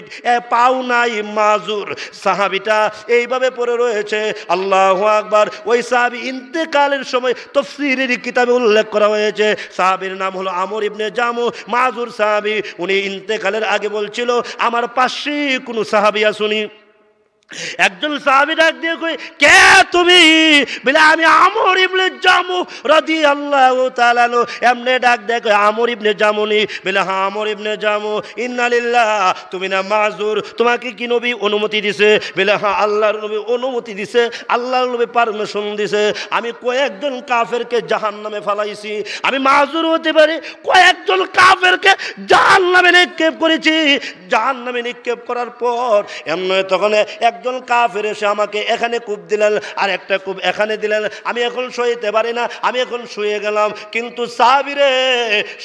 পাও নাই মাজুর, সাহাবীটা এইভাবে পড়ে রয়েছে। আল্লাহু আকবার। ওই সাহাবী ইন্তেকালের সময় তাফসীরের কিতাবে উল্লেখ করা হয়েছে সাহাবীর নাম হলো আমর ইবনে জামু, মাজুর সাহাবী। উনি ইন্তেকালের আগে বলছিল আমার পাশে কোনো সাহাবী আসুনি। একজন সাহাবী ডাক দিয়ে কই কে তুমি? বলে আমি আমর ইবনে জামু রাদিয়াল্লাহু তাআলা আনহু। এমনে ডাক দেয় কই আমর ইবনে জামুনি? বলে হ্যাঁ আমর ইবনে জামু। ইন্না লিল্লাহ, তুমি না মাজুর, তোমাকে কি নবী অনুমতি দিছে? বলে হ্যাঁ আল্লাহর নবী অনুমতি দিছে, আল্লাহর নবী পারমিশন দিছে। আমি কয়েকজন কাফেরকে জাহান্নামে ফালাইছি, আমি মাজুর হতে পারি। কয়েকজন কাফেরকে জাহান্নামে নিক্ষেপ করেছি। জাহান্নামে নিক্ষেপ করার পর এমন তখন একজন কাফের এসে আমাকে এখানে কূপ দিলেন, আর একটা কূপ এখানে দিলেন। আমি এখন সইতে পারি না, আমি এখন শুয়ে গেলাম। কিন্তু সাহাবী রে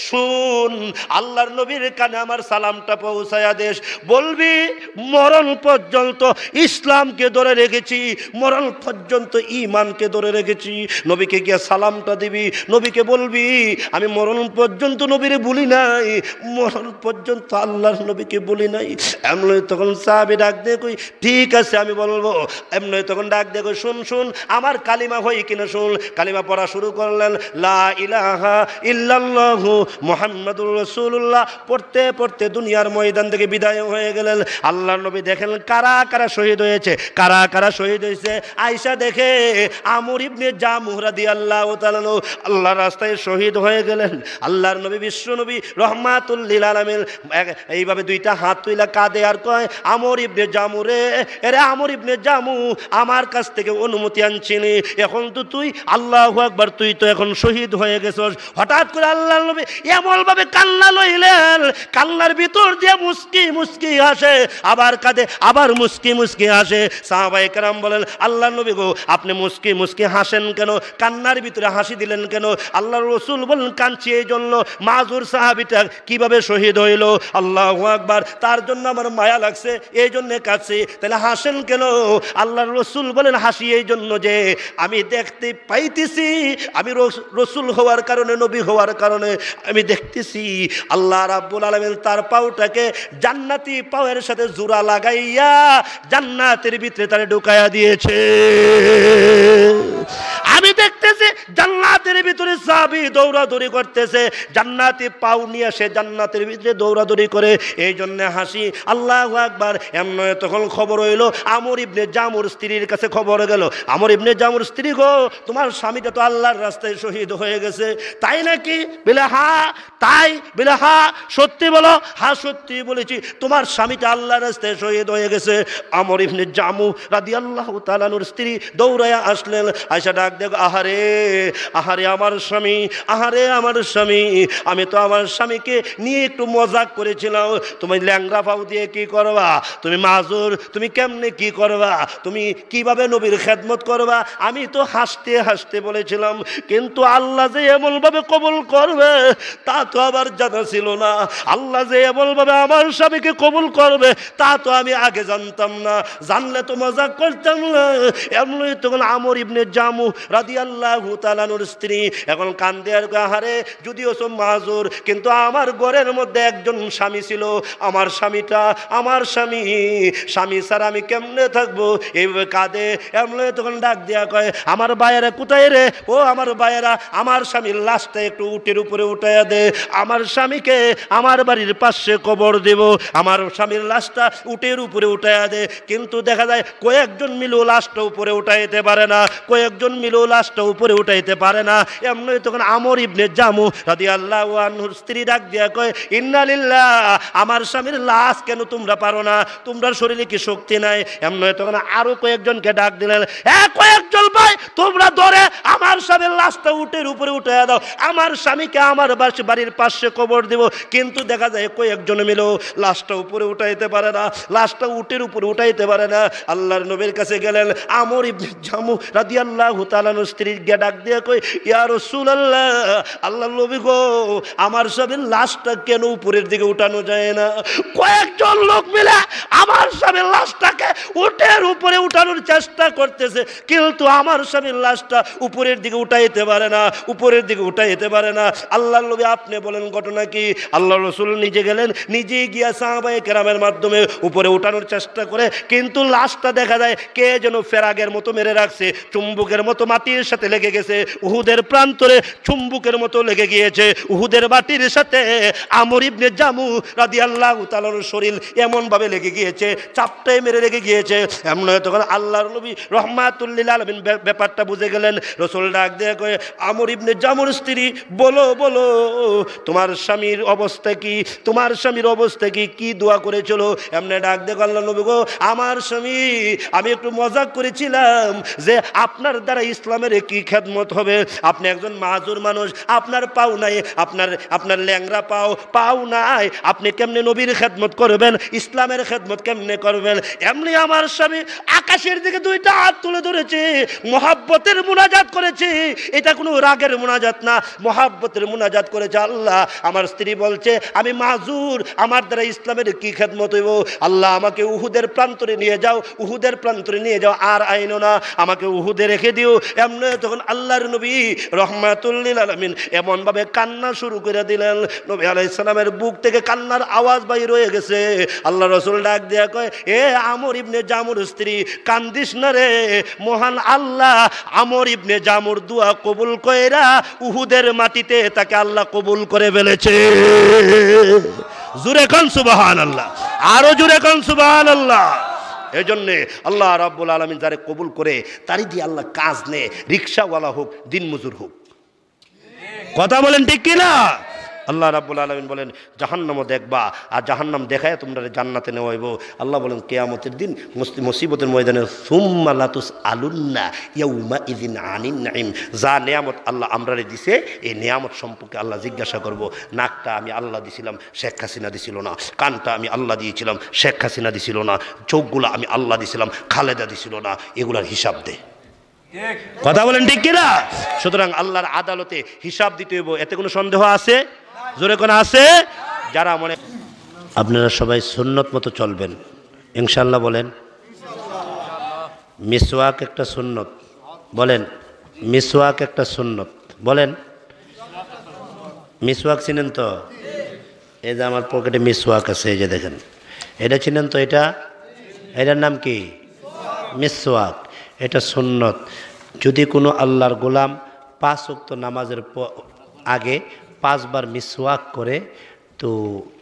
শুন, আল্লাহর নবীর কানে আমার সালামটা পৌঁছায়া দেশ। বলবি মরণ পর্যন্ত ইসলামকে ধরে রেখেছি, মরণ পর্যন্ত ঈমানকে ধরে রেখেছি। নবীকে গিয়ে সালামটা দিবি, নবীকে বলবি আমি মরণ পর্যন্ত নবীরে বলি নাই, মরণ পর্যন্ত আল্লাহর নবীকে বলি নাই। এমন তখন সাহাবী ডাক দিয়ে কই ঠিক আছে আমি বলবো। এমনি তখন ডাক দেখো শুন শুন আমার কালিমা হই কিনা শুন। কালিমা পড়া শুরু করলেন, লা ইলাহা ইল্লাল্লাহু মুহাম্মাদুর রাসূলুল্লাহ। পড়তে পড়তে দুনিয়ার ময়দান থেকে বিদায় হয়ে গেলেন। আল্লাহর নবী দেখেন কারা কারা শহীদ হয়েছে, কারা কারা শহীদ হয়েছে। আয়েশা দেখে আমর ইবনে জামু রাদিয়াল্লাহু তাআলা আনহু আল্লাহর রাস্তায় শহীদ হয়ে গেলেন। আল্লাহর নবী বিশ্ব নবী রহমাতুল লিল আলামিন এইভাবে দুইটা হাত তুইলা কাঁদে আর কয়, আমর ইবনে জামু রে, এরে আমর ইবনে জামু, আমার কাছ থেকে অনুমতি আনছিলি, এখন তো তুই আল্লাহু আকবার, তুই তো এখন শহীদ হয়ে গেছস। হঠাৎ করে আল্লাহর নবী এমনভাবে কান্না লইলেন, কান্নার ভিতর দিয়ে মুস্কি মুস্কি হাসে, আবার কাঁদে, আবার মুস্কি মুস্কি হাসে। সাহাবায়ে কেরাম বলেন, আল্লাহর নবী গো, আপনি মুস্কি মুস্কি হাসেন কেন, কান্নার ভিতরে হাসি দিলেন কেন? আল্লাহর রাসূল বলেন, কাঁদছি এই জন্য, মাজুর সাহাবীটা কিভাবে শহীদ হইল, আল্লাহু আকবার, তার জন্য আমার মায়া লাগছে, এই জন্য কাঁদছি। তাহলে হাসেন কেন? আল্লাহর রাসূল বলেন, হাসি এই জন্য যে আমি দেখতে পাইতেছি, আমি রাসূল হওয়ার কারণে, নবী হওয়ার কারণে আমি দেখতেছি আল্লাহ রাব্বুল আলামিন তার পাওটাকে জান্নাতি পাওয়ের সাথে জোড়া লাগাইয়া জান্নাতের ভিতরে তারে ঢুকাইয়া দিয়েছে। আমি দেখতেছি জান্নাতের ভিতরে সাহাবী দৌড়াদৌড়ি করতেছে, জান্নাতি পাও নিয়ে সে জান্নাতের ভিতরে দৌড়াদৌড়ি করে, এই জন্য হাসি। আল্লাহু আকবার। এমন তখন খবর হইল, আমর ইবনে জামুর স্ত্রীর কাছে খবর গেল, আমর ইবনে জামুর স্ত্রী গো, তোমার স্বামীটা তো আল্লাহর রাস্তায় শহীদ হয়ে গেছে। তাই নাকি? বলে হ্যাঁ। তাই? বলে হ্যাঁ। সত্যি বলো? হ্যাঁ সত্যি বলেছি, তোমার স্বামীটা আল্লাহর রাস্তায় শহীদ হয়ে গেছে। আমর ইবনে জামু রাদিয়াল্লাহু তাআলা আনহুর স্ত্রী দৌড়াইয়া আসলেন, আয়েশা ডাক দেখ, আহারে আহারে আমার স্বামী, আহারে আমার স্বামী, আমি তো আমার স্বামীকে নিয়ে একটু মজাক করেছিলাম, তুমি ল্যাংড়া পাও দিয়ে কি করবা, তুমি মাজুর, তুমি কেমনে কি করবা, তুমি কিভাবে নবীর খেদমত করবা, আমি তো হাসতে হাসতে বলেছিলাম, কিন্তু আল্লাহ যে এমনভাবে কবুল করবে তা তো আবার জানা ছিল না, আল্লাহ যে এমনভাবে আমার স্বামীকে কবুল করবে তা তো আমি আগে জানতাম না, জানলে তো মজাক করতাম না। এমনই তখন আমর ইবনে জামু রাদিয়াল্লাহু তাআলা আনহুর স্ত্রী এখন কান্দে আর আহারে, যদিও সব মাজুর, কিন্তু আমার ঘরের মধ্যে একজন স্বামী ছিল, আমার স্বামীটা, আমার স্বামী, স্বামী ছাড়া আমি কেমনে থাকবো, এইভাবে কাঁদে। এমনি তখন ডাক দিয়া কয়, আমার ভাইয়েরা কোথায় রে? ও আমার ভাইয়েরা, আমার স্বামীর লাশটা একটু উটের উপরে উঠাইয়া দে, আমার স্বামীকে আমার বাড়ির পাশে কবর দেব, আমার স্বামীর লাশটা উটের উপরে উঠাইয়া দে। কিন্তু দেখা যায় কয়েকজন মিলেও লাশটা উপরে উঠাইতে পারে না, কয়েকজন মিলেও লাশটা উপরে উঠাইতে পারে না। এমনি তখন আমর ইবনে জামু রাদিয়াল্লাহু আনহুর স্ত্রী ডাক দিয়া কয়, ইন্না লিল্লাহ, আমার স্বামীর লাশ কেন তোমরা পারো না, তোমরা শরীরে কি শক্তি নাই? এমনি তখন আরো কয়েকজনকে ডাক দিলেন, কয়েকজন ভাই তোমরা ধরে আমার স্বামীর লাশটা উটের উপরে উঠাইয়া দাও, আমার স্বামীকে আমার বাড়ির পাশে কবর দেব। কিন্তু দেখা যায় কয়েকজন মিলেও লাশটা উপরে উঠাইতে পারে না, লাশটা উটের উপরে উঠাইতে পারে না। আল্লাহর নবীর কাছে গেলেন, আমর ইবনে জামু রাদিয়াল্লাহু তাআলা আনহু স্ত্রীকে ডাক দিয়ে কই, ইয়া রাসূলুল্লাহ, আল্লাহর নবী গো, আমার স্বামীর লাশটা কেন উপরের দিকে উঠানো যায় না? কয়েকজন লোক মিলে আমার স্বামীর লাশটাকে উটের উপরে উঠানোর চেষ্টা করতেছে, কিন্তু আমার স্বামীর লাশটা উপরের দিকে উঠাইতে পারে না, উপরের দিকে উঠাইতে পারে না। আল্লাহর নবী আপনি বলেন ঘটনা কি? আল্লাহর রাসূল নিজে গেলেন, নিজেই গিয়া সাহাবায়ে কেরামের মাধ্যমে উপরে উঠানোর চেষ্টা করে, কিন্তু লাশটা দেখা যায় কে যেন ফেরাগের মতো মেরে রাখছে, চুম্বুকের মতো মাটির সাথে লেগে গেছে, উহুদের প্রান্তরে চুম্বুকের মতো লেগে গিয়েছে, উহুদের মাটির সাথে আমর ইবনে জামু রাদিয়াল্লাহু তাআলার শরীর এমন ভাবে লেগে গিয়েছে, চাপটাই মেরে লেগে গিয়েছে। এমন তখন আল্লাহর নবী রাহমাতুল লিল আলামিন ব্যাপারটা বুঝে গেলেন। রাসূল ডাক দিয়ে কয়, আমর ইবনে জামুর স্ত্রী, বলো বলো তোমার স্বামীর অবস্থা কি, তোমার স্বামীর অবস্থা কি, কি দোয়া করেছিল? এমনি ডাক দিয়ে আল্লাহর নবী গো, আমার স্বামী, আমি একটু মজাক করেছিলাম যে আপনার দ্বারা ইসলামের কি খেদমত হবে, আপনি একজন মাজুর মানুষ, আপনার পাও নাই, আপনার ল্যাংরা পাও নাই, আপনি কেমনে নবীর খেদমত করবেন, ইসলামের খেদমত কেমনে করবেন? এমনি আমার স্বামী আকাশের দিকে দুইটা হাত তুলে ধরেছে, মহাব্বতের মুনাজাত করেছে, এটা কোনো রাগের মুনাজাত না, মহাব্বতের মুনাজাত করেছে। আল্লাহ, আমার স্ত্রী বলছে আমি মাজুর, আমার দ্বারা ইসলামের কি খেদমত হইব? আল্লাহ আমাকে উহুদের প্রান্তরে নিয়ে যাও, উহুদের প্রান্তরে নিয়ে যাও, আর আইনো না, আমাকে উহুদে রেখে দিও। এমনি তখন আল্লাহর নবী রাহমাতুল লিল আলামিন এমনভাবে কান্না শুরু করে দিলেন, নবী আলাইহিস সালামের বুক থেকে কান্নার আওয়াজ বাইর হয়ে গেছে। আল্লাহ রাসূল ডাক দেয়া কয়, এ আমর ইবনে জামুর স্ত্রী, কান্দিস না রে, মহান আল্লাহ আমর ইবনে জামুর দোয়া কবুল কইরা উহুদের মাটিতে তাকে আল্লাহ কবুল করে ফেলেছে। জোরে কান সুবহানাল্লাহ, আরো জোরে কান সুবহানাল্লাহ। এই জন্যে আল্লাহ রাব্বুল আলামিন যারে কবুল করে তারই দিয়ে আল্লাহ কাজ নেয়, রিক্সাওয়ালা হোক, দিন মজুর হোক। কথা বলেন ঠিক কিনা? আল্লাহ রাব্বুল আলামিন বলেন জাহান্নামও দেখবা, আর জাহান্নাম দেখায় তোমরা জান্নাতে নেওয়াইব। আল্লাহ বলেন কিয়ামতের দিন মুসিবতের ময়দানে সুম্মা লাতুস আলুন্না ইয়াউমা ইযিন আনিন নাঈম, যা নিয়ামত আল্লাহ আমরারে দিছে এই নিয়ামত সম্পর্কে আল্লাহ জিজ্ঞাসা করব। নাকটা আমি আল্লাহ দিছিলাম, শেখ হাসিনা দিছিল না। কানটা আমি আল্লাহ দিয়েছিলাম, শেখ হাসিনা দিছিল না। চোখগুলো আমি আল্লাহ দিছিলাম, খালেদা দিছিল না। এগুলার হিসাব দে। কথা বলেন ঠিক কিনা? সুতরাং আল্লাহর আদালতে হিসাব দিতে হইব, এতে কোনো সন্দেহ আছে? জোরে কোন আছে? যারা মনে, আপনারা সবাই সুন্নত মতো চলবেন ইনশাআল্লাহ বলেন। মিসওয়াক একটা সুন্নত, বলেন মিসওয়াক একটা সুন্নত, বলেন মিসওয়াক চিনেন তো? এই যে আমার পকেটে মিসওয়াক আছে, এই যে দেখেন, এটা চিনেন তো? এটার নাম কি? মিসওয়াক। এটা সুন্নত। যদি কোনো আল্লাহর গোলাম 5 ওয়াক্ত নামাজের আগে 5 বার মিসওয়াক করে, তো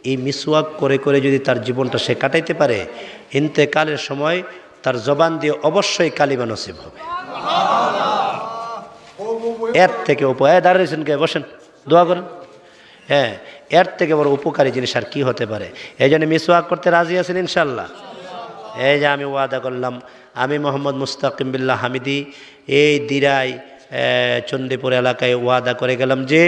এই মিসওয়াক করে করে যদি তার জীবনটা সে কাটাইতে পারে, ইন্তেকালের সময় তার জবান দিয়ে অবশ্যই কালিমা নসিব হবে। এর থেকে দাঁড়িয়েছেন কে? বসেন, দোয়া করেন। হ্যাঁ, এর থেকে বড় উপকারী জিনিস আর কি হতে পারে? এই জন্য মিসওয়াক করতে রাজি আছেন ইনশাল্লাহ? এই যে আমি ওয়াদা করলাম, আমি মোহাম্মদ মুস্তাকিম বিল্লাহ হামিদি এই দিরাই চণ্ডীপুর এলাকায় ওয়াদা করে গেলাম যে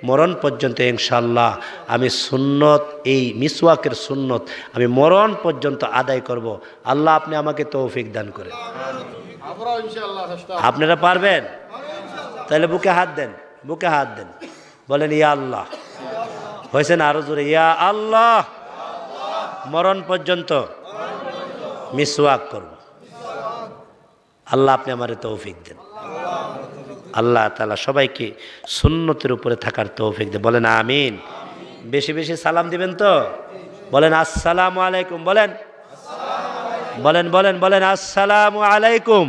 মরণ পর্যন্ত ইনশাল্লাহ আমি সুন্নত, এই মিসওয়াকের সুন্নত আমি মরণ পর্যন্ত আদায় করব। আল্লাহ আপনি আমাকে তৌফিক দান করেন। আপনারা পারবেন? তাহলে বুকে হাত দেন, বুকে হাত দেন, বলেন ইয়া আল্লাহ। হয়েছে না? আরো জোরে ইয়া আল্লাহ। মরণ পর্যন্ত মিসওয়াক করব। আল্লাহ আপনি আমারে তৌফিক দেন। আল্লাহ তাআলা সবাইকে সুন্নতের উপরে থাকার তৌফিক দেন। বলেন আমিন। বেশি বেশি সালাম দিবেন তো? বলেন আসসালামু আলাইকুম। বলেন বলেন বলেন বলেন আসসালামু আলাইকুম।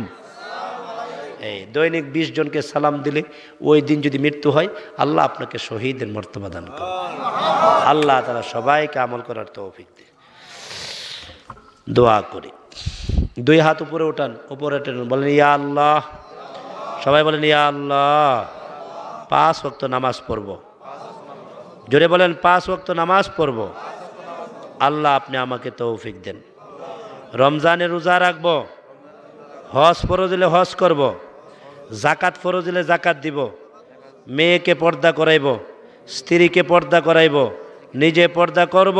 এই দৈনিক 20 জনকে সালাম দিলে ওই দিন যদি মৃত্যু হয়, আল্লাহ আপনাকে শহীদের মর্তবা দান করেন। আল্লাহ তাআলা সবাইকে আমল করার তৌফিক দেন। দোয়া করি, 2 হাত উপরে উঠান, উপরে টেনে বলেন ইয়া আল্লাহ। সবাই বলেন ইয়া আল্লাহ। 5 ওয়াক্ত নামাজ পড়ব। জোরে বলেন 5 ওয়াক্ত নামাজ পড়ব। আল্লাহ আপনি আমাকে তৌফিক দেন। রমজানে রোজা রাখবো, হজ ফরজ হলে হজ করব, জাকাত ফরজ হলে জাকাত দিব, মেয়েকে পর্দা করাইব, স্ত্রীকে পর্দা করাইব, নিজে পর্দা করব।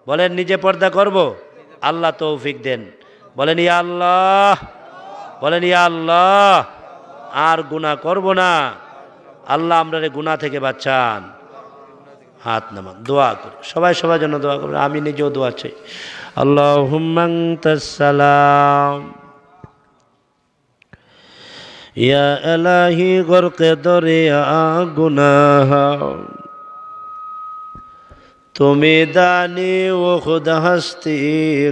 বলেন নিজে পর্দা করব। আল্লাহ তৌফিক দেন। বলেন ইয়া আল্লাহ। বলেন ইয়া আল্লাহ। আর গুনাহ করব না। আল্লাহ আমরারে গুনাহ থেকে বাঁচান। হাত নামান, দোয়া করি। সবাই সবার জন্য দোয়া করবেন। আমি নিজেও দোয়া চাই। আল্লাহুম্মা আনতাস সালাম ইয়া ইলাহি গরকে দরিয়া গুনাহ, তুমি দানি ও খুদ হস্তি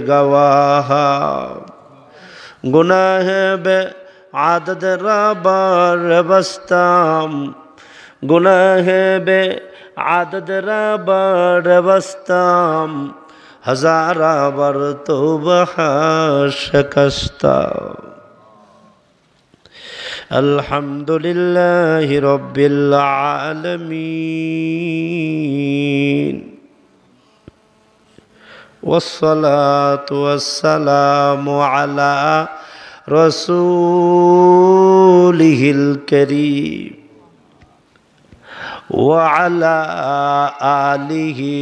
গওয়াহ, গুনাহ বে আদদ রবার বস্তাম, গুনাহ বে আদদ রবার বস্তাম, हज़ारा बर तौबह शिकस्ता। अल्हम्दुलिल्लाहि रब्बिल आलमीन वस्सलातु वस्सलामु अला रसूलिहिल करीम व अला आलिहि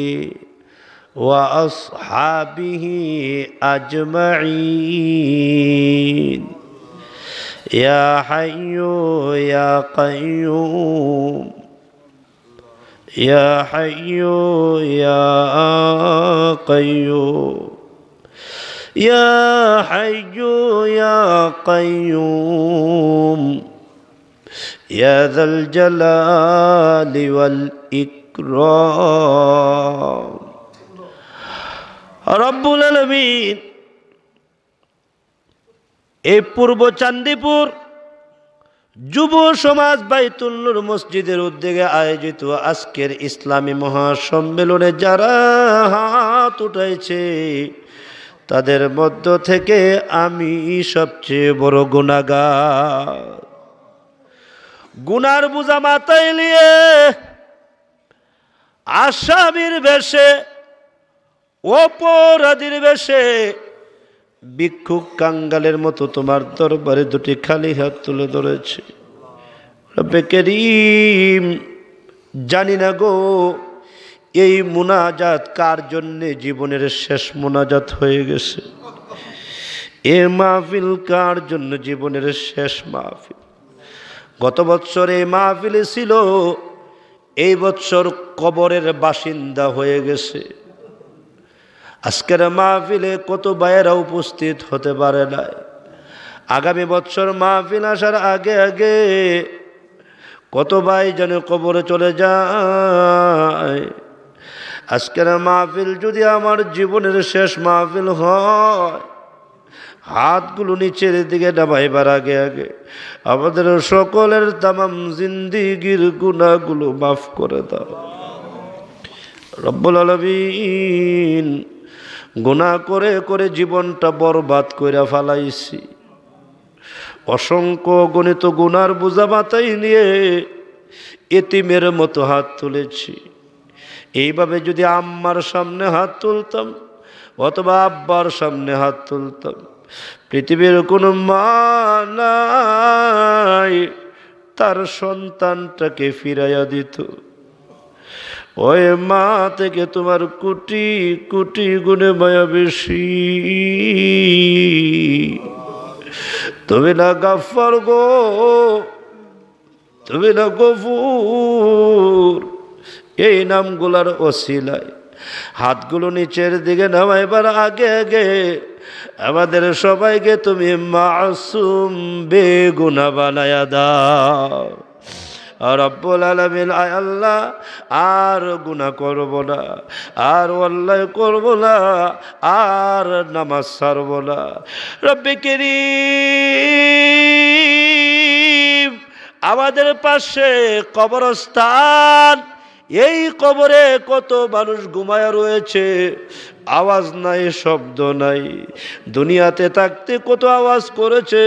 व अस्हाबिहि अजमईन। या हय्यु या क़य्यूम, या हय्यु या क़य्यूम, या हय्यु या क़य्यूम, या ज़ल जलालि वल इकराम। রব্বুল আলামিন এই পূর্ব চান্দিপুর যুব সমাজ বাইতুল নূর মসজিদের উদ্যোগে আয়োজিত আজকের ইসলামী মহাসম্মেলনে যারা হাত উঠাইছে তাদের মধ্য থেকে আমি সবচেয়ে বড় গুনাহগার। গুনার বোঝা মাথায় নিয়ে আসামির বেশে, অপরাধীর বেশে, ভিক্ষুক কাঙ্গালের মতো তোমার দরবারে দুটি খালি হাত তুলে ধরেছে। রব্বে করিম, জানি না গো এই মুনাজাত কার জন্যে জীবনের শেষ মুনাজাত হয়ে গেছে, এ মাহফিল কার জন্য জীবনের শেষ মাহফিল। গত বৎসর এই মাহফিলে ছিল, এই বৎসর কবরের বাসিন্দা হয়ে গেছে। আজকের মাহফিলে কত ভাইয়েরা উপস্থিত হতে পারে না। আগামী বৎসর মাহফিল আসার আগে আগে কত ভাই যেন কবরে চলে যায়। আজকের মাহফিল যদি আমার জীবনের শেষ মাহফিল হয়, হাতগুলো নিচের দিকে নামাইবার আগে আগে আমাদের সকলের তামাম জিন্দিগির গুনাহগুলো মাফ করে দাও রব্বুল আলামিন। গুনাহ করে করে জীবনটা বরবাদ কইরা ফেলাইছি। অসংখ্য গণিত গুনার বোঝা মাথায় নিয়ে এতিমের মতো হাত তুলেছি। এইভাবে যদি আম্মার সামনে হাত তুলতাম অথবা আব্বার সামনে হাত তুলতাম, পৃথিবীর কোনো মা নাই তার সন্তানটাকে ফিরাইয়া দিত। ওই মা থেকে তোমার কোটি কোটি গুণে মায়া বেশি। তুমি না গাফফার গো, তুমি না গফুর, এই নামগুলার ওসিলায় হাতগুলো নিচের দিকে নামাইবার আগে আগে আমাদের সবাইকে তুমি মাসুম বেগুনা বানায়া দাও রব্বুল আলামিন। আয় আল্লাহ, আর গুনাহ করব না, আর অন্যায় করব না, আর নামাজ ছাড়ব না। রব্বে কারীম, আমাদের পাশে কবরস্থান, এই কবরে কত মানুষ ঘুমায়া রয়েছে, আওয়াজ নাই, শব্দ নাই। দুনিয়াতে থাকতে কত আওয়াজ করেছে,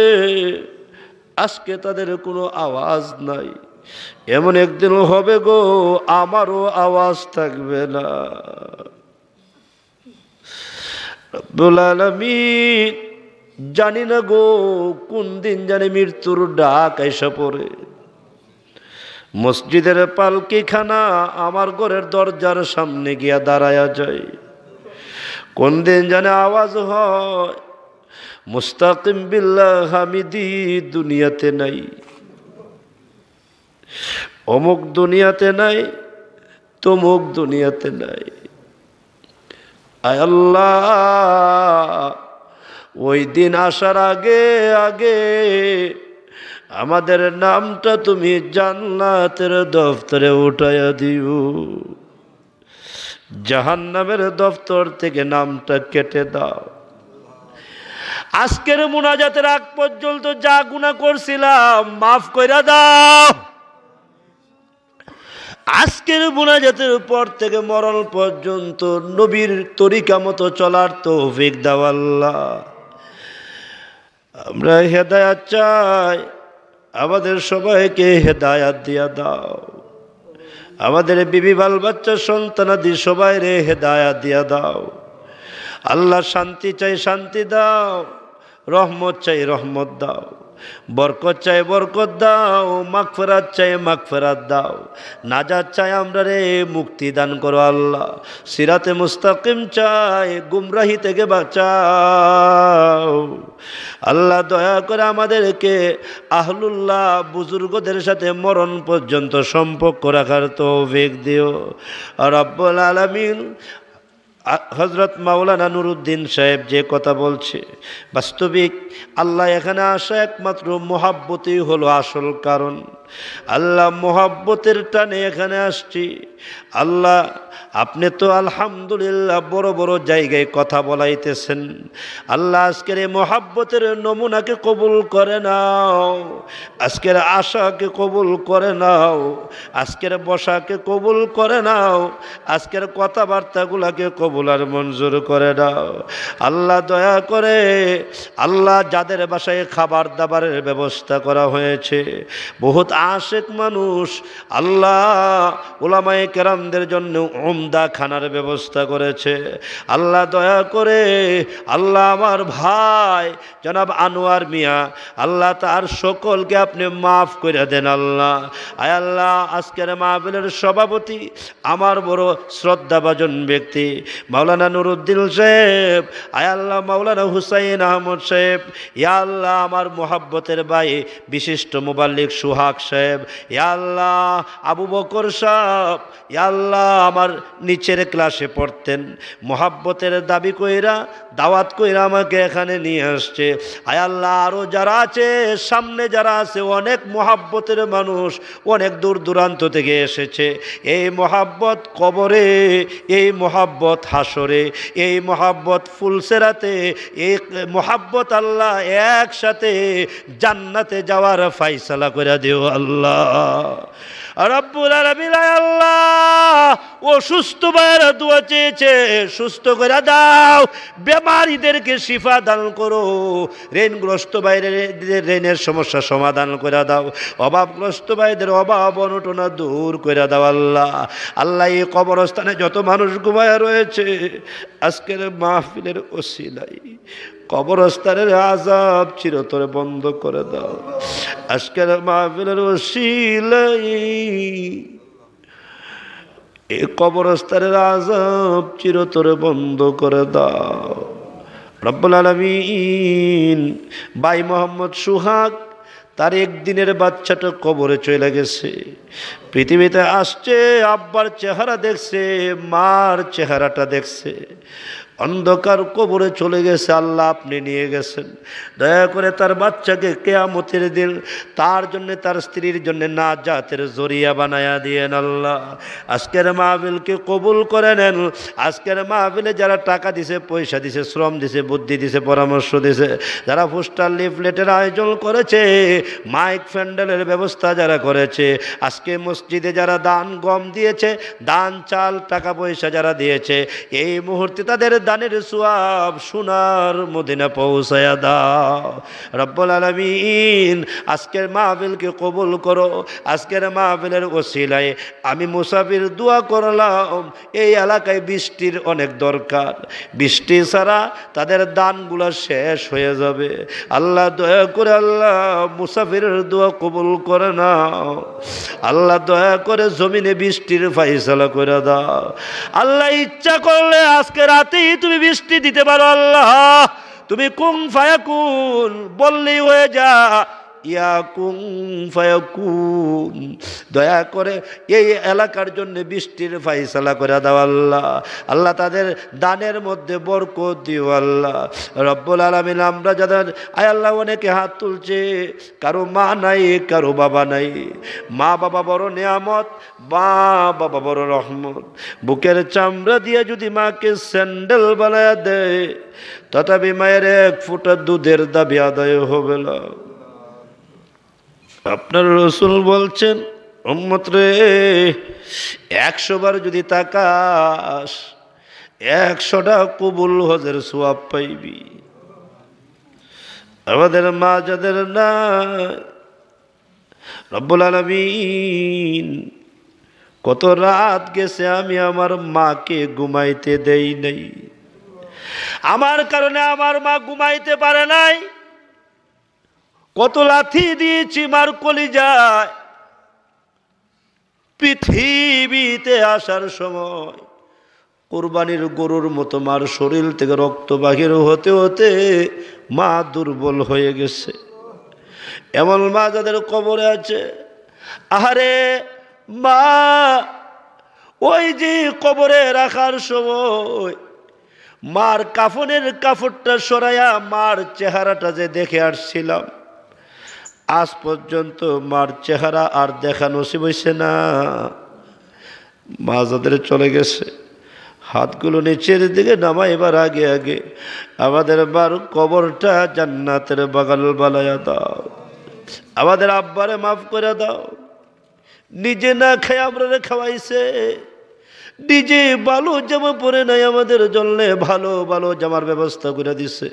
আজকে তাদের কোনো আওয়াজ নাই। এমন একদিন হবে গো আমারও আওয়াজ থাকবে না। রব্বুল আলামিন, জানি না গো কোন দিন জানি মৃত্যুর ডাক আইসা পড়ে। মসজিদের পালকিখানা আমার ঘরের দরজার সামনে গিয়া দাঁড়ায়া যায়। কোন দিন জানে আওয়াজ হয়, মুস্তাকিম বিল্লাহ হামিদি দুনিয়াতে নাই, অমুক দুনিয়াতে নাই, তমুক দুনিয়াতে নাই। আয় আল্লাহ, ওই দিন আসার আগে আগে আমাদের নামটা তুমি জান্নাতের দফতরে উঠাইয়া দিও, জাহান্নামের দফতর থেকে নামটা কেটে দাও। আজকের মুনাজাতের আগ পর্যন্ত যা গুনাহ করছিলাম মাফ কইরা দাও। আজকের মুনাজাতের পর থেকে মরণ পর্যন্ত নবীর তরিকা মতো চলার তৌফিক দাও আল্লাহ। আমরা হেদায়েত চাই, আমাদের সবাইকে হেদায়েত দিয়া দাও। আমাদের বিবি বাল বাচ্চা সন্তানাদি সবাই রে হেদায়েত দিয়া দাও আল্লাহ। শান্তি চাই, শান্তি দাও। রহমত চাই, রহমত দাও। বরকত চাই, বরকত দাও। মাগফিরাত চাই, মাগফিরাত দাও। নাজাত চাই আমরা রে, মুক্তি দান করো আল্লাহ। সিরাতে মুস্তাকিম চাই, গুমরাহি থেকে বাঁচাও আল্লাহ। দয়া করে আমাদেরকে আহলুল্লাহ বুজুর্গদের সাথে মরণ পর্যন্ত সম্পর্ক রাখার তৌফিক দিও রব্বুল আলামিন। হযরত মাওলানা নুরুদ্দিন সাহেব যে কথা বলছে, বাস্তবিক আল্লাহ এখানে আসা একমাত্র মোহাব্বতই হলো আসল কারণ। আল্লাহ মোহাব্বতের টানে এখানে আসছি। আল্লাহ আপনি তো আলহামদুলিল্লাহ বড় বড় জায়গায় কথা বলাইতেছেন। আল্লাহ আজকের এই মোহাব্বতের নমুনাকে কবুল করে নাও, আজকের আশাকে কবুল করে নাও, আজকের বসাকে কবুল করে নাও, আজকের কথাবার্তাগুলোকে কবুল কবুল আর মঞ্জুর করে দাও। আল্লাহ দয়া করে আল্লাহ যাদের বাসায় খাবার দাবারের ব্যবস্থা করা হয়েছে, বহুত আশেক মানুষ আল্লাহ উলামায়ে কেরামদের জন্য উমদা খানার ব্যবস্থা করেছে। আল্লাহ দয়া করে আল্লাহ আমার ভাই জনাব আনোয়ার মিয়া, আল্লাহ তার সকলকে আপনি মাফ করে দেন আল্লাহ। আয় আল্লাহ আজকের মাহফিলের সভাপতি আমার বড় শ্রদ্ধাভাজন ব্যক্তি মাওলানা নুরুদ্দিন সাহেব, আয় আল্লাহ মাওলানা হুসাইন আহমদ সাহেব, ইয়া আল্লাহ আমার মোহাব্বতের ভাই বিশিষ্ট মুবাল্লিগ সুহাগ সাহেব, ইয়া আল্লাহ আবু বকর সাহেব, ইয়া আল্লাহ আমার নিচের ক্লাসে পড়তেন, মোহাব্বতের দাবি কইরা দাওয়াত কইরা আমাকে এখানে নিয়ে আসছে। আয় আল্লাহ আরও যারা আছে সামনে যারা আছে অনেক মোহাব্বতের মানুষ অনেক দূর দূরান্ত থেকে এসেছে। এই মোহাব্বত কবরে, এই মোহাব্বত হাসরে, এই মোহাব্বত ফুলসেরাতে, এই মোহাব্বত আল্লাহ একসাথে জান্নাতে যাওয়ার ফাইসালা করে দিও আল্লাহ রব্বুল আলামিন। আল্লাহ অসুস্থ ভাইয়েরা দোয়া চেয়েছে, সুস্থ করে দাও, বেমারিদেরকে শিফা দান করো, ঋণগ্রস্ত ভাইদের ঋণের সমস্যা সমাধান করে দাও, অভাবগ্রস্ত ভাইদের অভাব অনটনা দূর করে দাও আল্লাহ। আল্লাহ এই কবরস্থানে যত মানুষ ঘুমায়া রয়েছে আজকের মাহফিলের ওসিলায় কবরস্থানের আযাব চিরতরে বন্ধ করে দাও। আজকের মাহফিলের ওসিলায় এই কবরস্থানের আযাব চিরতরে বন্ধ করে দাও রব্বুল আলামিন। ভাই মোহাম্মদ সুহাগ তার একদিনের বাচ্চাটা কবরে চলে গেছে, পৃথিবীতে আসছে, আব্বার চেহারা দেখছে, মার চেহারাটা দেখছে, অন্ধকার কবরে চলে গেছে। আল্লাহ আপনি নিয়ে গেছেন, দয়া করে তার বাচ্চাকে কিয়ামতের দিন তার জন্য তার স্ত্রীর জন্য নাজাতের জরিয়া বানায়া দিয়েন আল্লাহ। আজকের মাহফিলকে কবুল করে নেন। আজকের মাহফিলে যারা টাকা দিছে, পয়সা দিছে, শ্রম দিছে, বুদ্ধি দিছে, পরামর্শ দিছে, যারা পোস্টার লিফলেটের আয়োজন করেছে, মাইক প্যান্ডেলের ব্যবস্থা যারা করেছে, আজকে মসজিদে যারা দান গম দিয়েছে, দান চাল টাকা পয়সা যারা দিয়েছে, এই মুহূর্তে তাদের দানের সওয়াব সোনার মদিনা পৌঁছায়া দাও রব্বুল আলামিন। আজকের মাহফিলকে কবুল করো। আজকের মাহফিলের ওসিলায় আমি মুসাফির দোয়া করলাম, এই এলাকায় বৃষ্টির অনেক দরকার, বৃষ্টি ছাড়া তাদের দানগুলো শেষ হয়ে যাবে। আল্লাহ দয়া করে আল্লাহ মুসাফিরের দোয়া কবুল করে নাও। আল্লাহ দয়া করে জমিনে বৃষ্টির ফায়সালা করে দাও। আল্লাহ ইচ্ছা করলে আজকে রাতেই তুমি বৃষ্টি দিতে পারো আল্লাহ। তুমি কুন ফায়াকুন বললেই হয়ে যা, ইয়া কুন ফায়াকুন। দয়া করে এই এলাকার জন্য বৃষ্টির ফায়সালা করে দাও আল্লাহ। আল্লাহ তাদের দানের মধ্যে বরকত দিও আল্লাহ রব্বুল আলামিন। আমরা যাদের আয় আল্লাহ অনেকে হাত তুলছে, কারো মা নাই, কারো বাবা নাই। মা বাবা বড় নিয়ামত, মা বাবা বড় রহমত। বুকের চামড়া দিয়ে যদি মাকে স্যান্ডেল বানায় দেয়, তথাপি মায়ের এক ফোঁটা দুধের দাবি আদায় হবে না। আপনার রসুল বলছেন, উম্মত রে 100 বার যদি তাকাস 100টা কবুল হজের সওয়াব পাইবি। আমাদের মা যাদের নাই, রব্বুল আলামিন কত রাত গেছে আমি আমার মাকে ঘুমাইতে দেই নাই, আমার কারণে আমার মা ঘুমাইতে পারে নাই। কত লাথি দিয়েছি মার কলিজায়। পৃথিবীতে আসার সময় কুরবানির গরুর মতো মার শরীর থেকে রক্ত বাহির হতে হতে মা দুর্বল হয়ে গেছে। এমন মা যাদের কবরে আছে, আহারে মা ওই যে কবরে রাখার সময় মার কাফনের কাপড়টা সরাইয়া মার চেহারাটা যে দেখে আসছিলাম, আজ পর্যন্ত মার চেহারা আর দেখা নসিব হইছে না। মা যাদের চলে গেছে, হাতগুলো নিচের দিকে নামাই, এবার আগে আগে আমাদের মার কবরটা জান্নাতের বাগান বানায়া দাও। আমাদের আব্বারে মাফ করে দাও। নিজে না খেয়ে আমরা খাওয়াইছে, নিজে ভালো জামা পরে নাই, আমাদের জন্য ভালো ভালো জামার ব্যবস্থা করে দিছে।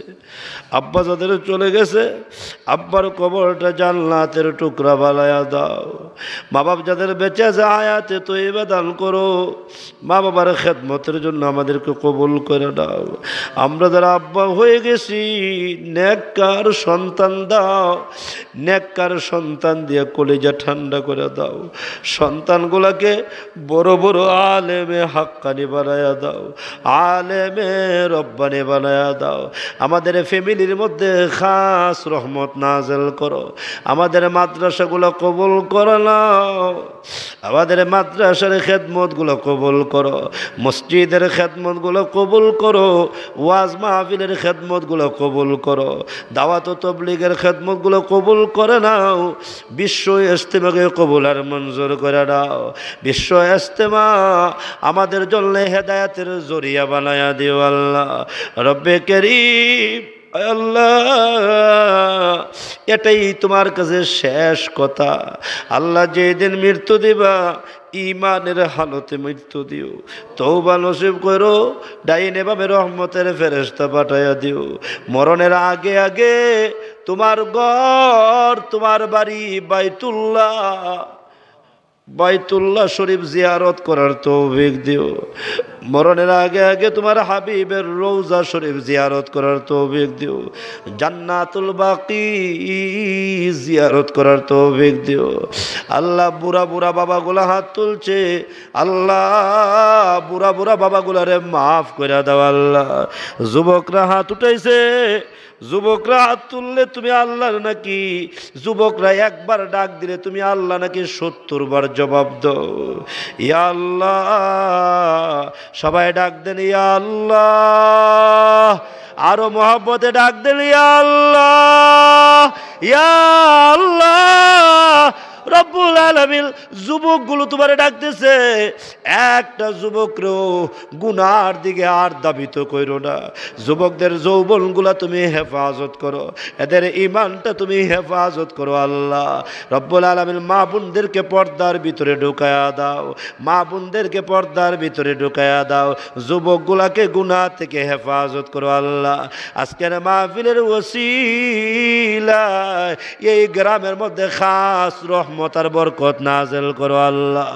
আব্বা যাদের চলে গেছে, আব্বার কবরটা জান্নাতের টুকরা বানায়া দাও। মা বাপ যাদের বেঁচে আছে হায়াতে তয়্যিবা দান করো। মা বাবার খেদমতের জন্য আমাদেরকে কবুল করে দাও। আমরা যারা আব্বা হয়ে গেছি, নেককার সন্তান দাও, নেককার সন্তান দিয়ে কলিজা ঠান্ডা করে দাও। সন্তানগুলোকে বড় বড় আলেমে হাক্কানি বানায়া দাও, আলেমে রব্বানি বানায়া দাও। আমাদের ফ্যামিলির মধ্যে খাস রহমত নাজেল করো। আমাদের মাদ্রাসাগুলো কবুল করো নাও, আমাদের মাদ্রাসার খেদমতগুলো কবুল করো, মসজিদের খেদমতগুলো কবুল করো, ওয়াজ মাহফিলের খেদমতগুলো কবুল করো, দাওয়াত ও তাবলীগের খেদমতগুলো কবুল করে নাও। বিশ্ব ইজতেমাকে কবুল আর মঞ্জুর করে দাও। বিশ্ব ইজতেমা আমাদের জন্য হেদায়েতের জরিয়া বানায়া দিও আল্লাহ। রব্বে কারীম, আল্লাহ এটাই তোমার কাছে শেষ কথা। আল্লাহ যেদিন মৃত্যু দিবা, ইমানের হালতে মৃত্যু দিও। তওবা নসিব করো, ডাইনে বামে রহমতের ফেরেশতা পাঠাইয়া দিও। মরণের আগে আগে তোমার ঘর, তোমার বাড়ি বাইতুল্লাহ শরীফ জিয়ারত করার তৌফিক দিও। মরণের আগে আগে তোমার হাবিবের রওজা শরীফ জিয়ারত করার তৌফিক দিও। জান্নাতুল বাকি জিয়ারত করার তৌফিক দিও। আল্লাহ বুড়া বুড়া বাবাগুলা হাত তুলছে, আল্লাহ বুড়া বুড়া বাবাগুলারে মাফ করে দাও আল্লাহ। যুবকরা হাত উঠাইছে, যুবকরা হাত তুললে তুমি আল্লাহর নাকি, যুবকরা একবার ডাক দিলে তুমি আল্লাহ নাকি 70 বার জবাব দাও। ইয়া আল্লাহ, সবাই ডাক দেন ইয়া আল্লাহ, আরো মহব্বতে ডাক দেন ইয়া আল্লাহ, ইয়া আল্লাহ। রব্বুল আলামিন যুবকগুলো তোমারে ডাকতেছে, একটা যুবকরেও গুনার দিকে আর দাবিত কইরো না। যুবকদের যৌবনগুলা তুমি হেফাজত করো, এদের ইমানটা তুমি হেফাজত করো আল্লাহ। রব্বুল আলামিন মা বোনদেরকে পর্দার ভিতরে ঢুকায়া দাও, মা বোনদেরকে পর্দার ভিতরে ঢুকায়া দাও। যুবকগুলাকে গুনাহ থেকে হেফাজত করো আল্লাহ। আজকের মাহফিলের ওসিলায় এই গ্রামের মধ্যে খাস রহমত আর বরকত নাজেল করো আল্লাহ।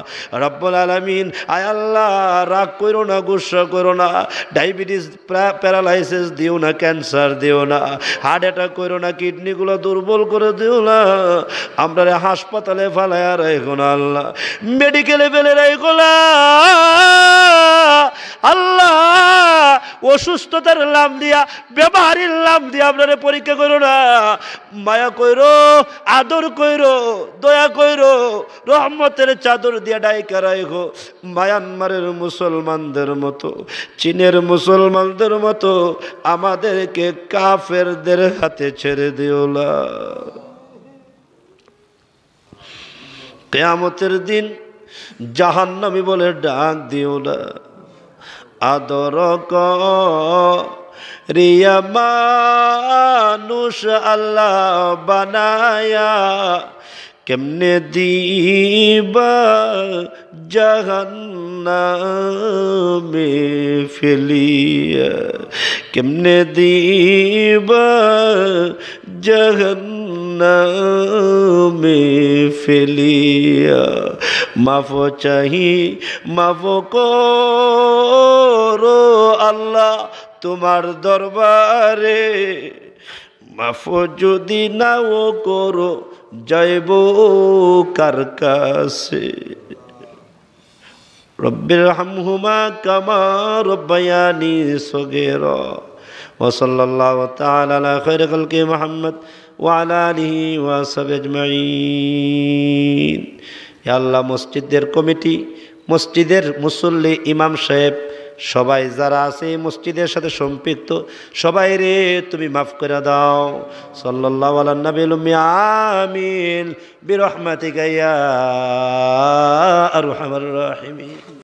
রব্বুল আলামিন, আয় আল্লাহ রাগ করো না, গুসা করো না, ডায়াবেটিস প্যারালাইসিস দিও না, ক্যান্সার দিও না, হার্ট অ্যাটাক করো না, কিডনিগুলো দুর্বল করে দিও না। আমরা হাসপাতালে ফালায়া রাখো না আল্লাহ, মেডিকেলে ফেলে রাখো না আল্লাহ। অসুস্থতার নাম দিয়া, বেমারির নাম দিয়া আপনারা পরীক্ষা করো না। মায়া কইরো, আদর কইরো, দয়া কইরো, রহমতের চাদর দিয়া ডাইকা রাখো। মায়ানমারের মুসলমানদের মতো, চীনের মুসলমানদের মতো আমাদেরকে কাফেরদের হাতে ছেড়ে দিও না। কিয়ামতের দিন জাহান্নামী বলে ডাক দিও না। আদর রিয়া মানুষ আল্লাহ বানায়া, কেমনে দিবা জাহান্নামে ফেলিয়া, কেমনে দিবা জাহান্নামে ফেলিয়া। মাফ চাহি, মাফ করো আল্লাহ তোমার দরবারে। মাফ যদি নাও করো, যাইব কার কাছে। রব্বিরহামহুমা কামা রব্বায়ানি সগীরা। ওয়া সাল্লাল্লাহু তাআলা আলা খায়রি খালকি মুহাম্মদ ওয়া আলা আলিহি ওয়া সাহবিহি আজমাইন। ইয়া আল্লাহ, মসজিদের কমিটি, মসজিদের মুসল্লি, ইমাম সাহেব, সবাই যারা আছে এই মসজিদের সাথে সম্পৃক্ত, সবাই রে তুমি মাফ করে দাও। সাল্লাল্লাহু আলা নবিল উম্মি। আমিন বিরহমাতিকা ইয়া আরহামার রাহিমিন।